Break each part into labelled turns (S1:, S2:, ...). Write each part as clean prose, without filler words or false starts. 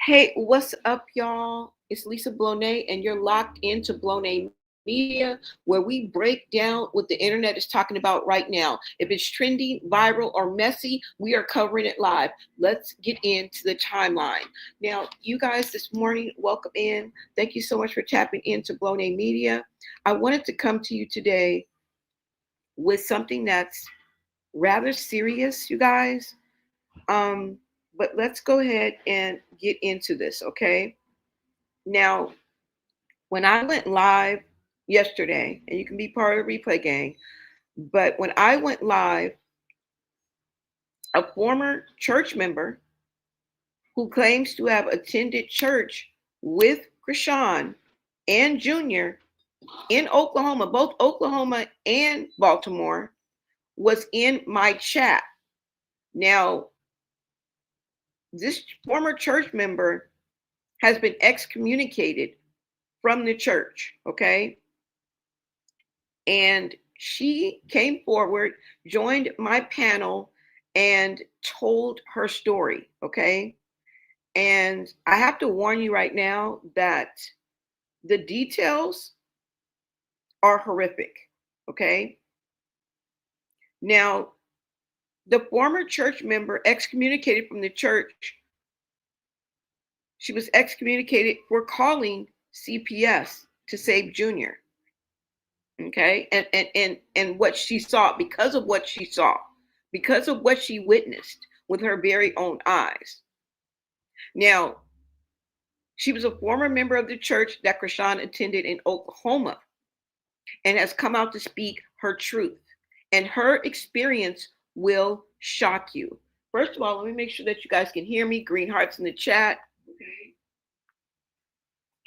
S1: Hey, what's up, y'all? It's Lisa Blonay, and you're locked into Blonay Media, where we break down what the internet is talking about right now. If it's trending, viral, or messy, we are covering it live. Let's get into the timeline. Now, you guys this morning, welcome in. Thank you so much for tapping into Blonay Media. I wanted to come to you today with something that's rather serious, you guys. Um, but let's go ahead and get into this, okay? Now, when I went live yesterday, and you can be part of the replay gang, but when I went live, a former church member who claims to have attended church with Chrisean and Junior in Oklahoma, both Oklahoma and Baltimore, was in my chat. Now, this former church member has been excommunicated from the church, okay? And she came forward, joined my panel, and told her story, okay? And I have to warn you right now that the details are horrific, okay? Now, the former church member excommunicated from the church, she was excommunicated for calling CPS to save Junior. Okay, and what she saw, because of what she saw, because of what she witnessed with her very own eyes. Now, she was a former member of the church that Chrisean attended in Oklahoma and has come out to speak her truth. And her experience will shock you. First of all, let me make sure that you guys can hear me. Green hearts in the chat. Okay.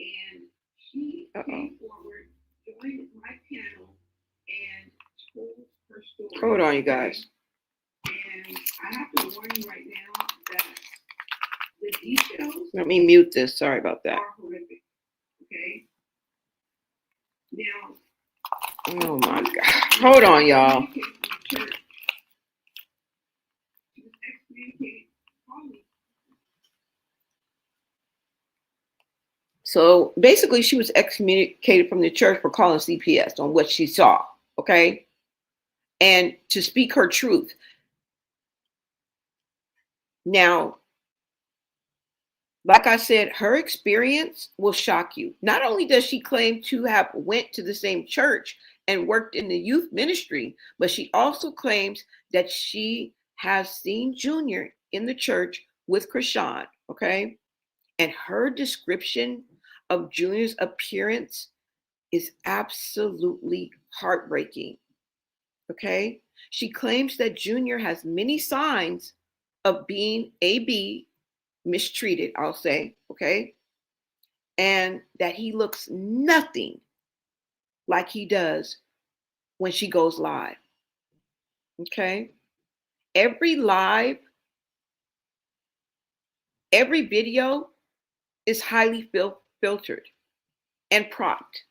S1: And she came forward, joined my panel, and told her story. Hold on, you guys. And I have to warn you right now that the details. Let me mute this. Sorry about that. Are horrific. Okay. Now. Oh my God. Hold on, y'all. So basically, she was excommunicated from the church for calling CPS on what she saw, okay? And to speak her truth. Now, like I said, her experience will shock you. Not only does she claim to have went to the same church and worked in the youth ministry, but she also claims that she has seen Junior in the church with Chrisean, okay? And her description of Junior's appearance is absolutely heartbreaking, okay? She claims that Junior has many signs of being AB, mistreated, I'll say, okay? And that he looks nothing like he does when she goes live, okay? Every live, every video is highly filtered and propped,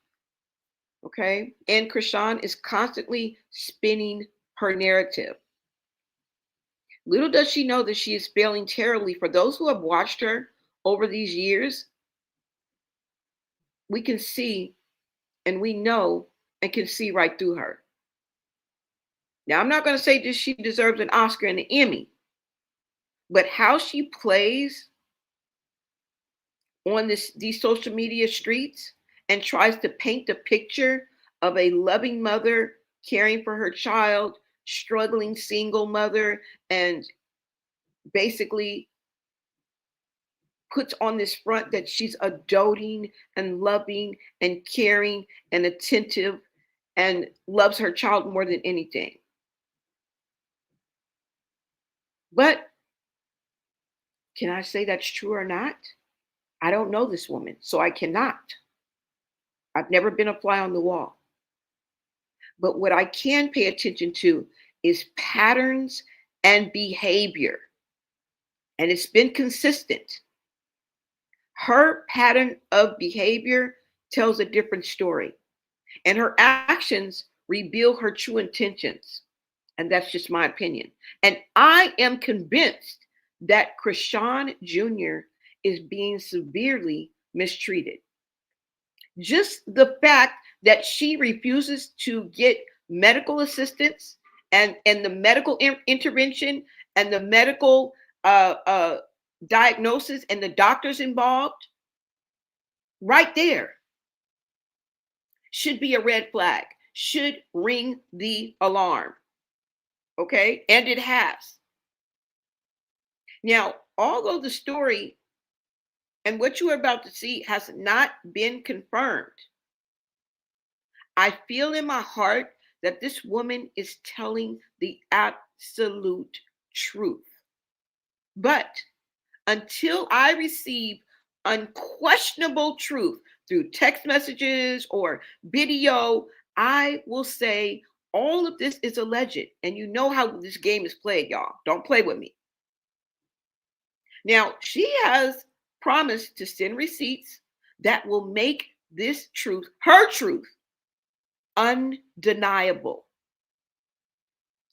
S1: okay? And Chrisean is constantly spinning her narrative. Little does she know that she is failing terribly. For those who have watched her over these years, we can see and we know and can see right through her. Now, I'm not going to say that she deserves an Oscar and an Emmy, but how she plays on these social media streets and tries to paint a picture of a loving mother caring for her child, struggling single mother, and basically puts on this front that she's a doting and loving and caring and attentive and loves her child more than anything. But can I say that's true or not? I don't know this woman, so I cannot. I've never been a fly on the wall. But what I can pay attention to is patterns and behavior. And it's been consistent. Her pattern of behavior tells a different story. And her actions reveal her true intentions. And that's just my opinion. And I am convinced that Chrisean Jr. is being severely mistreated. Just the fact that she refuses to get medical assistance and the medical intervention and the medical diagnosis and the doctors involved, right there, should be a red flag, should ring the alarm. Okay, and it has. Now, although the story and what you are about to see has not been confirmed, I feel in my heart that this woman is telling the absolute truth. But until I receive unquestionable truth through text messages or video, I will say all of this is alleged. And you know how this game is played, y'all. Don't play with me. Now, she has promised to send receipts that will make this truth, her truth, undeniable.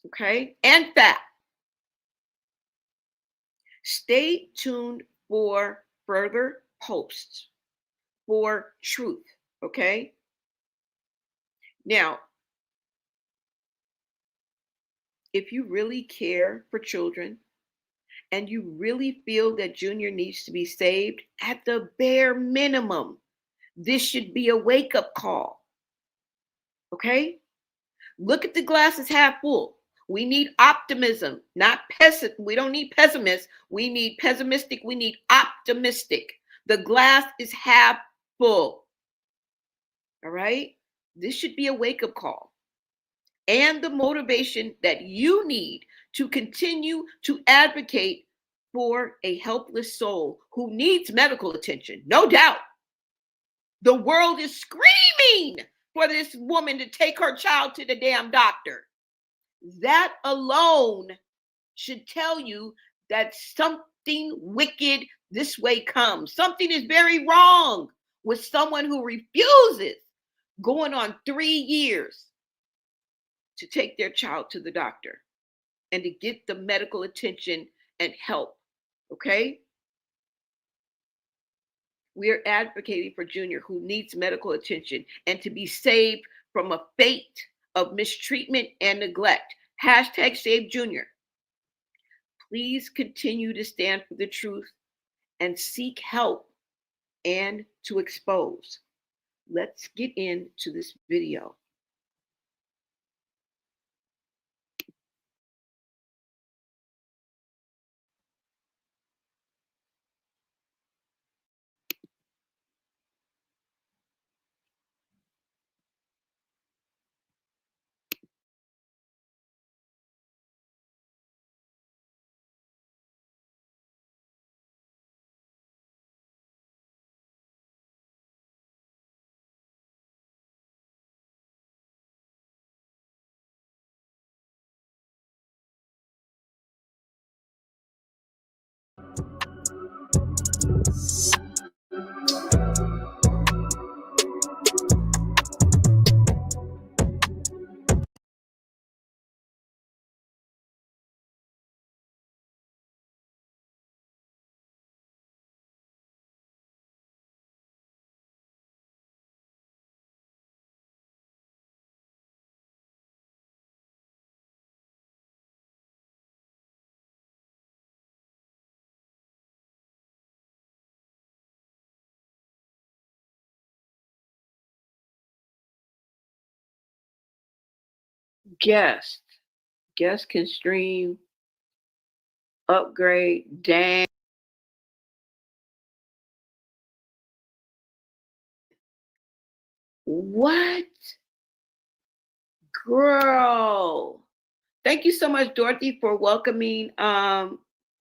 S1: Okay, and fact. Stay tuned for further posts for truth. Okay. Now, if you really care for children and you really feel that Junior needs to be saved, at the bare minimum, this should be a wake-up call. Okay? Look at the glass as half full. We need optimism, not pessimist. We don't need pessimists. We need pessimistic. We need optimistic. The glass is half full. All right? This should be a wake-up call. And the motivation that you need to continue to advocate for a helpless soul who needs medical attention. No doubt. The world is screaming for this woman to take her child to the damn doctor. That alone should tell you that something wicked this way comes. Something is very wrong with someone who refuses, going on 3 years, to take their child to the doctor and to get the medical attention and help. Okay? We are advocating for Junior, who needs medical attention and to be saved from a fate of mistreatment and neglect. Hashtag Save Junior. Please continue to stand for the truth and seek help and to expose. Let's get into this video. Guest can stream, upgrade, dang. What? Girl. Thank you so much, Dorothy, for welcoming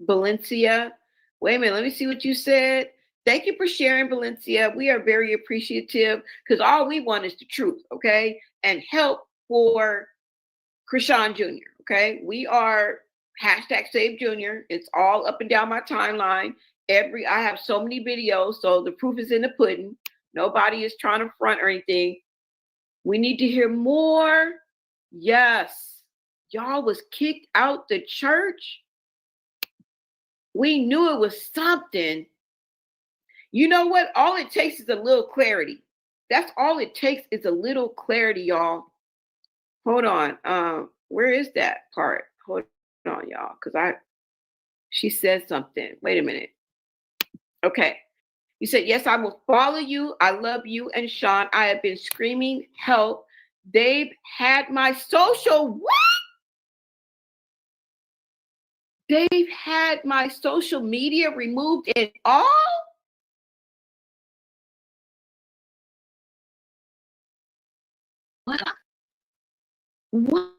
S1: Valencia. Wait a minute, let me see what you said. Thank you for sharing, Valencia. We are very appreciative because all we want is the truth, okay? And help for Chrisean Jr., okay? We are hashtag Save Junior. It's all up and down my timeline. I have so many videos, so the proof is in the pudding. Nobody is trying to front or anything. We need to hear more. Yes. Y'all was kicked out the church. We knew it was something. You know what? All it takes is a little clarity. That's all it takes is a little clarity, y'all. Hold on. Where is that part? Hold on, y'all, because she said something. Wait a minute. Okay. You said, yes, I will follow you. I love you and Sean. I have been screaming help. They've had my social. What? They've had my social media removed and all? What? What?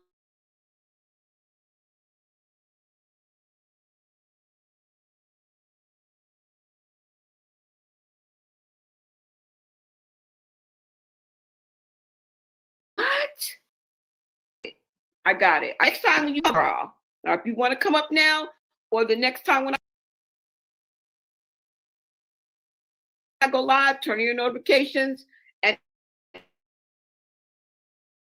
S1: I got it. Next time when you draw, now if you want to come up now, or the next time when I go live, turn on your notifications, and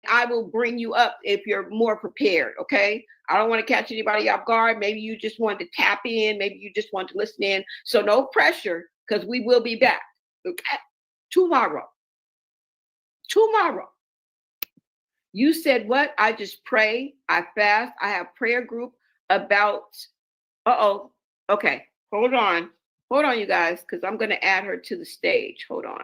S1: I will bring you up if you're more prepared. Okay. I don't want to catch anybody off guard. Maybe you just want to tap in. Maybe you just want to listen in. So no pressure, because we will be back. Okay. Tomorrow. Tomorrow. You said what? I just pray. I fast. I have prayer group about. Uh-oh. Okay. Hold on. Hold on, you guys, because I'm going to add her to the stage. Hold on.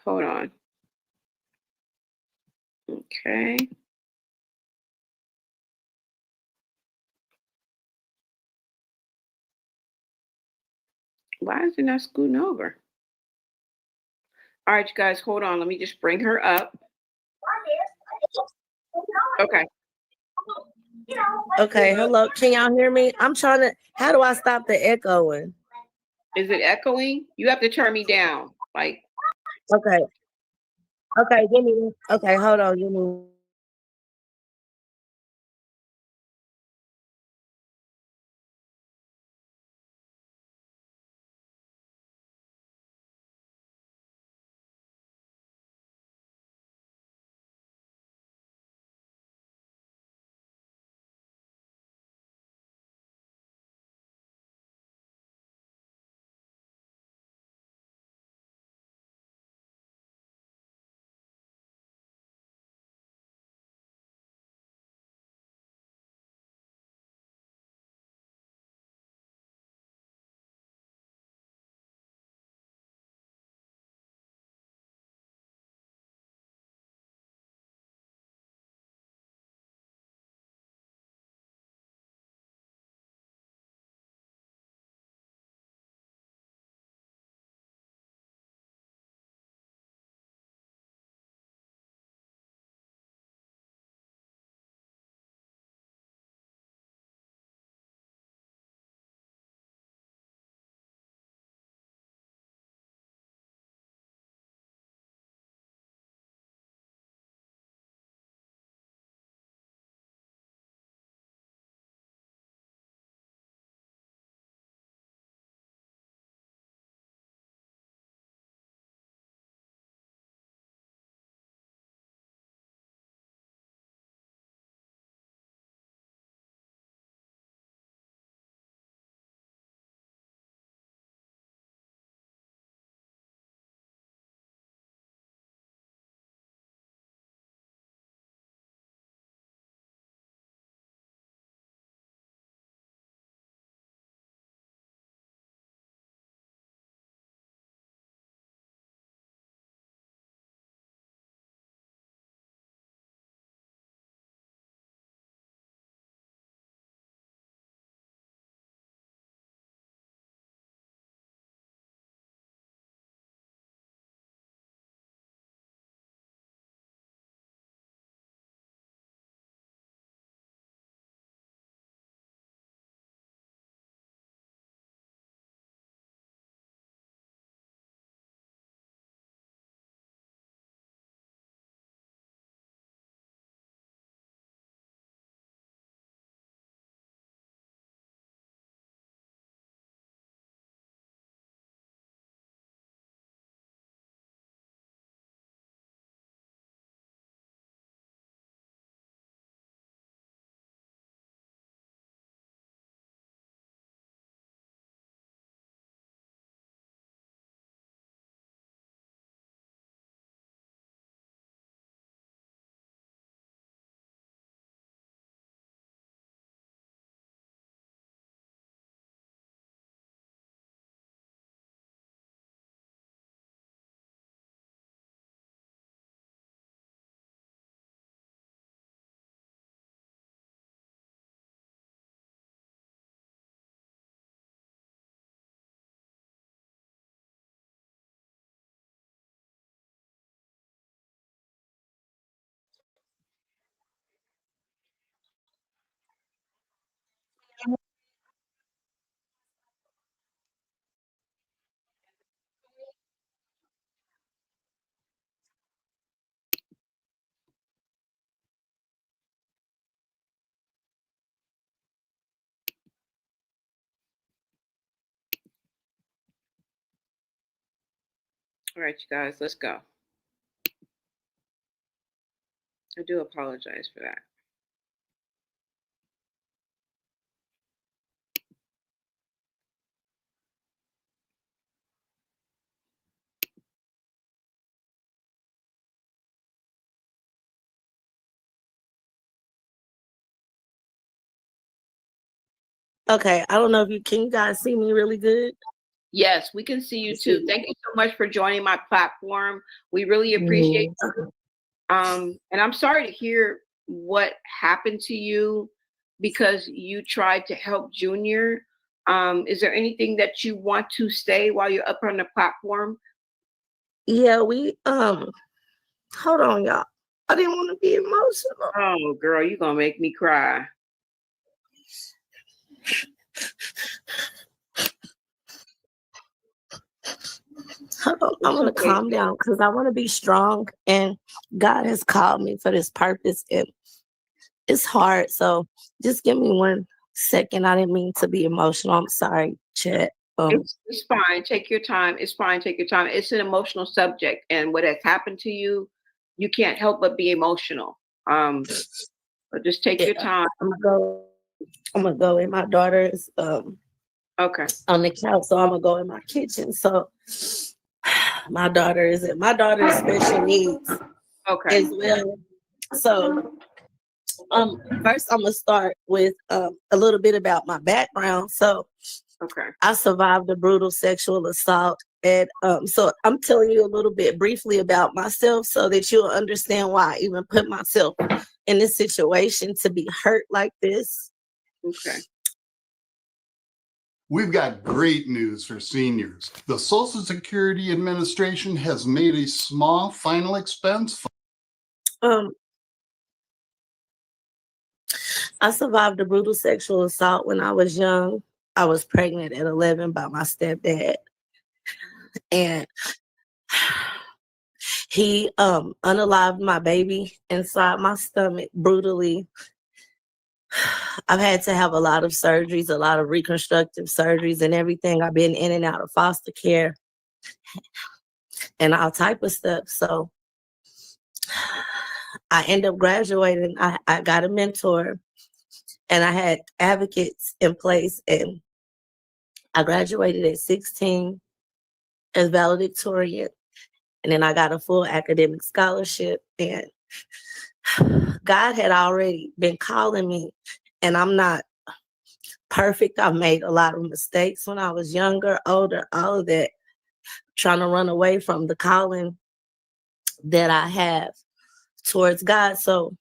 S1: Hold on. Okay. Why is it not scooting over? All right, you guys, hold on. Let me just bring her up. Okay.
S2: Okay, hello. Can y'all hear me? I'm trying to. How do I stop the echoing?
S1: Is it echoing? You have to turn me down. Like.
S2: Okay. Okay, give me. Okay, hold on. Give me.
S1: All right, you guys, let's go. I do apologize for that.
S2: Okay, I don't know if you guys see me really good?
S1: Yes, we can see you too. Thank you so much for joining my platform. We really appreciate you. And I'm sorry to hear what happened to you because you tried to help Junior. Is there anything that you want to say while you're up on the platform?
S2: Yeah, we hold on, y'all. I didn't want to be emotional.
S1: Oh, girl, you're gonna make me cry.
S2: Hold on, I'm gonna calm down because I want to be strong, and God has called me for this purpose, and it's hard. So just give me 1 second. I didn't mean to be emotional. I'm sorry, Chet.
S1: It's fine. Take your time. It's fine. Take your time. It's an emotional subject, and what has happened to you, you can't help but be emotional. But just take your time.
S2: I'm gonna go in my daughter's
S1: Okay.
S2: on the couch, so I'm gonna go in my kitchen. So my daughter is special needs as well. So first I'm gonna start with a little bit about my background. So I survived a brutal sexual assault, and so I'm telling you a little bit briefly about myself so that you'll understand why I even put myself in this situation to be hurt like this.
S1: Okay.
S3: We've got great news for seniors. The Social Security Administration has made a small final expense.
S2: I survived a brutal sexual assault when I was young. I was pregnant at 11 by my stepdad. And he unalived my baby inside my stomach brutally. I've had to have a lot of surgeries, a lot of reconstructive surgeries and everything. I've been in and out of foster care and all type of stuff. So I ended up graduating. I got a mentor and I had advocates in place, and I graduated at 16 as valedictorian. And then I got a full academic scholarship, and God had already been calling me, and I'm not perfect. I've made a lot of mistakes when I was younger, older, all of that, trying to run away from the calling that I have towards God. So,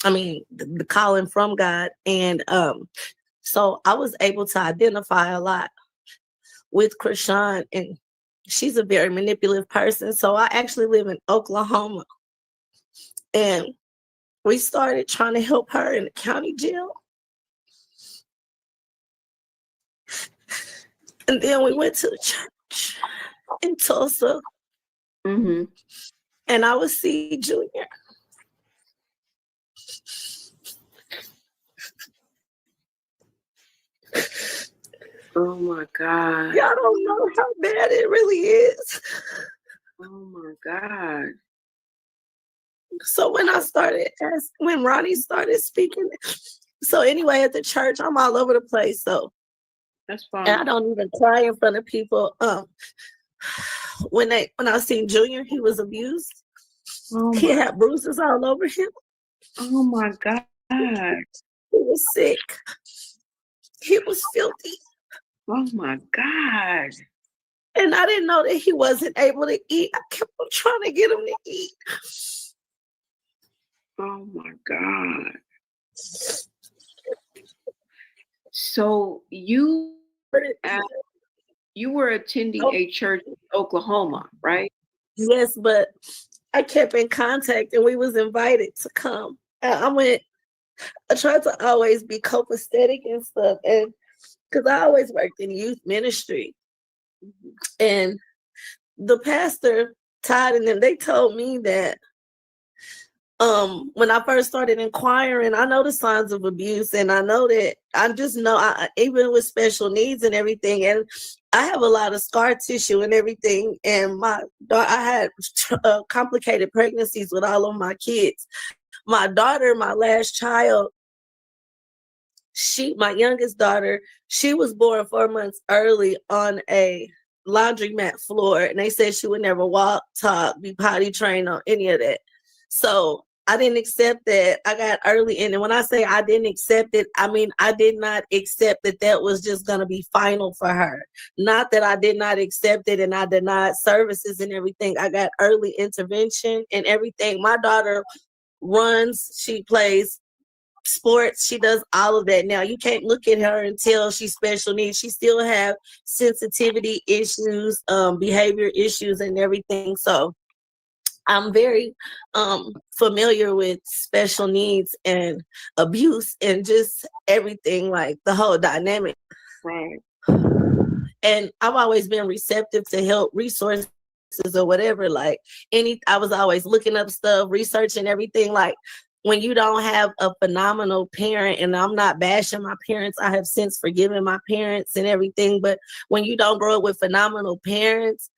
S2: I mean, the calling from God. And so I was able to identify a lot with Chrisean, and she's a very manipulative person. So I actually live in Oklahoma, and we started trying to help her in the county jail. And then we went to the church in Tulsa.
S1: Mm-hmm.
S2: And I would see Junior.
S1: Oh my God.
S2: Y'all don't know how bad it really is.
S1: Oh my God.
S2: So when when Ronnie started speaking, so anyway, at the church, I'm all over the place. So
S1: that's fine.
S2: And I don't even cry in front of people. When I seen Junior, he was abused. He had bruises all over him.
S1: Oh my God.
S2: He was sick. He was filthy.
S1: Oh my God.
S2: And I didn't know that he wasn't able to eat. I kept on trying to get him to eat.
S1: Oh my God. So you were attending a church in Oklahoma, right?
S2: Yes, but I kept in contact and we was invited to come. I tried to always be copacetic and stuff, and because I always worked in youth ministry. And the pastor, Todd, and them, they told me that when I first started inquiring, I know the signs of abuse, and I know that I just know, even with special needs and everything, and I have a lot of scar tissue and everything, and I had complicated pregnancies with all of my kids. My daughter, my last child, my youngest daughter, she was born 4 months early on a laundromat floor, and they said she would never walk, talk, be potty trained on any of that. So I didn't accept that. I got early in, and when I say I didn't accept it, I mean I did not accept that that was just going to be final for her. Not that I did not accept it and I denied services and everything. I got early intervention and everything. My daughter runs, she plays sports, she does all of that. Now you can't look at her and tell she's special needs. She still have sensitivity issues, behavior issues and everything. So I'm very familiar with special needs and abuse and just everything, like the whole dynamic.
S1: Right.
S2: And I've always been receptive to help resources or whatever. Like I was always looking up stuff, researching everything. Like when you don't have a phenomenal parent, and I'm not bashing my parents, I have since forgiven my parents and everything. But when you don't grow up with phenomenal parents,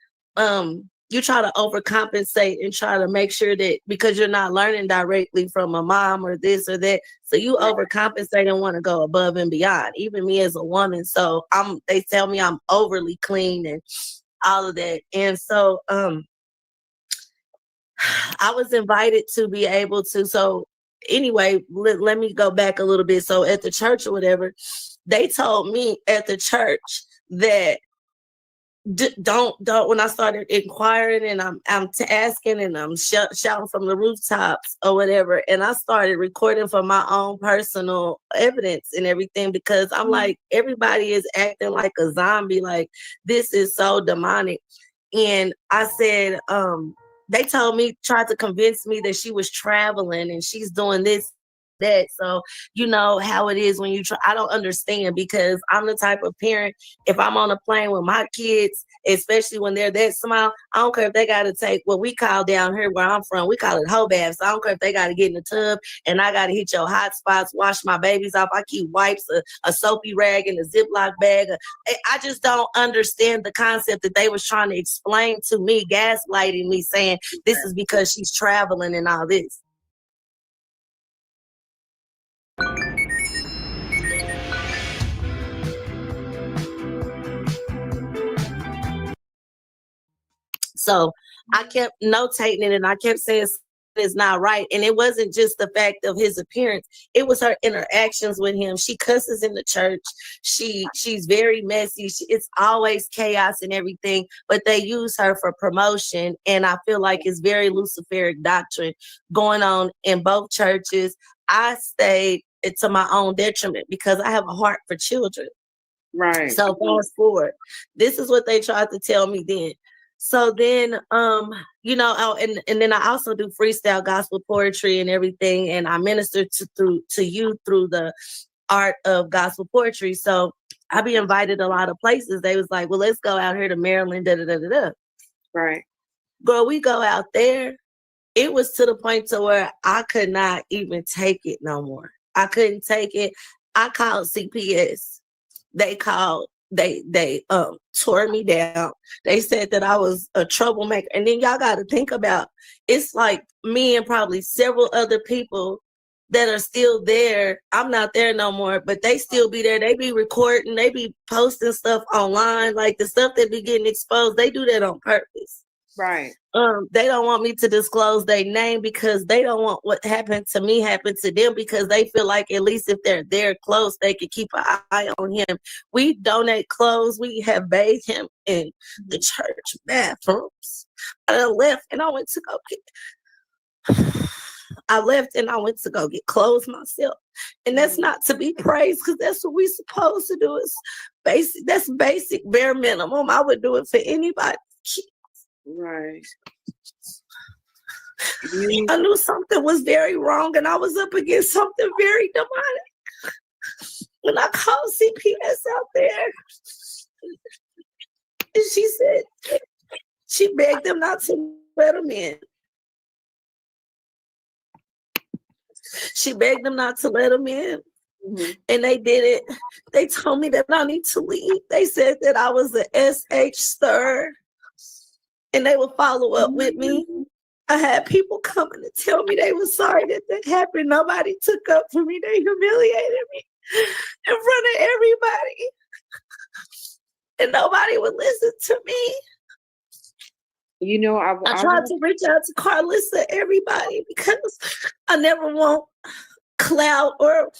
S2: you try to overcompensate and try to make sure that, because you're not learning directly from a mom or this or that, so you overcompensate and want to go above and beyond, even me as a woman. So they tell me I'm overly clean and all of that. And so I was invited to be able to, so anyway, let me go back a little bit. So at the church or whatever, they told me at the church that don't when I started inquiring and I'm asking and I'm shouting from the rooftops or whatever, and I started recording for my own personal evidence and everything, because I'm like, everybody is acting like a zombie, like this is so demonic. And I said, they tried to convince me that she was traveling and she's doing this, that. So you know how it is when you try. I don't understand, because I'm the type of parent, if I'm on a plane with my kids, especially when they're that small, I don't care if they got to take what we call down here where I'm from, we call it hoe baths. I don't care if they got to get in the tub and I got to hit your hot spots, wash my babies off. I keep wipes, a soapy rag in a Ziploc bag. I just don't understand the concept that they was trying to explain to me, gaslighting me, saying this is because she's traveling and all this. So I kept notating it and I kept saying it's not right. And it wasn't just the fact of his appearance, it was her interactions with him. She cusses in the church. She's very messy. It's always chaos and everything, but they use her for promotion. And I feel like it's very Luciferic doctrine going on in both churches. I stayed to my own detriment because I have a heart for children.
S1: Right.
S2: So fast forward, this is what they tried to tell me then. So then, and then I also do freestyle gospel poetry and everything, and I minister to you through the art of gospel poetry. So I be invited a lot of places. They was like, well, let's go out here to Maryland, da-da-da-da-da.
S1: Right.
S2: Girl, we go out there. It was to the point to where I could not even take it no more. I couldn't take it. I called CPS. They tore me down. They said that I was a troublemaker. And then y'all got to think about, it's like me and probably several other people that are still there. I'm not there no more, but they still be there. They be recording, they be posting stuff online, like the stuff that be getting exposed. They do that on purpose.
S1: Right.
S2: They don't want me to disclose their name because they don't want what happened to me happen to them, because they feel like at least if they're there close, they can keep an eye on him. We donate clothes. We have bathed him in the church bathrooms. I left and I went to go get clothes myself. And that's not to be praised, because that's what we supposed to do. Is basic. That's basic, bare minimum. I would do it for anybody.
S1: Right.
S2: I knew something was very wrong and I was up against something very demonic. When I called CPS out there, and she said, she begged them not to let them in. She begged them not to let them in.
S1: Mhm.
S2: And they did it. They told me that I need to leave. They said that I was an SH stir, and they would follow up with me. I had people coming to tell me they were sorry that happened. Nobody took up for me. They humiliated me in front of everybody. And nobody would listen to me.
S1: You know,
S2: I tried to reach out to Carlissa, everybody, because I never want clout or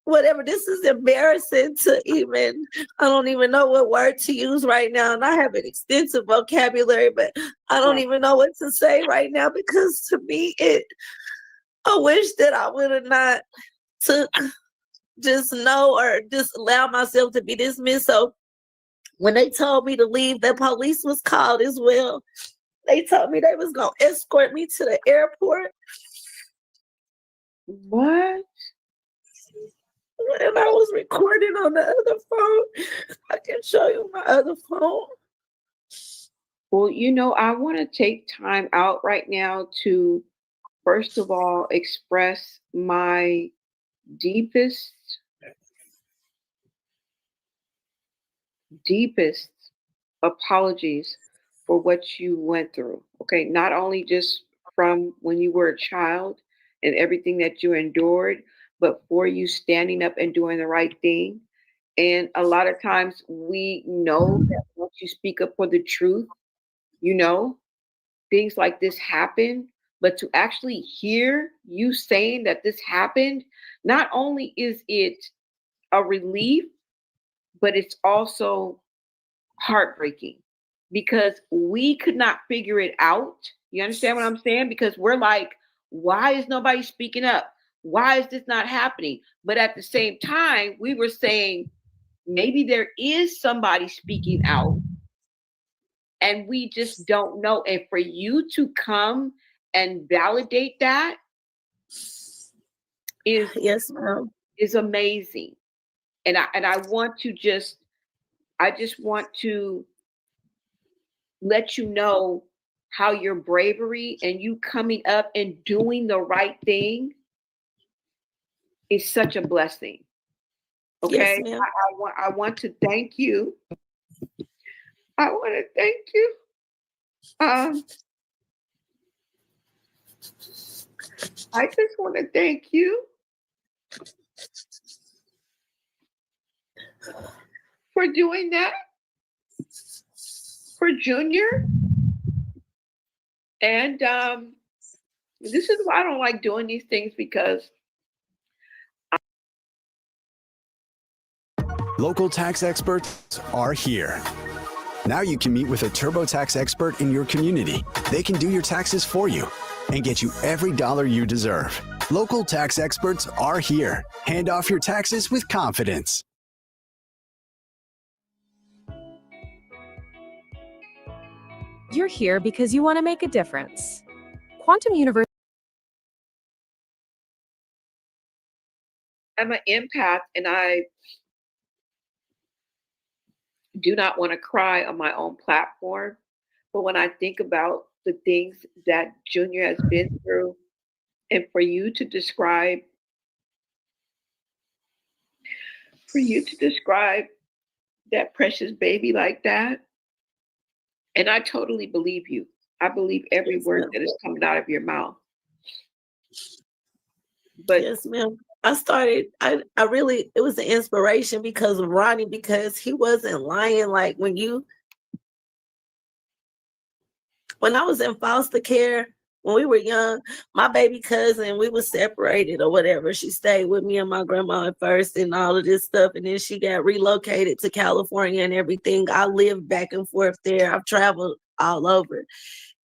S2: whatever. This is embarrassing to even, I don't even know what word to use right now. And I have an extensive vocabulary, but I don't even know what to say right now, because to me, I wish that I would have not took just know or just allow myself to be dismissed. So when they told me to leave, the police was called as well. They told me they was going to escort me to the airport.
S1: What?
S2: And I was recording on the other phone. I can show you my other phone.
S1: Well, you know, I want to take time out right now to, first of all, express my deepest apologies for what you went through. Okay. Not only just from when you were a child and everything that you endured, but for you standing up and doing the right thing. And a lot of times we know that once you speak up for the truth, you know, things like this happen. But to actually hear you saying that this happened, not only is it a relief, but it's also heartbreaking because we could not figure it out. You understand what I'm saying? Because we're like, why is nobody speaking up? Why is this not happening? But at the same time, we were saying maybe there is somebody speaking out and we just don't know. And for you to come and validate that is
S2: yes, ma'am.
S1: Is amazing. And I want to just want to let you know how your bravery and you coming up and doing the right thing is such a blessing. Okay.
S2: Yes, ma'am.
S1: I want to thank you. I want to thank you. I just want to thank you for doing that for Junior. And this is why I don't like doing these things, because
S4: local tax experts are here. Now you can meet with a TurboTax expert in your community. They can do your taxes for you and get you every dollar you deserve. Local tax experts are here. Hand off your taxes with confidence.
S5: You're here because you want to make a difference. Quantum University.
S1: I'm an empath and I do not want to cry on my own platform. But when I think about the things that Junior has been through, and for you to describe that precious baby like that, and I totally believe you. I believe every word that is coming out of your mouth. But
S2: yes, ma'am. I really, it was an inspiration because of Ronnie, because he wasn't lying. Like when I was in foster care, when we were young, my baby cousin, we were separated or whatever. She stayed with me and my grandma at first and all of this stuff. And then she got relocated to California and everything. I lived back and forth there. I've traveled all over.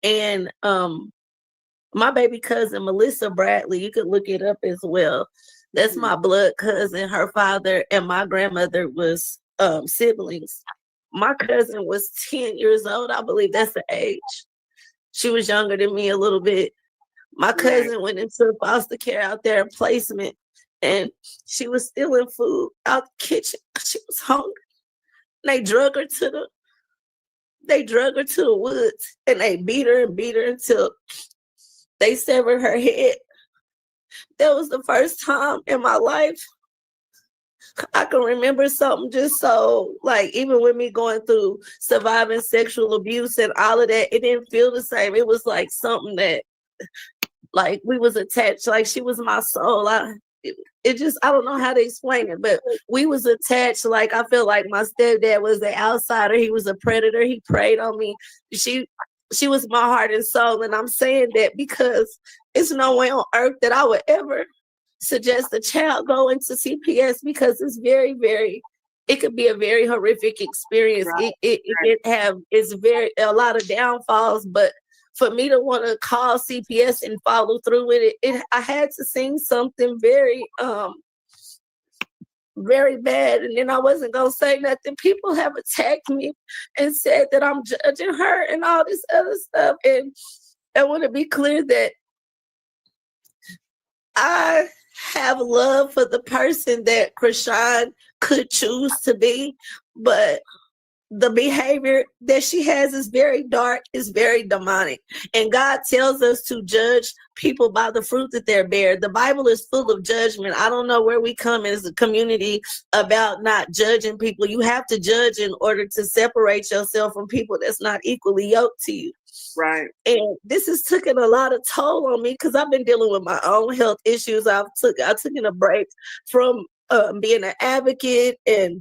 S2: And my baby cousin, Melissa Bradley, you could look it up as well. That's my blood cousin. Her father and my grandmother was siblings. My cousin was 10 years old. I believe that's the age. She was younger than me a little bit. My cousin went into foster care out there in placement, and she was stealing food out the kitchen. She was hungry. They drug her to the woods, and they beat her until they severed her head. That was the first time in my life I can remember something just so, like, even with me going through surviving sexual abuse and all of that, it didn't feel the same. It was like something that, like, we was attached, like she was my soul. It just, I don't know how to explain it, but we was attached. Like, I feel like my stepdad was the outsider. He was a predator. He preyed on me. She was my heart and soul. And I'm saying that because it's no way on earth that I would ever suggest a child go into CPS, because it's very, very, it could be a very horrific experience.
S1: Right.
S2: It can have, it's very, a lot of downfalls, but for me to want to call CPS and follow through with it, I had to sing something very, very bad. And then I wasn't going to say nothing. People have attacked me and said that I'm judging her and all this other stuff. And I want to be clear that I have love for the person that Chrisean could choose to be, but the behavior that she has is very dark, is very demonic. And God tells us to judge people by the fruit that they bear. The Bible is full of judgment. I don't know where we come as a community about not judging people. You have to judge in order to separate yourself from people that's not equally yoked to you.
S1: Right.
S2: And this has taken a lot of toll on me because I've been dealing with my own health issues. I've taken a break from being an advocate and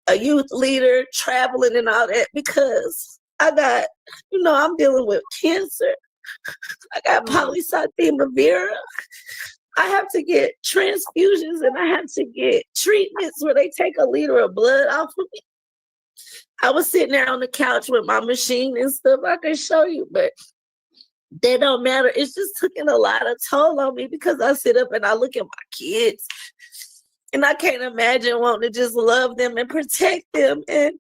S2: a youth leader, traveling and all that, because I got, I'm dealing with cancer. I got polycythemia vera. I have to get transfusions and I have to get treatments where they take a liter of blood off of me. I was sitting there on the couch with my machine and stuff. I can show you, but that don't matter. It's just taking a lot of toll on me because I sit up and I look at my kids and I can't imagine wanting to just love them and protect them and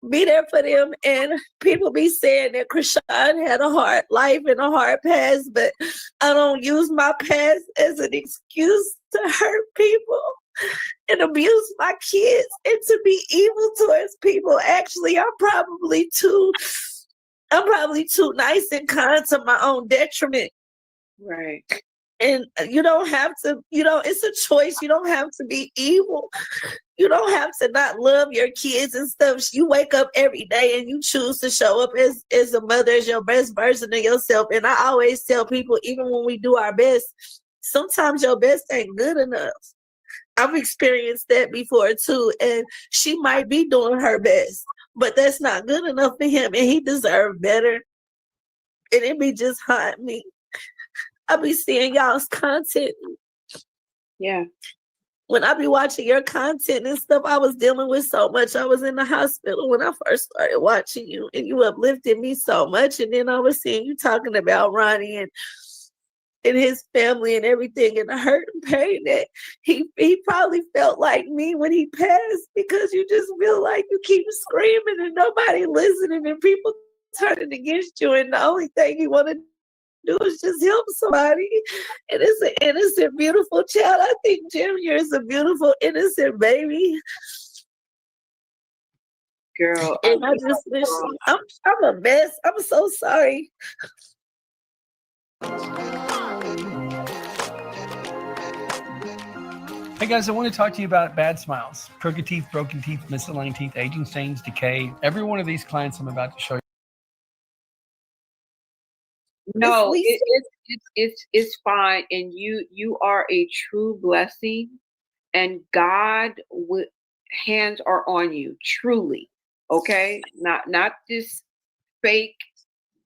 S2: be there for them. And people be saying that Chrisean had a hard life and a hard past, but I don't use my past as an excuse to hurt people and abuse my kids and to be evil towards people. Actually, I'm probably too nice and kind to my own detriment.
S1: Right.
S2: And you don't have to, it's a choice. You don't have to be evil. You don't have to not love your kids and stuff. You wake up every day and you choose to show up as a mother, as your best version of yourself. And I always tell people, even when we do our best, sometimes your best ain't good enough. I've experienced that before too. And she might be doing her best, but that's not good enough for him. And he deserved better. And it be just haunting me. I be seeing y'all's content.
S1: Yeah.
S2: When I be watching your content and stuff, I was dealing with so much. I was in the hospital when I first started watching you, and you uplifted me so much. And then I was seeing you talking about Ronnie and his family and everything, and the hurt and pain that he probably felt like me when he passed, because you just feel like you keep screaming and nobody listening and people turning against you, and the only thing you want to do is just help somebody. And it's an innocent, beautiful child. I think Junior is a beautiful, innocent baby.
S1: Girl.
S2: And I just wish I'm a mess. I'm so sorry.
S6: Hey guys, I want to talk to you about bad smiles, crooked teeth, broken teeth, misaligned teeth, aging stains, decay. Every one of these clients I'm about to show you.
S1: No, it's fine, and you are a true blessing, and God hands are on you, truly. Okay, not this fake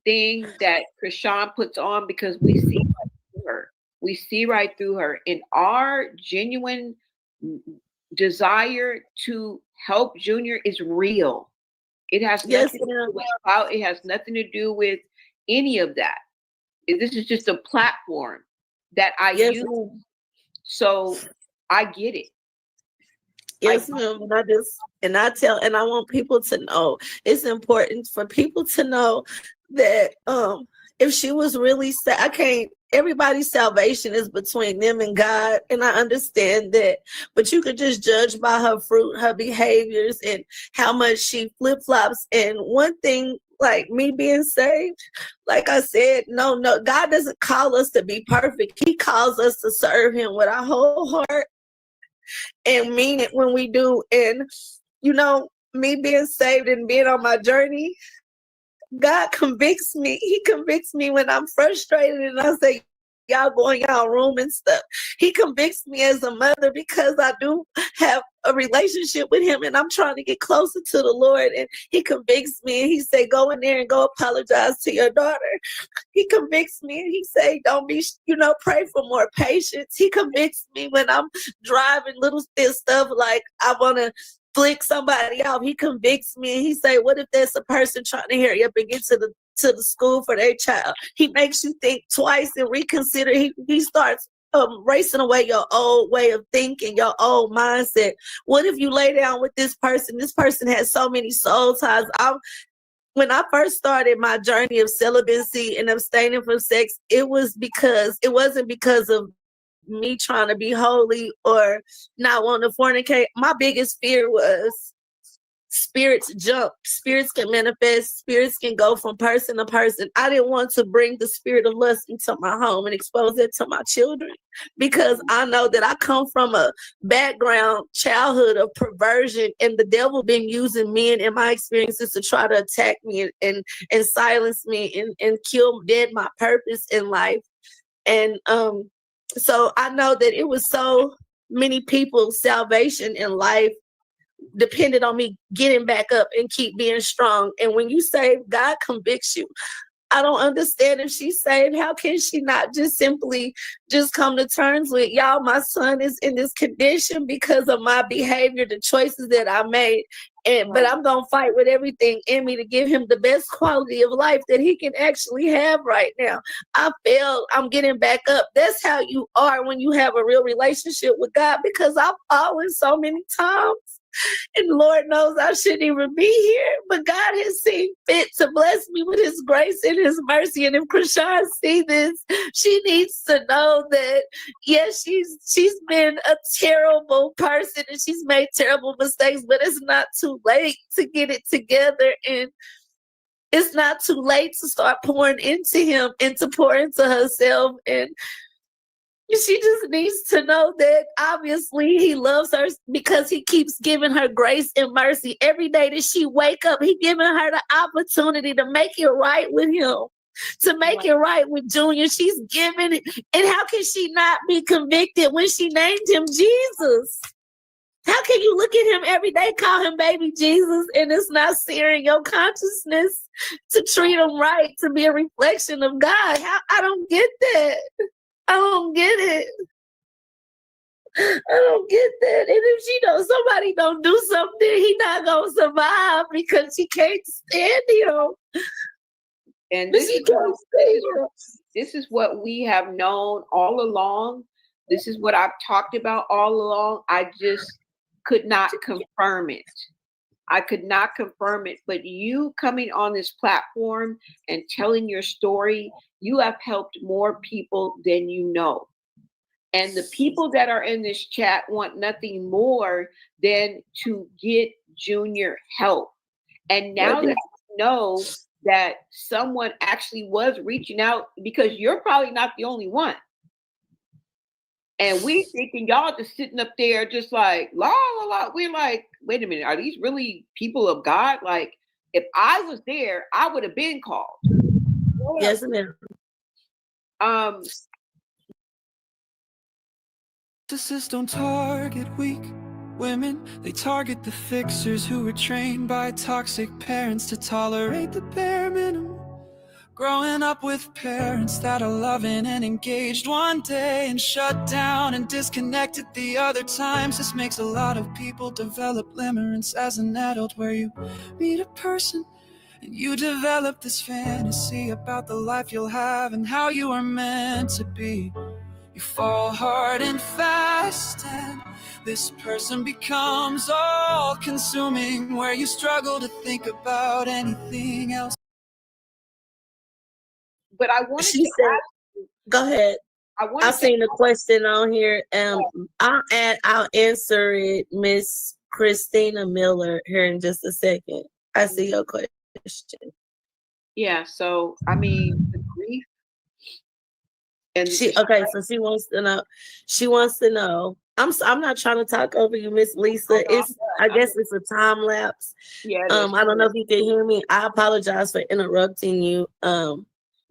S1: thing that Chrisean puts on, because we see right through her. We see right through her, and our genuine desire to help Junior is real. It has nothing to do with clout. It has nothing to do with any of that. This is just a platform that I use, so I get it.
S2: Yes, ma'am. And I want people to know, it's important for people to know that if she was really sad, everybody's salvation is between them and God, and I understand that, but you could just judge by her fruit, her behaviors, and how much she flip-flops. And one thing like me being saved, like I said, no, God doesn't call us to be perfect. He calls us to serve him with our whole heart and mean it when we do. And, you know, me being saved and being on my journey, God convicts me. He convicts me when I'm frustrated and I say, y'all going y'all room and stuff. He convicts me as a mother because I do have a relationship with him and I'm trying to get closer to the Lord. And he convicts me and he say, go in there and go apologize to your daughter. He convicts me and he say, don't be, pray for more patience. He convicts me when I'm driving little stuff like I want to flick somebody off. He convicts me and he say, what if there's a person trying to hurry up and get to the school for their child? He makes you think twice and reconsider. He starts racing away your old way of thinking, your old mindset. What if you lay down with this person? This person has so many soul ties. When I first started my journey of celibacy and abstaining from sex, it wasn't because of me trying to be holy or not wanting to fornicate. My biggest fear was spirits jump. Spirits can manifest. Spirits can go from person to person. I didn't want to bring the spirit of lust into my home and expose it to my children because I know that I come from a background, childhood of perversion, and the devil been using men and my experiences to try to attack me and silence me and kill dead my purpose in life. And so I know that it was so many people's salvation in life depended on me getting back up and keep being strong. And when you say God convicts you, I don't understand if she's saved. How can she not just simply just come to terms with, y'all, my son is in this condition because of my behavior, the choices that I made. But I'm going to fight with everything in me to give him the best quality of life that he can actually have right now. I failed. I'm getting back up. That's how you are when you have a real relationship with God, because I've fallen so many times. And Lord knows I shouldn't even be here, but God has seen fit to bless me with his grace and his mercy. And if Chrisean sees this, she needs to know that, yes, she's been a terrible person and she's made terrible mistakes, but it's not too late to get it together. And it's not too late to start pouring into him and to pour into herself. And she just needs to know that obviously he loves her because he keeps giving her grace and mercy. Every day that she wake up, he giving her the opportunity to make it right with him, to make it right with Junior. She's giving it. And how can she not be convicted when she named him Jesus? How can you look at him every day, call him baby Jesus, and it's not searing your consciousness to treat him right, to be a reflection of God? I don't get that. I don't get it. I don't get that. And if somebody don't do something, he not gonna survive because she can't stand him.
S1: And this is what we have known all along. This is what I've talked about all along. I just could not confirm it. I could not confirm it, but you coming on this platform and telling your story, you have helped more people than you know. And the people that are in this chat want nothing more than to get Junior help. And now that you know that someone actually was reaching out, because you're probably not the only one. And we thinking y'all just sitting up there just like, la, la, la. We're like, wait a minute, are these really people of God? Like, if I was there, I would have been called.
S2: Yes, ma'am.
S7: Narcissists don't target weak women. They target the fixers who were trained by toxic parents to tolerate the bare minimum. Growing up with parents that are loving and engaged one day and shut down and disconnected the other times. This makes a lot of people develop limerence as an adult, where you meet a person and you develop this fantasy about the life you'll have and how you are meant to be. You fall hard and fast, and this person becomes all-consuming, where you struggle to think about anything else.
S2: But I wanted to ask, go ahead. I've seen a question on here. I'll answer it, Miss Christina Miller, here in just a second. I see your question.
S1: Yeah. So I mean, the grief and
S2: So she wants to know. She wants to know. I'm not trying to talk over you, Miss Lisa. I guess it's a time lapse.
S1: yeah, it is.
S2: I don't know if you can hear me. I apologize for interrupting you.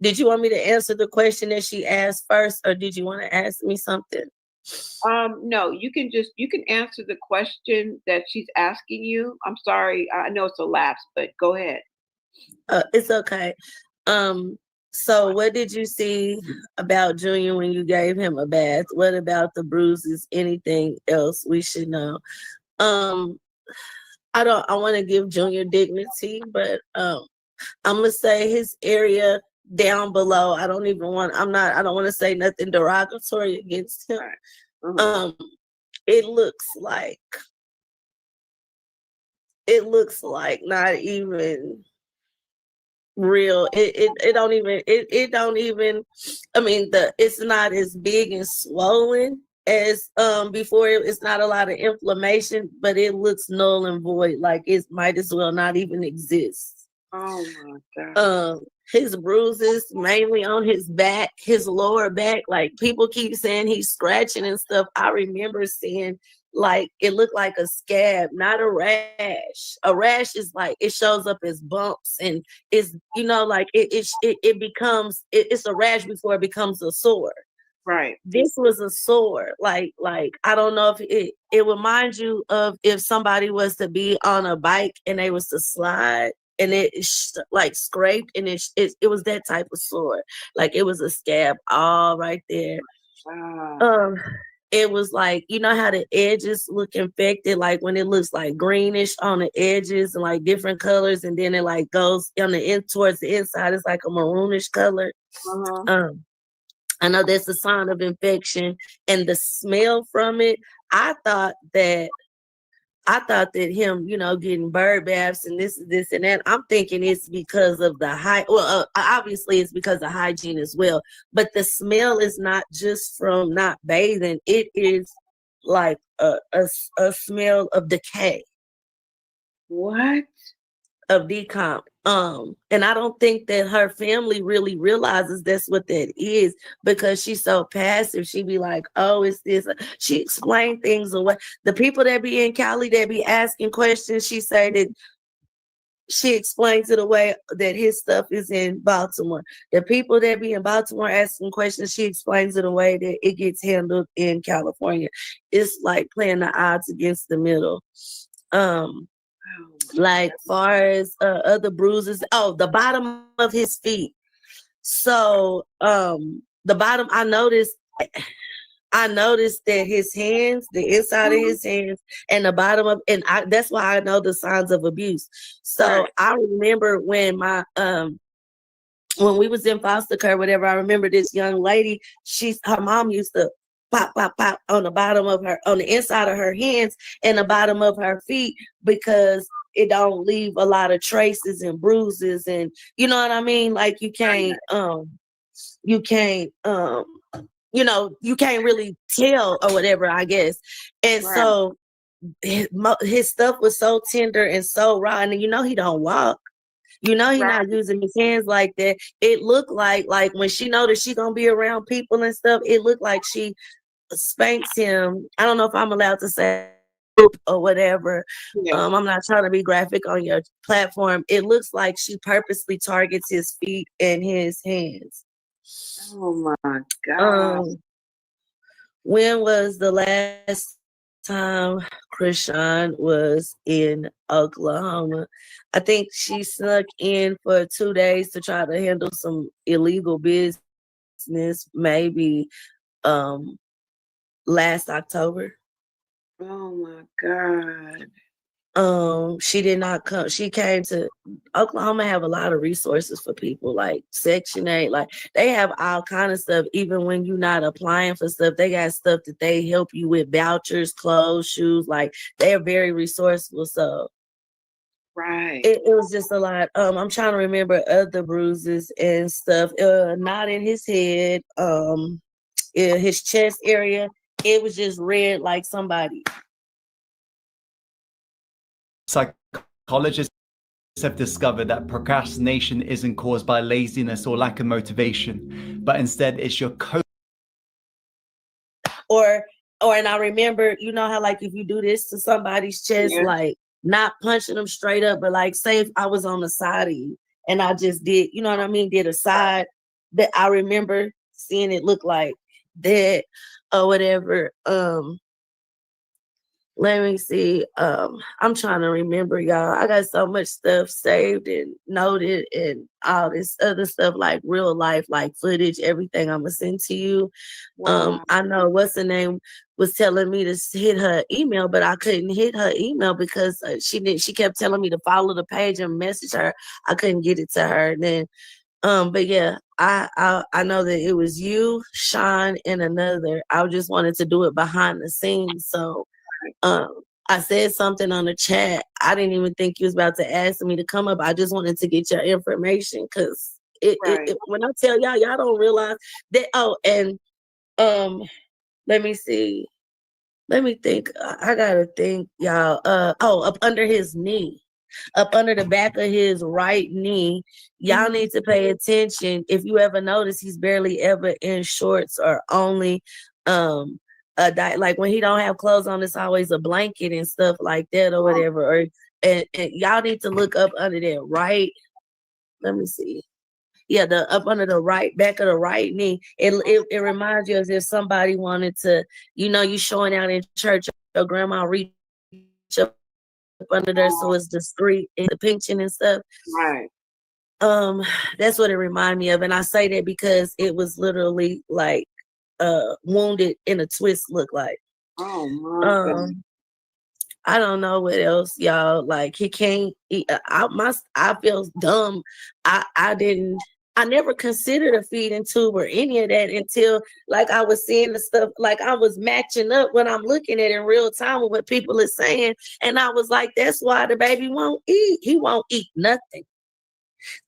S2: Did you want me to answer the question that she asked first, or did you want to ask me something?
S1: No, you can answer the question that she's asking you. I'm sorry, I know it's a lapse, but go ahead.
S2: It's okay. So what did you see about Junior when you gave him a bath? What about the bruises? Anything else we should know? I want to give Junior dignity, but I'm gonna say his area down below. I don't want to say nothing derogatory against him.
S1: Mhm.
S2: It looks like not even real. It don't even, I mean, it's not as big and swollen as before. It's not a lot of inflammation, but it looks null and void, like it might as well not even exist.
S1: Oh my God.
S2: His bruises mainly on his back, his lower back. Like people keep saying he's scratching and stuff. I remember seeing like it looked like a scab, not a rash. A rash is like it shows up as bumps and it's like it becomes it's a rash before it becomes a sore.
S1: Right.
S2: This was a sore. Like I don't know if it reminds you of if somebody was to be on a bike and they was to slide and it like scraped and it was that type of sore. Like it was a scab all right there.
S1: Wow.
S2: It was like, you know how the edges look infected, like when it looks like greenish on the edges and like different colors, and then it like goes on the end towards the inside, it's like a maroonish color.
S1: Uh-huh.
S2: I know that's a sign of infection, and the smell from it. I thought that him, getting bird baths and this and that. I'm thinking it's because of the obviously it's because of hygiene as well. But the smell is not just from not bathing. It is like a smell of decay,
S1: What?
S2: of decomp. And I don't think that her family really realizes that's what that is, because she's so passive. She be like, oh, it's this. She explained things away. The people that be in Cali that be asking questions, she say that she explains it away that his stuff is in Baltimore. The people that be in Baltimore asking questions, she explains it away that it gets handled in California. It's like playing the odds against the middle. Like far as other bruises, the bottom of his feet. So the bottom, I noticed that his hands, the inside of his hands and the bottom of, that's why I know the signs of abuse. So I remember when when we was in foster care, whatever, I remember this young lady, her mom used to pop, pop, pop on the inside of her hands and the bottom of her feet, because it don't leave a lot of traces and bruises, and you know what I mean? Like you can't really tell or whatever, I guess. And so his stuff was so tender and so raw, and he don't walk. He not using his hands like that. It looked like when she noticed she gonna be around people and stuff, it looked like she spanks him. I don't know if I'm allowed to say or whatever.
S1: Yeah.
S2: I'm not trying to be graphic on your platform. It looks like she purposely targets his feet and his hands.
S1: Oh my God.
S2: When was the last time Chrisean was in Oklahoma? I think she snuck in for 2 days to try to handle some illegal business, maybe last October.
S1: Oh my God.
S2: She did not come. She came to Oklahoma. Have a lot of resources for people, like Section 8. Like they have all kind of stuff. Even when you're not applying for stuff, they got stuff that they help you with: vouchers, clothes, shoes. Like they are very resourceful. So it was just a lot. I'm trying to remember other bruises and stuff. Not in his head. In his chest area, it was just red, like somebody.
S8: Psychologist have discovered that procrastination isn't caused by laziness or lack of motivation, but instead it's your
S2: And I remember, you know how like if you do this to somebody's chest, like not punching them straight up, but like say if I was on the side of you and I just did, you know what I mean, did a side, that I remember seeing it look like that or whatever. Let me see. I'm trying to remember, y'all. I got so much stuff saved and noted and all this other stuff, like real life, like footage, everything I'm gonna send to you.
S1: Wow.
S2: I know what's the name was telling me to hit her email, but I couldn't hit her email because she kept telling me to follow the page and message her. I couldn't get it to her. And then, but yeah, I know that it was you, Sean, and another. I just wanted to do it behind the scenes, so. I said something on the chat. I didn't even think you was about to ask me to come up. I just wanted to get your information because when I tell y'all don't realize that. Oh, and let me see. Let me think. I gotta think, y'all. Up under his knee, up under the back of his right knee. Y'all need to pay attention. If you ever notice, he's barely ever in shorts or only like when he don't have clothes on, it's always a blanket and stuff like that or whatever. Or and y'all need to look up under that right. Let me see. Yeah, the up under the right back of the right knee. It reminds you as if somebody wanted to, you showing out in church, your grandma reach up under there so it's discreet and the pinching and stuff.
S1: Right.
S2: That's what it reminded me of. And I say that because it was literally like wounded in a twist look like.
S1: Oh my goodness.
S2: I don't know what else, y'all. Like he can't. I feel dumb. I never considered a feeding tube or any of that until like I was seeing the stuff. Like I was matching up when I'm looking at it in real time with what people are saying, and I was like, that's why the baby won't eat. He won't eat nothing.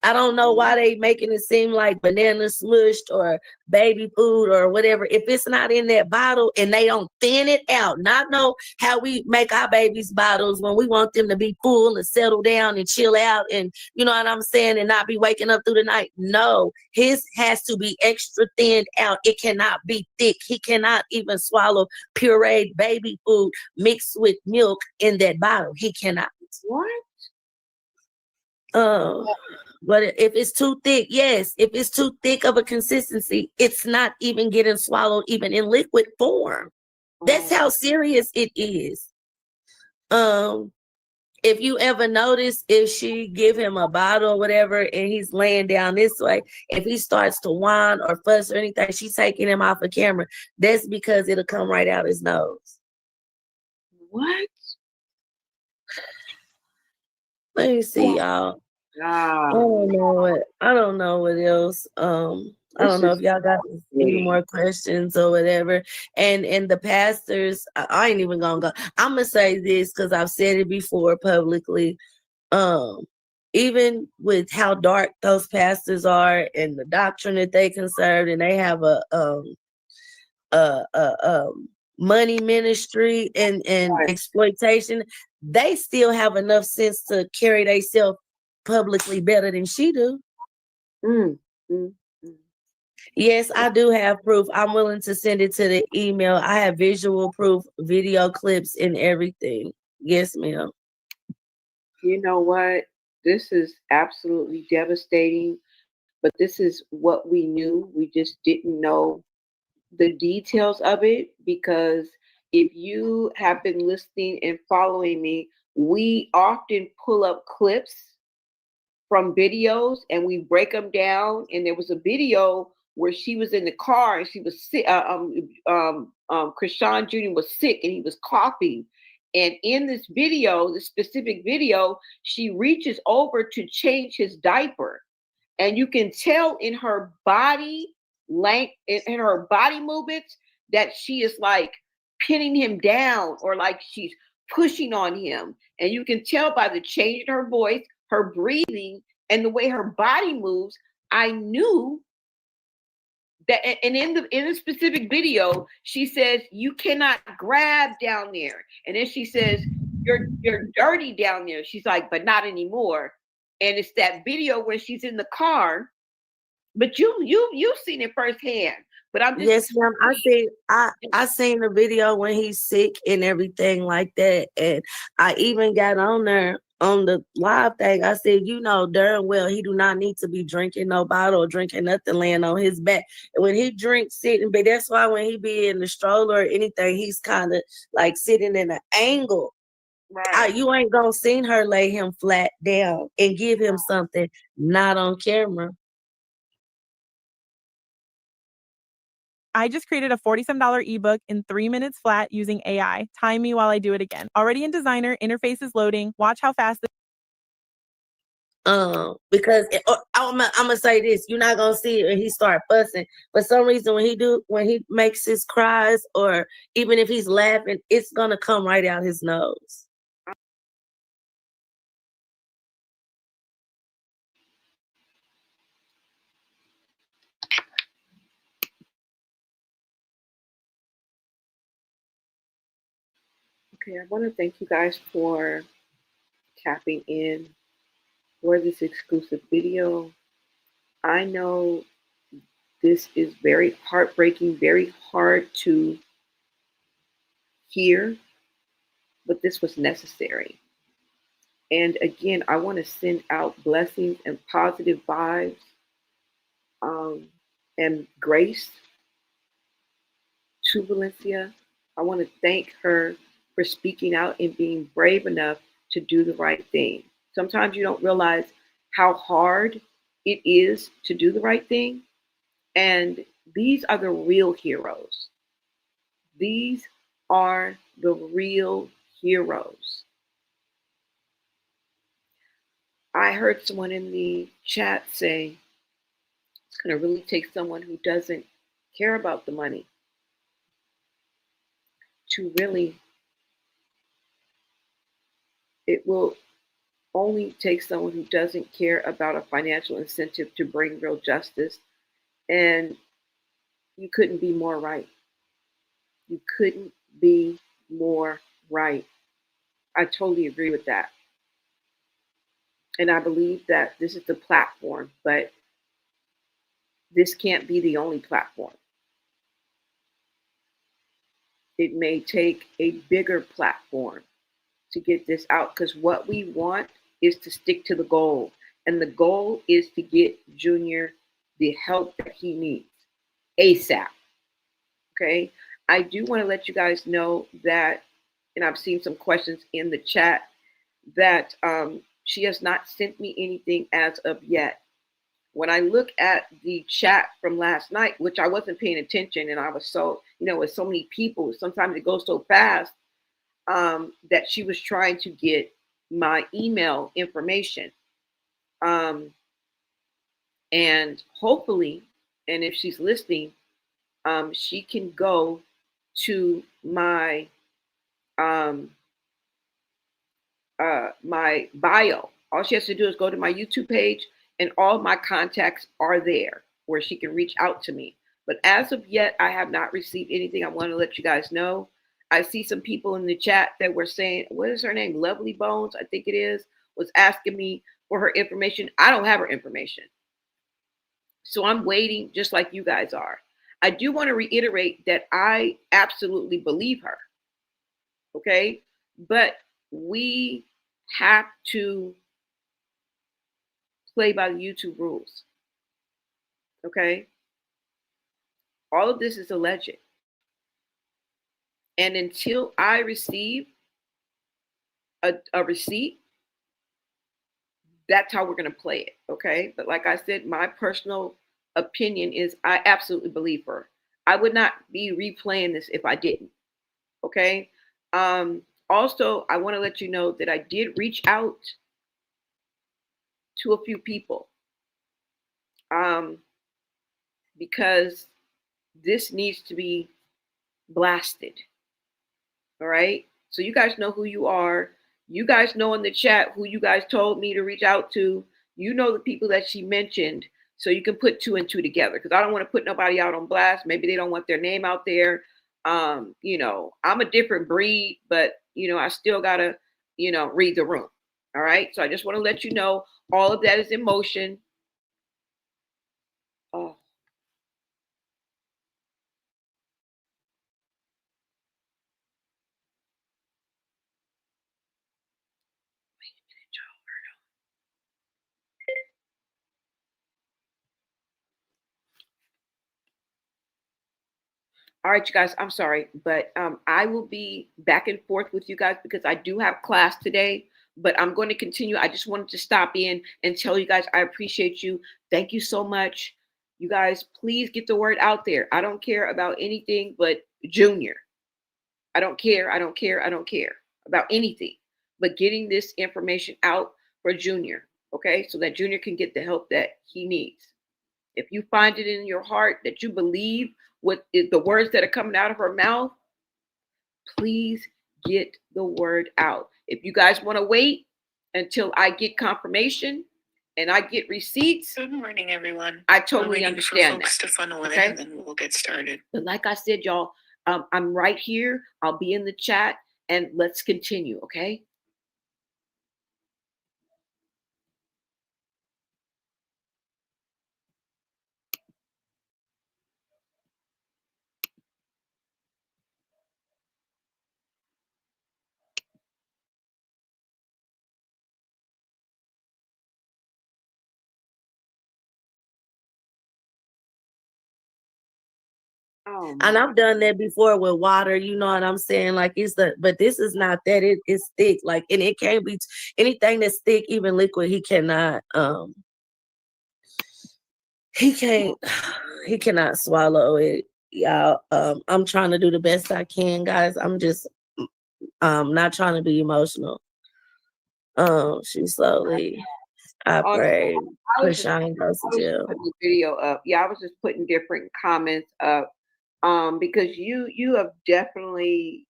S2: I don't know why they making it seem like banana smushed or baby food or whatever. If it's not in that bottle and they don't thin it out, not know how we make our babies bottles when we want them to be full and settle down and chill out and you know what I'm saying and not be waking up through the night. No, his has to be extra thinned out. It cannot be thick. He cannot even swallow pureed baby food mixed with milk in that bottle. He cannot.
S1: What?
S2: But if it's too thick, yes. If it's too thick of a consistency, it's not even getting swallowed even in liquid form. That's how serious it is. If you ever notice, if she give him a bottle or whatever and he's laying down this way, if he starts to whine or fuss or anything, she's taking him off of camera. That's because it'll come right out his nose.
S1: What?
S2: Let me see, y'all. I don't know what else. I don't know if y'all got any more questions or whatever. And the pastors, I ain't even gonna go. I'm gonna say this because I've said it before publicly. Even with how dark those pastors are and the doctrine that they conserve, and they have a money ministry and exploitation, they still have enough sense to carry themselves publicly better than she do. Yes, I do have proof. I'm willing to send it to the email. I have visual proof, video clips, and everything. Yes, ma'am.
S1: You know what? This is absolutely devastating, but this is what we knew. We just didn't know the details of it because if you have been listening and following me, we often pull up clips from videos and we break them down. And there was a video where she was in the car and she was sick. Chrisean Jr. was sick and he was coughing. And in this video, this specific video, she reaches over to change his diaper. And you can tell in her body length, in her body movements, that she is like pinning him down or like she's pushing on him. And you can tell by the change in her voice, her breathing, and the way her body moves. I knew that. And in the specific video, she says, "You cannot grab down there." And then she says, "You're dirty down there." She's like, "But not anymore." And it's that video when she's in the car, but you've seen it firsthand. But I'm just
S2: Yes, ma'am. I seen the video when he's sick and everything like that. And I even got on there on the live thing. I said, you know darn well he do not need to be drinking no bottle or drinking nothing laying on his back. And when he drinks sitting, but that's why when he be in the stroller or anything, he's kind of like sitting in an angle.
S1: right.
S2: You ain't gonna seen her lay him flat down and give him something not on camera.
S9: I just created a $47 ebook in 3 minutes flat using AI. Time me while I do it again. Already in Designer, interface is loading. Watch how fast
S2: Because I'm gonna say this, you're not gonna see it when he start fussing. For some reason, when he makes his cries, or even if he's laughing, it's gonna come right out his nose.
S1: Okay, I want to thank you guys for tapping in for this exclusive video. I know this is very heartbreaking, very hard to hear, but this was necessary. And again, I want to send out blessings and positive vibes and grace to Valencia. I want to thank her for speaking out and being brave enough to do the right thing. Sometimes you don't realize how hard it is to do the right thing. And these are the real heroes. These are the real heroes. I heard someone in the chat say, it's going to really take someone who doesn't care about the money to really, it will only take someone who doesn't care about a financial incentive to bring real justice. And you couldn't be more right. You couldn't be more right. I totally agree with that. And I believe that this is the platform, but this can't be the only platform. It may take a bigger platform to get this out, because what we want is to stick to the goal. And the goal is to get Junior the help that he needs ASAP. Okay. I do want to let you guys know that, and I've seen some questions in the chat, that she has not sent me anything as of yet. When I look at the chat from last night, which I wasn't paying attention, and I was so, with so many people, sometimes it goes so fast, that she was trying to get my email information. And hopefully, and if she's listening, she can go to my my bio. All she has to do is go to my YouTube page, and all my contacts are there where she can reach out to me. But as of yet, I have not received anything. I want to let you guys know. I see some people in the chat that were saying, what is her name? Lovely Bones, I think it is, was asking me for her information. I don't have her information. So I'm waiting just like you guys are. I do want to reiterate that I absolutely believe her. Okay? But we have to play by the YouTube rules. Okay? All of this is alleged. And until I receive a receipt, that's how we're going to play it. Okay? But like I said, my personal opinion is I absolutely believe her. I would not be replaying this if I didn't. Okay? Also, I want to let you know that I did reach out to a few people because this needs to be blasted. All right. So you guys know who you are. You guys know in the chat who you guys told me to reach out to. You know the people that she mentioned. So you can put two and two together, because I don't want to put nobody out on blast. Maybe they don't want their name out there. I'm a different breed, but I still gotta, read the room. All right. So I just want to let you know all of that is in motion. Oh. All right, you guys, I'm sorry, but I will be back and forth with you guys because I do have class today, but I'm going to continue. I just wanted to stop in and tell you guys I appreciate you. Thank you so much. You guys, please get the word out there. I don't care about anything but Junior. I don't care. I don't care. I don't care about anything but getting this information out for Junior, okay? So that Junior can get the help that he needs. If you find it in your heart that you believe what is the words that are coming out of her mouth, please get the word out. If you guys want to wait until I get confirmation and I get receipts.
S10: Good morning, everyone.
S1: I totally understand that.
S10: To funnel in,
S1: Okay?
S10: and then we'll get started.
S1: But like I said, y'all, I'm right here. I'll be in the chat and let's continue, okay?
S2: And I've done that before with water, you know what I'm saying? Like but this is not that, it's thick. Like, and it can't be anything that's thick, even liquid, he cannot he cannot swallow it. Y'all, I'm trying to do the best I can, guys. I'm just not trying to be emotional. She slowly, I pray, Chrisean goes to jail.
S1: Putting the video up. Yeah, I was just putting different comments up. Because you have definitely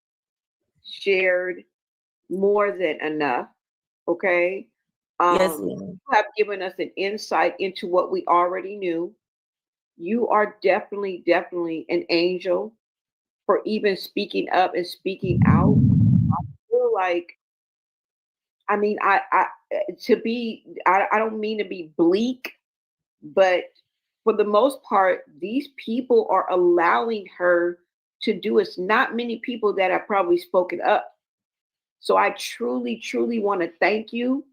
S1: shared more than enough. Okay.
S2: Yes, ma'am.
S1: You have given us an insight into what we already knew. You are definitely an angel for even speaking up and speaking out. I feel like, I mean, I don't mean to be bleak, but for the most part, these people are allowing her to do it. Not many people that have probably spoken up. So I truly want to thank you.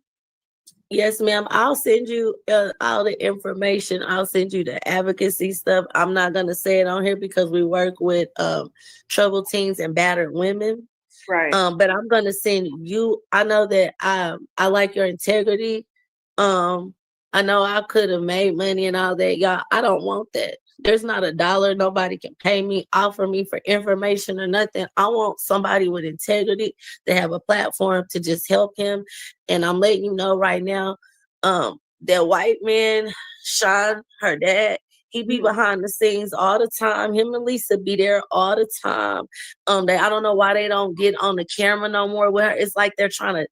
S2: Yes, ma'am. I'll send you all the information. I'll send you the advocacy stuff. I'm not going to say it on here because we work with troubled teens and battered women.
S1: Right.
S2: But I'm going to send you. I know that I like your integrity. I know I could have made money and all that. Y'all, I don't want that. There's not a dollar nobody can pay me, offer me for information or nothing. I want somebody with integrity to have a platform to just help him. And I'm letting you know right now, that white man, Sean, her dad, he be behind the scenes all the time. Him and Lisa be there all the time. I don't know why they don't get on the camera no more with her. It's like they're trying to.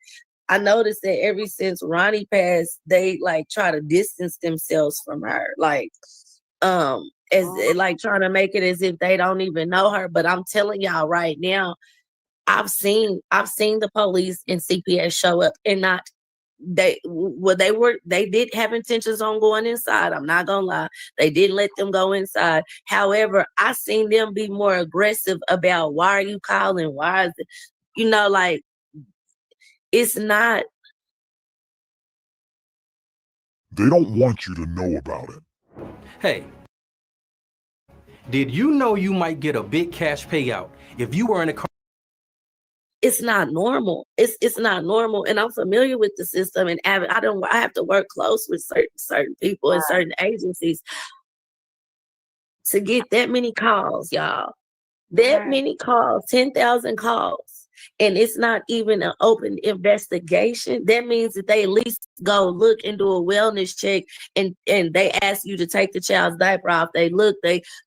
S2: I noticed that ever since Ronnie passed, they like try to distance themselves from her, like like trying to make it as if they don't even know her. But I'm telling y'all right now, I've seen the police and CPS show up and not they did have intentions on going inside. I'm not gonna lie, they didn't let them go inside. However, I seen them be more aggressive about why are you calling? Why is it, like. It's not.
S11: They don't want you to know about it.
S12: Hey, did you know you might get a big cash payout if you were in a car?
S2: It's not normal. It's not normal. And I'm familiar with the system, and I have to work close with certain people and certain agencies to get that many calls, y'all. That many calls, 10,000 calls. And it's not even an open investigation. That means that they at least go look and do a wellness check, and they ask you to take the child's diaper off. They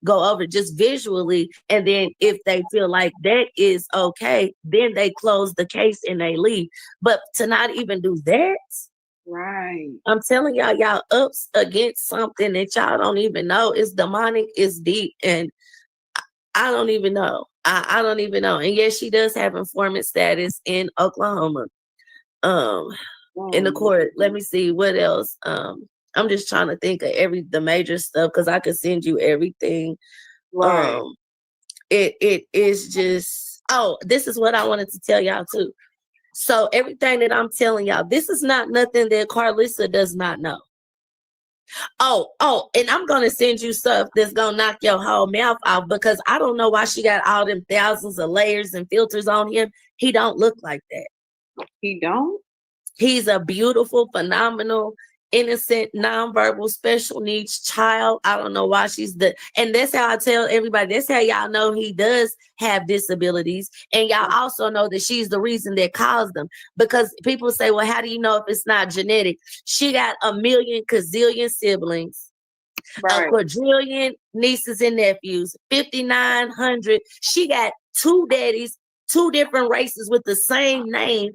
S2: go over just visually. And then if they feel like that is okay, then they close the case and they leave. But to not even do that.
S1: Right.
S2: I'm telling y'all up against something that y'all don't even know. It's demonic, it's deep, and I don't even know. I don't even know. And yes, she does have informant status in Oklahoma. in the court. Let me see what else. I'm just trying to think of the major stuff because I could send you everything.
S1: Right.
S2: It is just, this is what I wanted to tell y'all too. So everything that I'm telling y'all, this is not nothing that Carlissa does not know. And I'm gonna send you stuff that's gonna knock your whole mouth out because I don't know why she got all them thousands of layers and filters on him. He don't look like that.
S1: He don't?
S2: He's a beautiful, phenomenal, innocent, nonverbal, special needs child. I don't know why and that's how I tell everybody, that's how y'all know he does have disabilities. And y'all also know that she's the reason that caused them. Because people say, well, how do you know if it's not genetic? She got a million gazillion siblings, a quadrillion nieces and nephews, 5,900. She got 2 daddies, 2 different races with the same name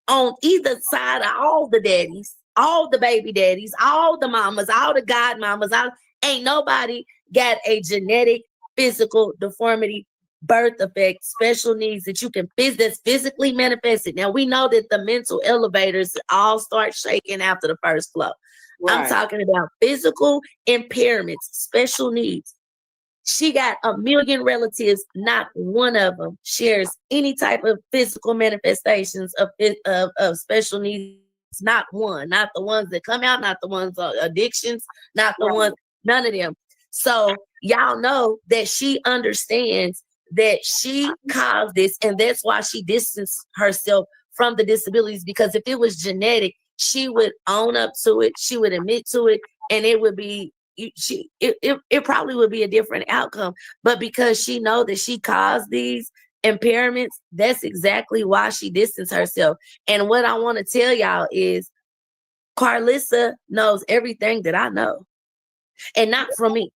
S2: on either side of all the daddies, all the baby daddies, all the mamas, all the godmamas. Ain't nobody got a genetic, physical deformity, birth effect, special needs that you can that's physically manifested. Now we know that the mental elevators all start shaking after the first flow. Right. I'm talking about physical impairments, special needs. She got a million relatives. Not one of them shares any type of physical manifestations of special needs. Not one. Not the ones that come out. Not the ones addictions. Not the ones. None of them. So y'all know that she understands that she caused this, and that's why she distanced herself from the disabilities. Because if it was genetic, she would own up to it. She would admit to it, and it would be. It probably would be a different outcome, but because she know that she caused these impairments, that's exactly why she distanced herself. And what I want to tell y'all is Carlissa knows everything that I know, and not from me.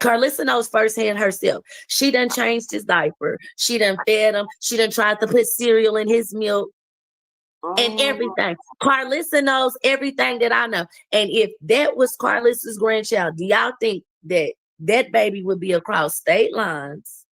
S2: Carlissa knows firsthand herself. She done changed his diaper. She done fed him. She done tried to put cereal in his milk. And everything. Carlissa knows everything that I know. And if that was Carlissa's grandchild, do y'all think that that baby would be across state lines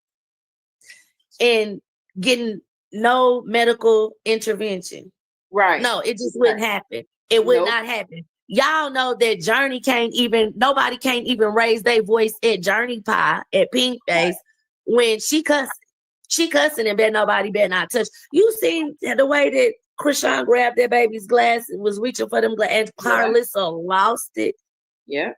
S2: and getting no medical intervention?
S1: Right.
S2: No, it just wouldn't happen. It would not happen. Y'all know that nobody can't even raise their voice at Journey Pie, at Pink Face, when she cussing. She cussing and nobody better not touch. You seen the way that Chrisean grabbed that baby's glass and was reaching for them glass, and Carlissa lost it.
S1: Yeah.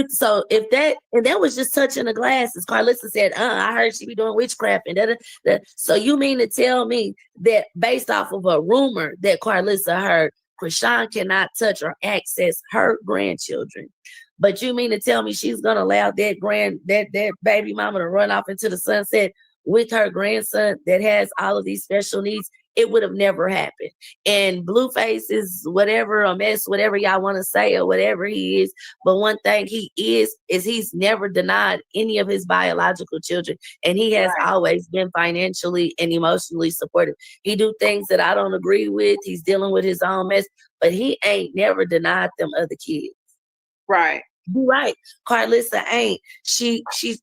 S2: So if that was just touching the glasses, Carlissa said, I heard she be doing witchcraft and that. So you mean to tell me that based off of a rumor that Carlissa heard, Chrisean cannot touch or access her grandchildren? But you mean to tell me she's gonna allow that baby mama to run off into the sunset with her grandson that has all of these special needs? It would have never happened. And Blueface is whatever, a mess, whatever y'all want to say, or whatever he is. But one thing he is he's never denied any of his biological children. And he has always been financially and emotionally supportive. He do things that I don't agree with. He's dealing with his own mess, but he ain't never denied them other kids.
S1: Right.
S2: You're right. Carlissa ain't.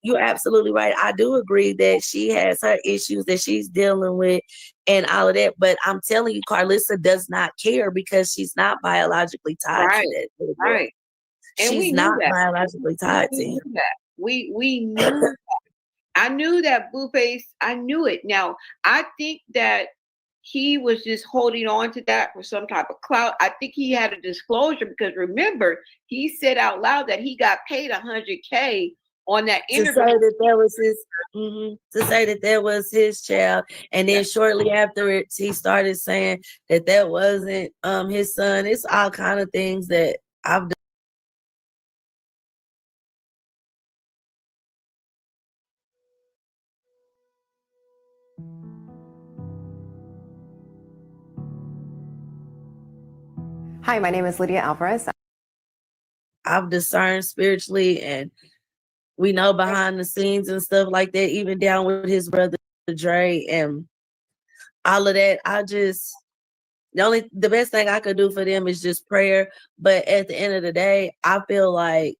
S2: You're absolutely right. I do agree that she has her issues that she's dealing with and all of that. But I'm telling you, Carlissa does not care because she's not biologically tied to that.
S1: Right. And
S2: she's not biologically tied to him.
S1: We knew that. I knew that, Blueface. I knew it. Now, I think that he was just holding on to that for some type of clout. I think he had a disclosure because remember, he said out loud that he got paid $100K on that interview.
S2: To say that that was his child. And then shortly afterwards, he started saying that wasn't his son. It's all kind of things that I've done.
S13: Hi, my name is Lydia Alvarez.
S2: I've discerned spiritually, and we know behind the scenes and stuff like that, even down with his brother Dre and all of that. The best thing I could do for them is just prayer. But at the end of the day, I feel like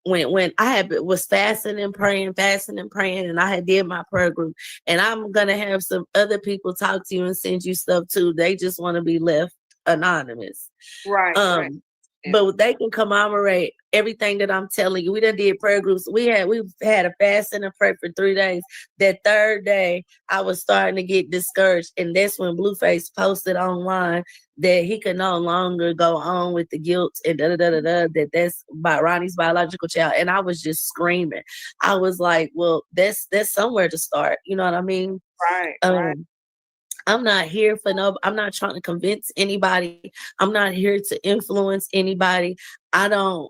S2: when I was fasting and praying, and I had did my prayer group, and I'm gonna have some other people talk to you and send you stuff too. They just want to be left anonymous.
S1: Right. Right.
S2: But they can commemorate everything that I'm telling you. We done did prayer groups. We've had a fast and a pray for 3 days. That third day, I was starting to get discouraged, and that's when Blueface posted online that he could no longer go on with the guilt and that's by Ronnie's biological child. And I was just screaming. I was like, well, that's somewhere to start. You know what I mean?
S1: Right. Right.
S2: I'm not here for I'm not trying to convince anybody. I'm not here to influence anybody. I didn't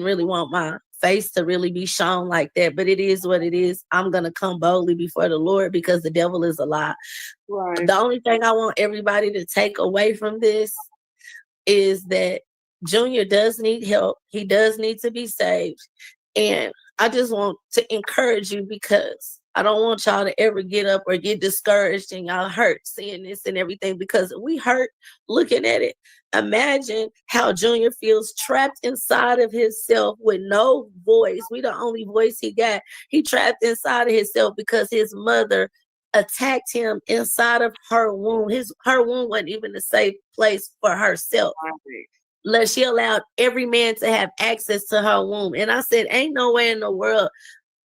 S2: really want my face to really be shown like that, but it is what it is. I'm going to come boldly before the Lord because the devil is a lie.
S1: Right.
S2: The only thing I want everybody to take away from this is that Junior does need help. He does need to be saved. And I just want to encourage you because I don't want y'all to ever get up or get discouraged and y'all hurt seeing this and everything, because we hurt looking at it. Imagine how Junior feels trapped inside of himself with no voice. We the only voice he got. He trapped inside of himself because his mother attacked him inside of her womb. Her womb wasn't even a safe place for herself. She allowed every man to have access to her womb. And I said, ain't no way in the world.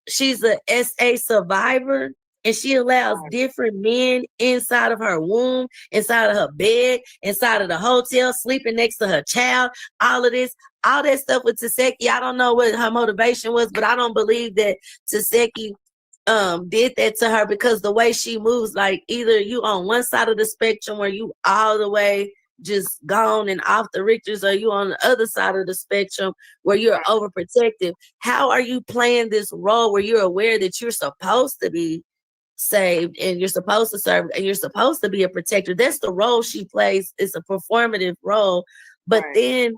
S2: She's a SA survivor, and she allows different men inside of her womb, inside of her bed, inside of the hotel, sleeping next to her child, all that stuff with Taseki. I don't know what her motivation was, but I don't believe that Taseki did that to her, because the way she moves, like either you on one side of the spectrum or you all the way just gone and off the Richters, or you on the other side of the spectrum where you're overprotective. How are you playing this role where you're aware that you're supposed to be saved and you're supposed to serve and you're supposed to be a protector? That's the role she plays. It's a performative role. But then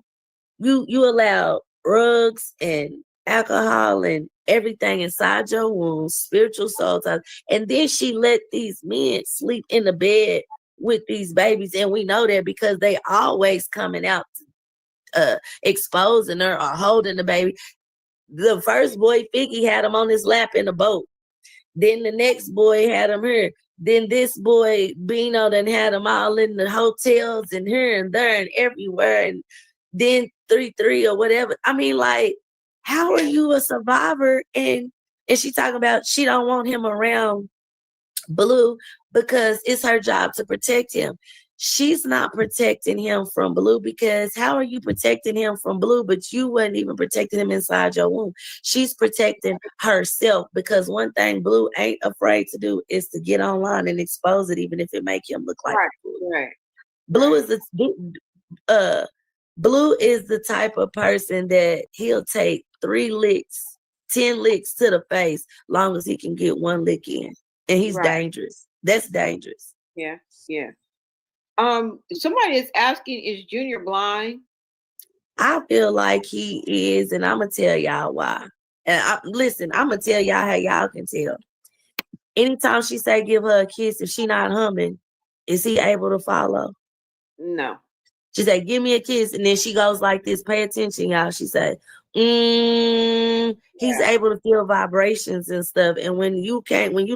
S2: you allow drugs and alcohol and everything inside your womb, spiritual soul ties, and then she let these men sleep in the bed with these babies, and we know that because they always coming out exposing her or holding the baby. The first boy, Figgy, had him on his lap in the boat. Then the next boy had him here. Then this boy, Bino, done had them all in the hotels and here and there and everywhere. And then 3-3 or whatever. I mean, like, how are you a survivor? And she talking about she don't want him around Blue because it's her job to protect him. She's not protecting him from Blue, because how are you protecting him from Blue, but you wasn't even protecting him inside your womb? She's protecting herself, because one thing Blue ain't afraid to do is to get online and expose it, even if it make him look like Blue is the type of person that he'll take 3 licks, 10 licks to the face, long as he can get 1 lick in. And he's dangerous. That's dangerous.
S1: Yeah. Somebody is asking, is Junior blind?
S2: I feel like he is, and I'm gonna tell y'all why. And I'm gonna tell y'all how y'all can tell. Anytime she say give her a kiss, if she not humming, is he able to follow?
S1: No.
S2: She say, give me a kiss, and then she goes like this. Pay attention, y'all. She say, he's able to feel vibrations and stuff. And when you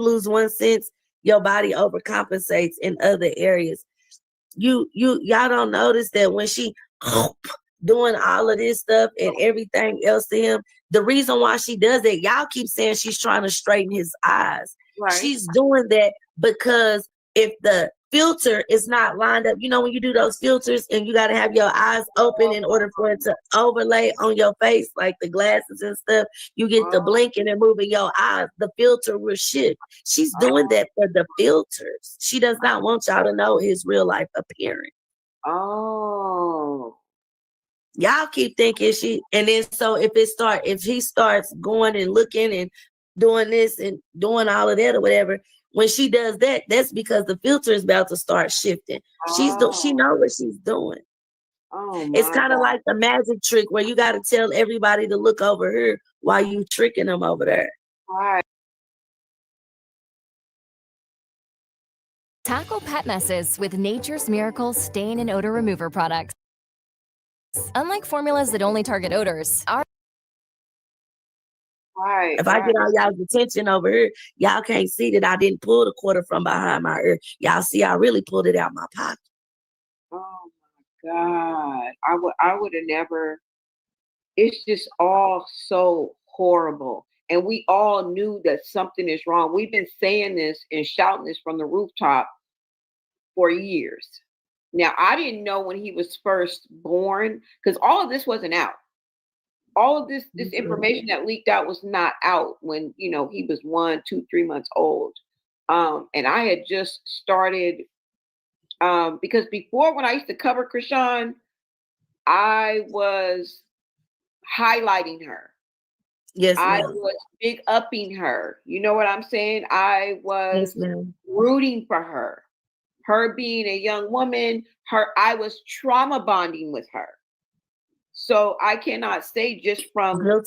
S2: lose one sense, your body overcompensates in other areas. Y'all don't notice that when she doing all of this stuff and everything else to him, the reason why she does it, y'all keep saying she's trying to straighten his eyes. She's doing that because if the filter is not lined up, you know, when you do those filters and you got to have your eyes open in order for it to overlay on your face, like the glasses and stuff, you get the blinking and moving your eyes, the filter will shift. She's doing that for the filters. She does not want y'all to know his real life appearance. Y'all keep thinking and then so if he starts going and looking and doing this and doing all of that or whatever, when she does that, that's because the filter is about to start shifting. She knows what she's doing. It's kind of like the magic trick where you got to tell everybody to look over here while you tricking them over there.
S14: Tackle pet messes with Nature's Miracle stain and odor remover products. Unlike formulas that only target odors, our
S1: Right.
S2: If I get all y'all's attention over here, y'all can't see that I didn't pull the quarter from behind my ear. Y'all see I really pulled it out my pocket.
S1: Oh my God. I would have never. It's just all so horrible. And we all knew that something is wrong. We've been saying this and shouting this from the rooftop for years. Now, I didn't know when he was first born, because all of this wasn't out. All of this information that leaked out was not out when, he was 1, 2, 3 months old. And I had just started, because before, when I used to cover Chrisean, I was highlighting her.
S2: Yes,
S1: I
S2: ma'am.
S1: was big upping her. You know what I'm saying? I was
S2: Yes, ma'am.
S1: rooting for her. Her being a young woman, I was trauma bonding with her. So I cannot say just from off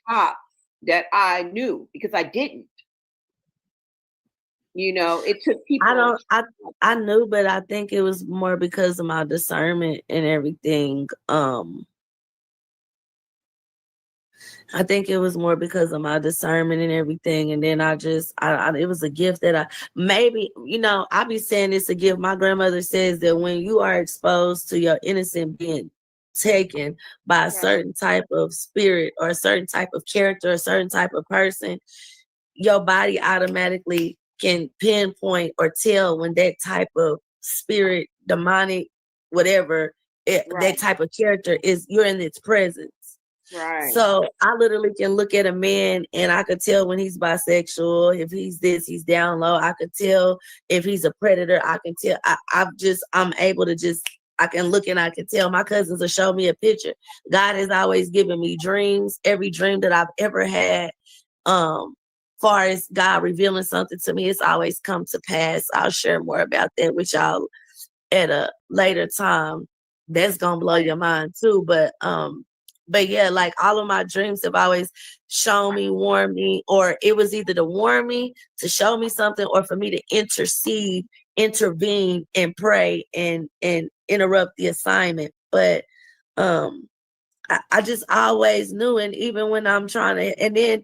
S1: top that I knew, because I didn't. It took people.
S2: I knew, but I think it was more because of my discernment and everything. I think it was more because of my discernment and everything. And then it was a gift that I be saying it's a gift. My grandmother says that when you are exposed to your innocent being taken by a certain type of spirit or a certain type of character, a certain type of person, your body automatically can pinpoint or tell when that type of spirit, demonic, whatever, that type of character you're in its presence.
S1: Right.
S2: So I literally can look at a man and I could tell when he's bisexual, if he's this, he's down low. I could tell if he's a predator. I can tell. I'm able to just, I can look and I can tell. My cousins will show me a picture. God has always given me dreams. Every dream that I've ever had, far as God revealing something to me, it's always come to pass. I'll share more about that with y'all at a later time. That's gonna blow your mind too. But yeah, like all of my dreams have always shown me, warned me, or it was either to warn me, to show me something, or for me to intervene and pray and interrupt the assignment. But I just always knew, and even when I'm trying to, and then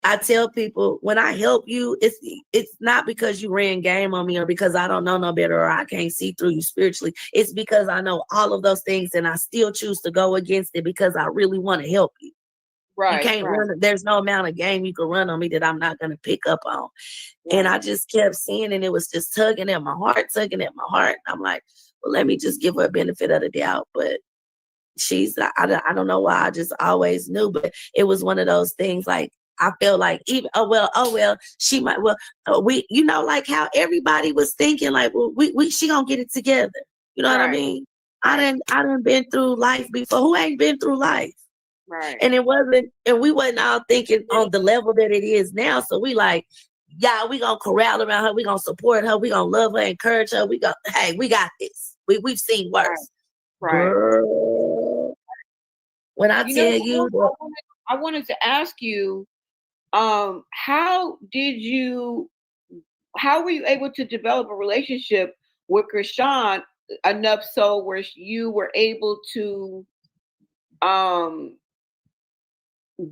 S2: I tell people, when I help you, it's not because you ran game on me or because I don't know no better or I can't see through you spiritually. It's because I know all of those things and I still choose to go against it because I really want to help you.
S1: Right.
S2: You can't run. There's no amount of game you can run on me that I'm not going to pick up on. Right. And I just kept seeing, and it was just tugging at my heart. I'm like, well, let me just give her a benefit of the doubt. But I don't know why. I just always knew, but it was one of those things like, I felt like even she might like how everybody was thinking like, well, she gonna get it together. You know what I mean? I didn't been through life before. Who ain't been through life?
S1: Right.
S2: And we wasn't all thinking on the level that it is now. So we like, yeah, we gonna corral around her, we gonna support her, we gonna love her, encourage her. We got this. We've seen worse.
S1: Right.
S2: Girl, when I tell you
S1: I wanted to ask you, how were you able to develop a relationship with Chrisean enough so where you were able to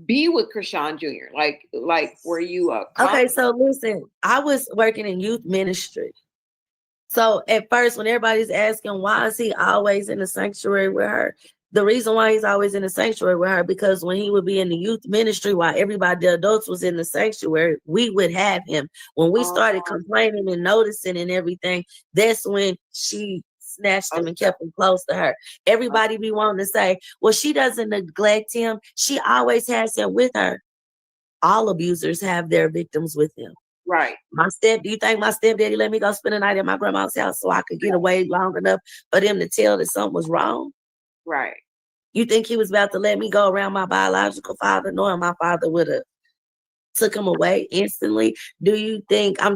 S1: be with Chrisean Jr.? Like were you
S2: okay, so listen, I was working in youth ministry. So at first, when everybody's asking why is he always in the sanctuary with her, the reason why he's always in the sanctuary with her, because when he would be in the youth ministry while everybody, the adults, was in the sanctuary, we would have him. When we started complaining and noticing and everything, that's when she snatched him and kept him close to her. Everybody be wanting to say, well, she doesn't neglect him. She always has him with her. All abusers have their victims with them.
S1: Right.
S2: Do you think my stepdaddy let me go spend the night at my grandma's house so I could get away long enough for them to tell that something was wrong?
S1: Right.
S2: You think he was about to let me go around my biological father, knowing my father would have took him away instantly? Do you think I'm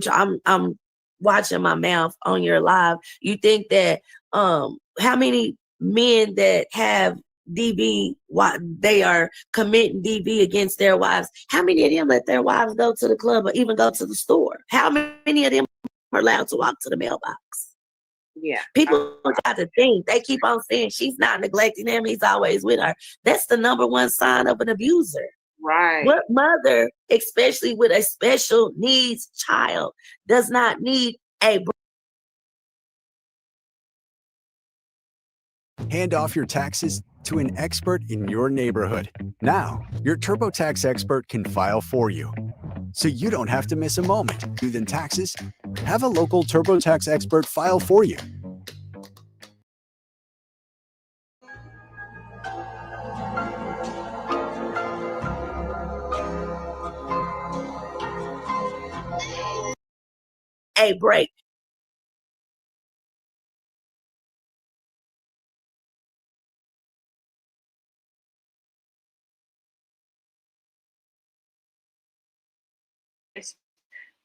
S2: watching my mouth on your live? You think that how many men that have DV, they are committing DV against their wives? How many of them let their wives go to the club or even go to the store? How many of them are allowed to walk to the mailbox?
S1: Yeah.
S2: People got to think. They keep on saying she's not neglecting him, he's always with her. That's the number one sign of an abuser.
S1: Right.
S2: What mother, especially with a special needs child, does not need a
S4: Hand off your taxes to an expert in your neighborhood. Now, your TurboTax expert can file for you, so you don't have to miss a moment. Due than taxes, have a local TurboTax expert file for you.
S2: break.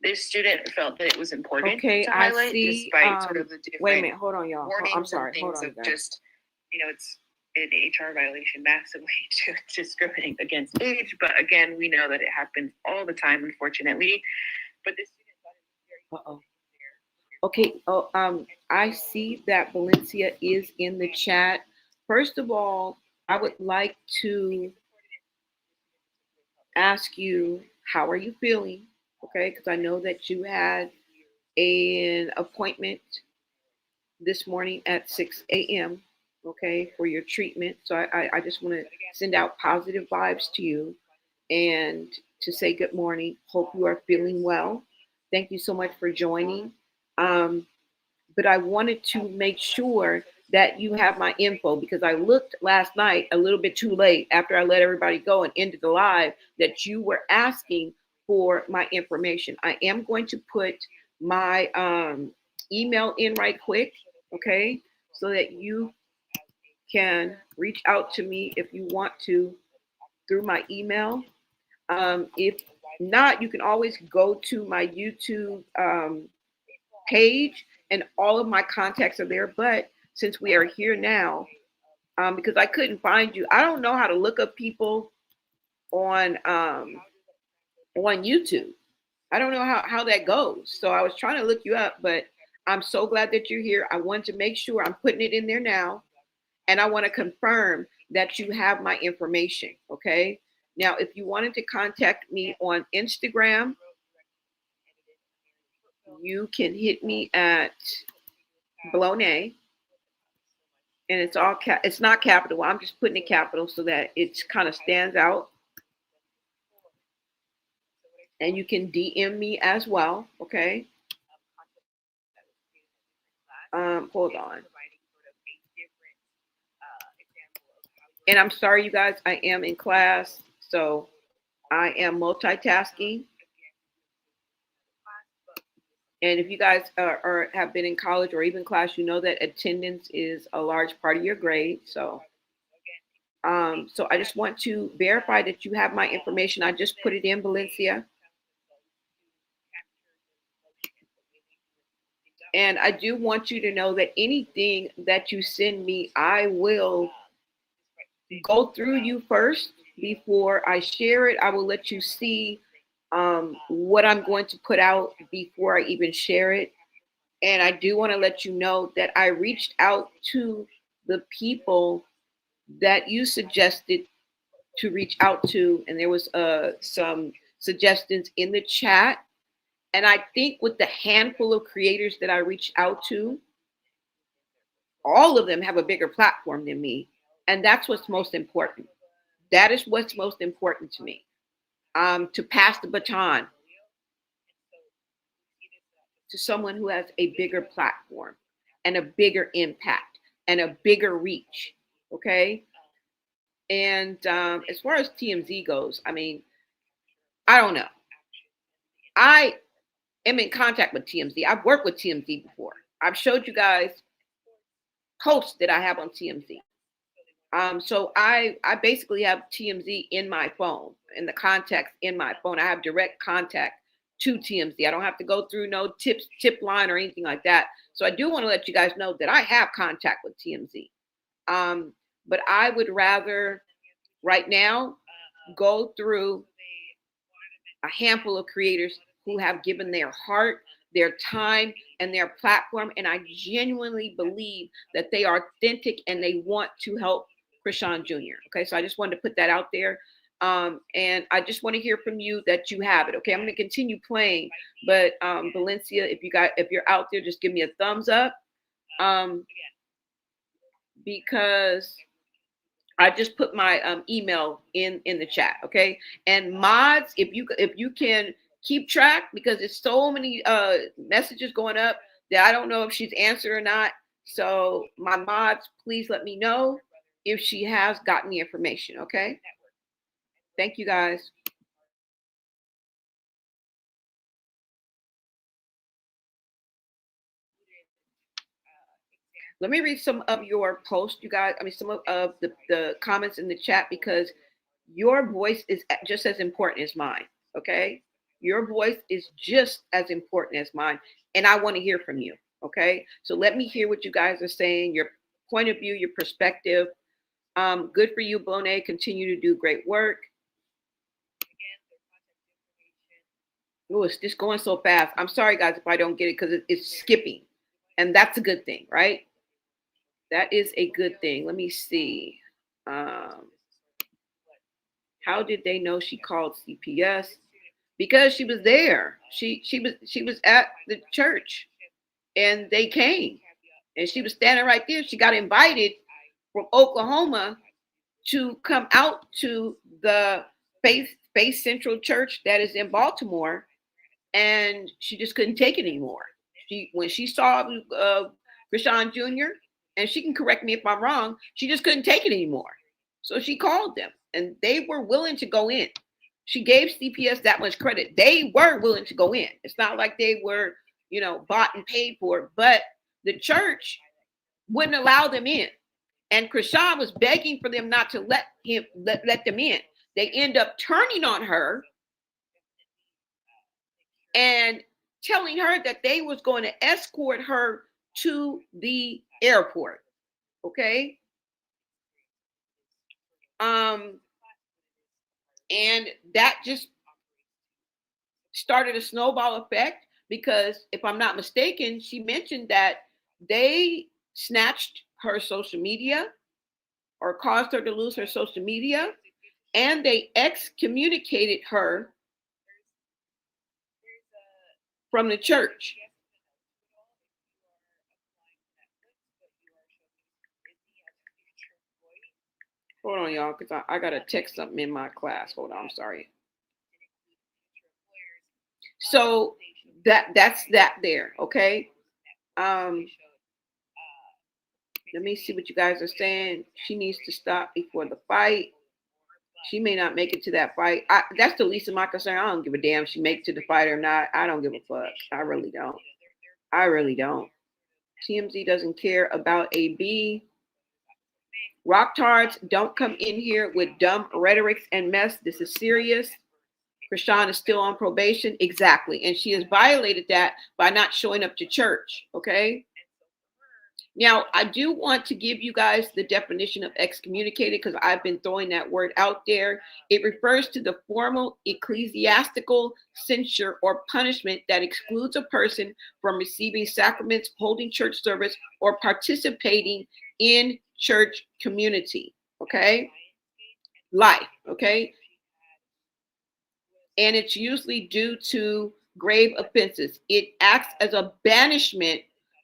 S10: This student felt that it was important
S1: Okay,
S10: to
S1: I
S10: highlight,
S1: see.
S10: despite sort of the different
S1: Wait a minute, hold on, y'all.
S10: warnings
S1: I'm sorry.
S10: and
S1: Hold
S10: things
S1: on,
S10: of
S1: guys.
S10: just, it's an HR violation, massively to discriminate against age. But again, we know that it happens all the time, unfortunately. But this student thought it was very
S1: Okay. I see that Valencia is in the chat. First of all, I would like to ask you, how are you feeling? Okay, because I know that you had an appointment this morning at 6 a.m. Okay, for your treatment. So I just want to send out positive vibes to you and to say good morning. Hope you are feeling well. Thank you so much for joining. But I wanted to make sure that you have my info because I looked last night a little bit too late after I let everybody go and ended the live that you were asking for my information. I am going to put my email in right quick, okay, so that you can reach out to me if you want to through my email. If not, you can always go to my YouTube page and all of my contacts are there. But since we are here now, because I couldn't find you, I don't know how to look up people on YouTube. I don't know how that goes. So I was trying to look you up, but I'm so glad that you're here. I want to make sure I'm putting it in there now. And I want to confirm that you have my information. Okay. Now, if you wanted to contact me on Instagram, you can hit me at Blonay. And it's all it's not capital. I'm just putting it capital so that it kind of stands out. And you can DM me as well. Okay. Hold on. And I'm sorry, you guys, I am in class, so I am multitasking. And if you guys have been in college or even class, you know that attendance is a large part of your grade. So I just want to verify that you have my information. I just put it in, Valencia. And I do want you to know that anything that you send me, I will go through you first before I share it. I will let you see what I'm going to put out before I even share it. And I do want to let you know that I reached out to the people that you suggested to reach out to, and there was some suggestions in the chat. And I think with the handful of creators that I reached out to, all of them have a bigger platform than me. And that's what's most important. That is what's most important to me, to pass the baton to someone who has a bigger platform and a bigger impact and a bigger reach. Okay. And as far as TMZ goes, I mean, I don't know. I am in contact with TMZ. I've worked with TMZ before. I've showed you guys posts that I have on TMZ. So I basically have TMZ in my phone, in the contacts in my phone. I have direct contact to TMZ. I don't have to go through no tip line or anything like that. So I do want to let you guys know that I have contact with TMZ. But I would rather right now go through a handful of creators who have given their heart, their time, and their platform. And I genuinely believe that they are authentic and they want to help Chrisean Jr. Okay, so I just wanted to put that out there. And I just want to hear from you that you have it. Okay, I'm going to continue playing, but Valencia, if you're out there, just give me a thumbs up, because I just put my email in the chat. Okay, and mods, if you can keep track, because there's so many messages going up that I don't know if she's answered or not. So my mods, please let me know if she has gotten the information. Okay. Thank you, guys. Let me read some of your posts, you guys. I mean, some of the comments in the chat, because your voice is just as important as mine. Okay. Your voice is just as important as mine. And I want to hear from you. Okay. So let me hear what you guys are saying, your point of view, your perspective. Good for you, Bonet. Continue to do great work. Oh, it's just going so fast. I'm sorry, guys, if I don't get it, because it's skipping. And that's a good thing, right? That is a good thing. Let me see. How did they know she called CPS? Because she was there. She was at the church, and they came, and she was standing right there. She got invited from Oklahoma to come out to the Faith Central Church that is in Baltimore, and she just couldn't take it anymore. When she saw Chrisean Jr., and she can correct me if I'm wrong, she just couldn't take it anymore. So she called them, and they were willing to go in. She gave CPS that much credit. They were willing to go in. It's not like they were, bought and paid for, but the church wouldn't allow them in. And Chrisean was begging for them not to let them in. They end up turning on her and telling her that they was going to escort her to the airport. Okay. And that just started a snowball effect, because if I'm not mistaken, she mentioned that they snatched her social media, or caused her to lose her social media, and they excommunicated her from the church. Hold on, y'all, because I got to text something in my class. Hold on, I'm sorry. So that's that there, okay? Let me see what you guys are saying. She needs to stop before the fight. She may not make it to that fight. That's the least of my concern. I don't give a damn if she makes it to the fight or not. I don't give a fuck. I really don't. I really don't. TMZ doesn't care about AB. Rocktards, don't come in here with dumb rhetorics and mess. This is serious. Chrisean is still on probation. Exactly. And she has violated that by not showing up to church. Okay. Now, I do want to give you guys the definition of excommunicated, because I've been throwing that word out there. It refers to the formal ecclesiastical censure or punishment that excludes a person from receiving sacraments, holding church service, or participating in church community. Okay. Life. Okay. And it's usually due to grave offenses. It acts as a banishment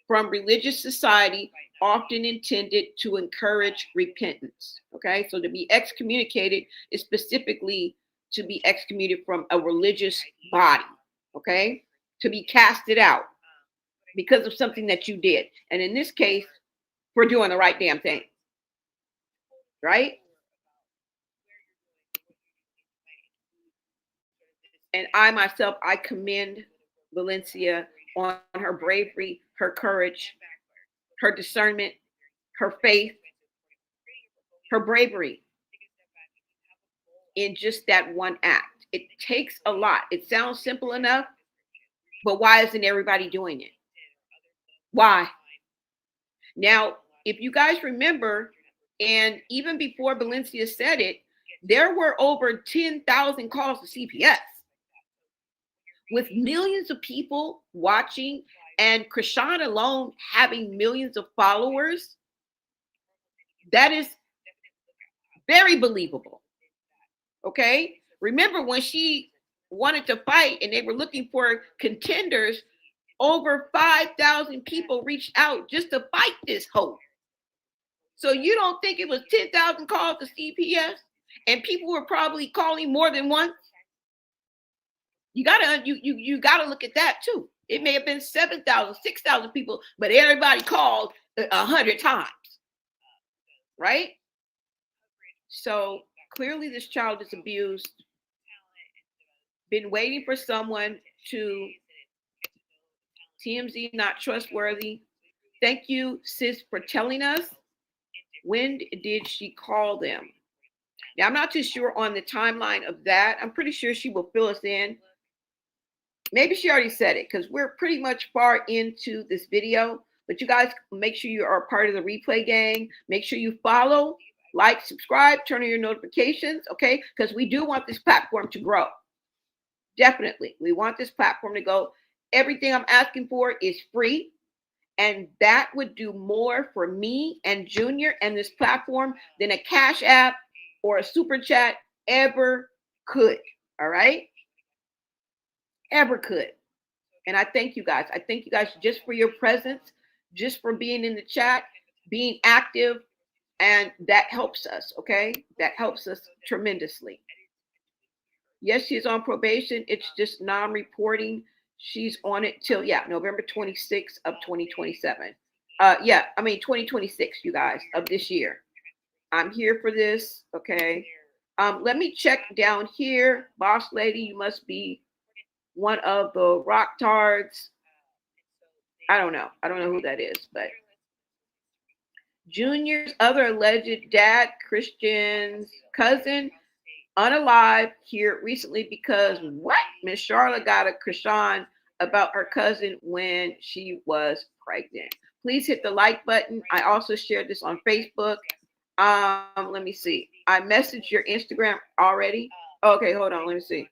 S1: from religious society, often intended to encourage repentance. Okay, so to be excommunicated is specifically to be excommunicated from a religious body. Okay, to be casted out because of something that you did. And in this case, for doing the right damn thing. Right? And I myself, I commend Valencia on her bravery, her courage, her discernment, her faith, her bravery in just that one act. It takes a lot. It sounds simple enough, but why isn't everybody doing it? Why? Now, if you guys remember, and even before Valencia said it, there were over 10,000 calls to CPS. With millions of people watching, and Chrisean alone having millions of followers, that is very believable. Okay. Remember when she wanted to fight and they were looking for contenders, over 5,000 people reached out just to fight this hoe. So you don't think it was 10,000 calls to CPS and people were probably calling more than once? You gotta look at that too. It may have been 7,000, 6,000 people, but everybody called 100 times, right? So clearly this child is abused. Been waiting for someone to TMZ not trustworthy. Thank you, sis, for telling us. When did she call them? Now, I'm not too sure on the timeline of that. I'm pretty sure she will fill us in. Maybe she already said it because we're pretty much far into this video. But you guys make sure you are part of the replay gang. Make sure you follow, like, subscribe, turn on your notifications, okay? Because we do want this platform to grow. Definitely. We want this platform to go. Everything I'm asking for is free. And that would do more for me and Junior and this platform than a Cash App or a Super Chat ever could. All right? Ever could. And I thank you guys. I thank you guys just for your presence, just for being in the chat, being active. And that helps us, okay? That helps us tremendously. Yes, she's on probation. It's just non-reporting. She's on it till, November 26th of 2027. 2026, you guys, of this year. I'm here for this, okay? Let me check down here. Boss lady, you must be one of the rock tards. I don't know. I don't know who that is, but Junior's other alleged dad, Chrisean'S cousin, unalive here recently because what? Miss Charlotte got a Chrisean about her cousin when she was pregnant. Please hit the like button. I also shared this on Facebook. Let me see. I messaged your Instagram already. Okay, hold on. Let me see.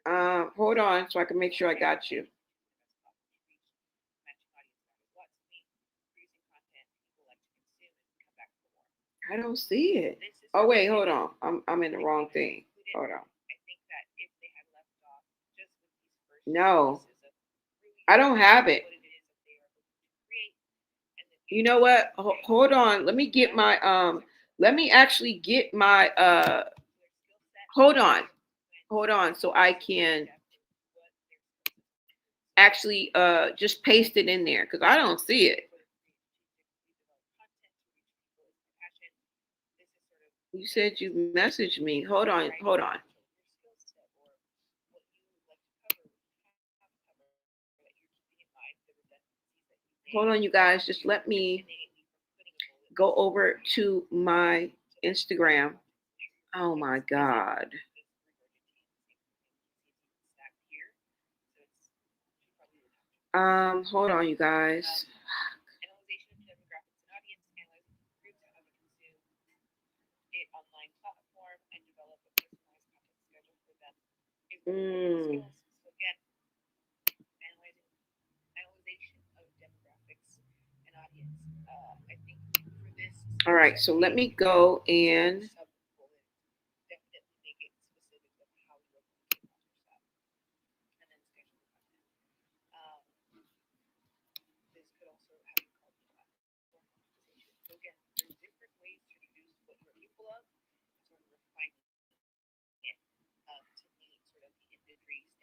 S1: Hold on so I can make sure I got you. I don't see it. Oh wait, hold on. I'm in the wrong thing. Hold on. No, I don't have it. You know what? Hold on. Let me get my let me actually get my hold on so I can actually just paste it in there because I don't see it. You said you messaged me. Hold on. Hold on, you guys. Just let me go over to my Instagram. Oh my God. Hold on, you guys. All right, so let me go and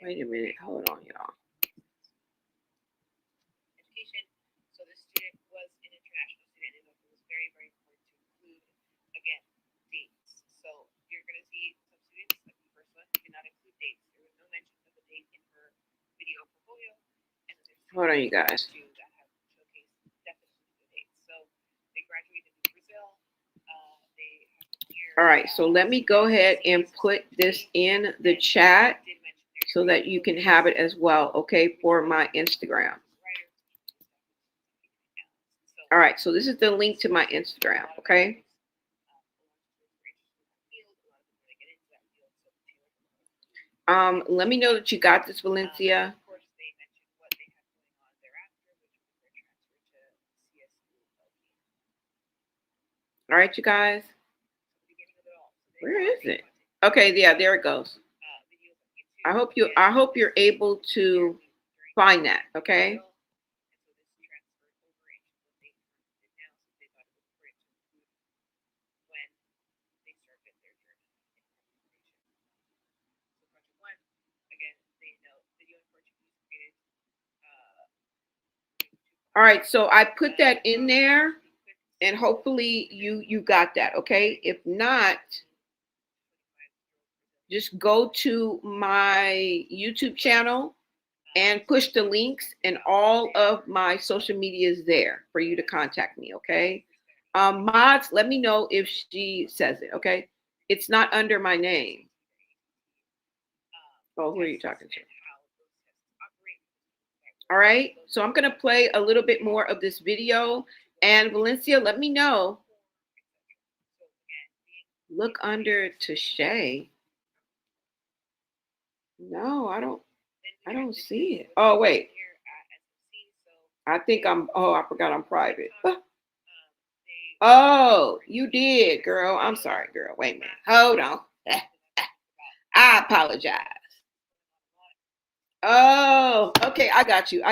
S1: wait a minute. Hold on, y'all. So the student was an international student, and it was very, very important to include, again, dates. So you're going to see some students, like the first one, did not include dates. There was no mention of the date in her video portfolio. And hold on, you guys. That have showcased definitely the dates. So they graduated in Brazil. All right, so let me go ahead and put this in the chat so that you can have it as well, okay, for my Instagram. All right, so this is the link to my Instagram, okay? Let me know that you got this, Valencia. All right, you guys. Where is it? Okay, yeah, there it goes. I hope you're able to find that, okay? All right, so I put that in there, and hopefully you got that, okay? If not, just go to my YouTube channel and push the links, and all of my social media is there for you to contact me, okay? Mods, let me know if she says it, okay? It's not under my name. Oh, who are you talking to? All right, so I'm gonna play a little bit more of this video, and Valencia, let me know. Look under Tashay. No, I don't see it. Oh, wait. I think I forgot I'm private. Oh, you did, girl. I'm sorry, girl. Wait a minute. Hold on. I apologize. Oh, okay. I got you.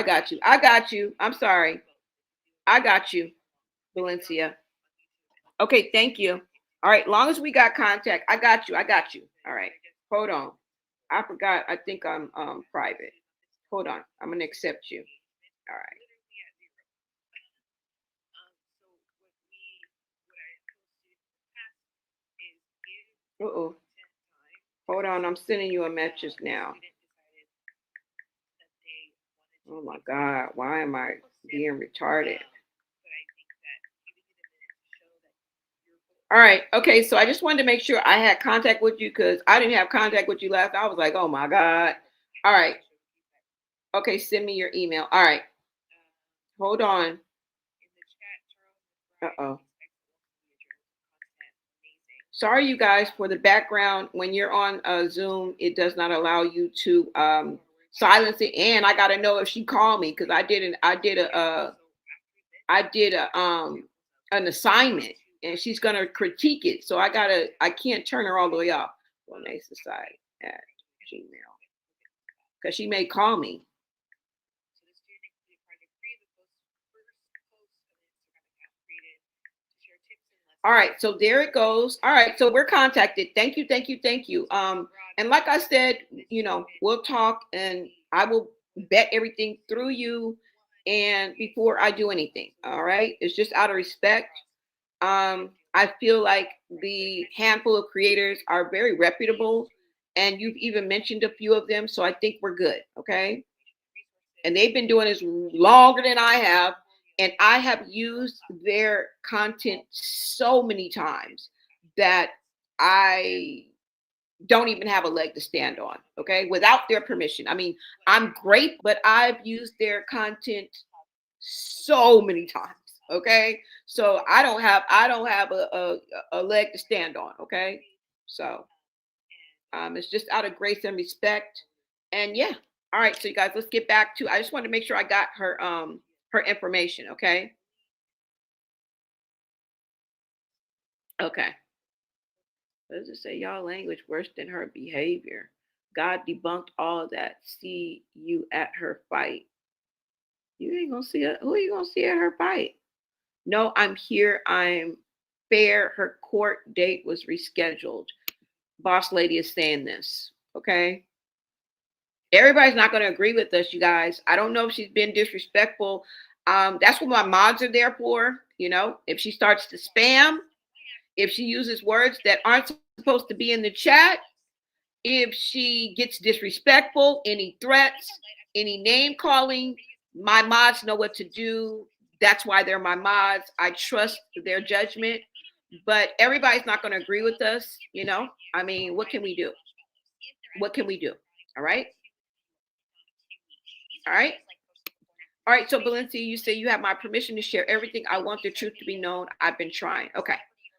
S1: I'm sorry. I got you, Valencia. Okay, thank you. All right, long as we got contact, I got you. All right, hold on. I forgot. I think I'm private. Hold on. I'm gonna accept you. All right. Uh-oh. Hold on. I'm sending you a message now. Oh my God. Why am I being retarded? All right. Okay. So I just wanted to make sure I had contact with you because I didn't have contact with you last. I was like, oh my God. All right. Okay. Send me your email. All right. Hold on. Uh-oh. Sorry, you guys, for the background. When you're on Zoom, it does not allow you to silence it. And I got to know if she called me because I did an assignment and she's going to critique it. So I can't turn her all the way off. Well, nice society at Gmail because she may call me. All right, so there it goes. All right, so we're contacted. Thank you. And like I said, we'll talk, and I will vet everything through you, and before I do anything. All right, it's just out of respect. I feel like the handful of creators are very reputable, and you've even mentioned a few of them, so I think we're good. Okay, and they've been doing this longer than I have. And I have used their content so many times that I don't even have a leg to stand on, okay? Without their permission. I mean, I'm great, but I've used their content so many times, okay? So I don't have a leg to stand on, okay? So it's just out of grace and respect. And yeah. All right, so you guys, let's get back to, I just wanted to make sure I got her information, okay? Okay. What does it say? Y'all language worse than her behavior. God debunked all of that. See you at her fight. You ain't gonna see her. Who are you gonna see at her fight? No, I'm here. I'm fair. Her court date was rescheduled. Boss lady is saying this, okay? Everybody's not going to agree with us, you guys. I don't know if she's been disrespectful. That's what my mods are there for. If she starts to spam, if she uses words that aren't supposed to be in the chat, if she gets disrespectful, any threats, any name calling, my mods know what to do. That's why they're my mods. I trust their judgment, but everybody's not going to agree with us. I mean, what can we do? All right. All right. So Valencia, you say you have my permission to share everything. I want the truth to be known. I've been trying. Okay.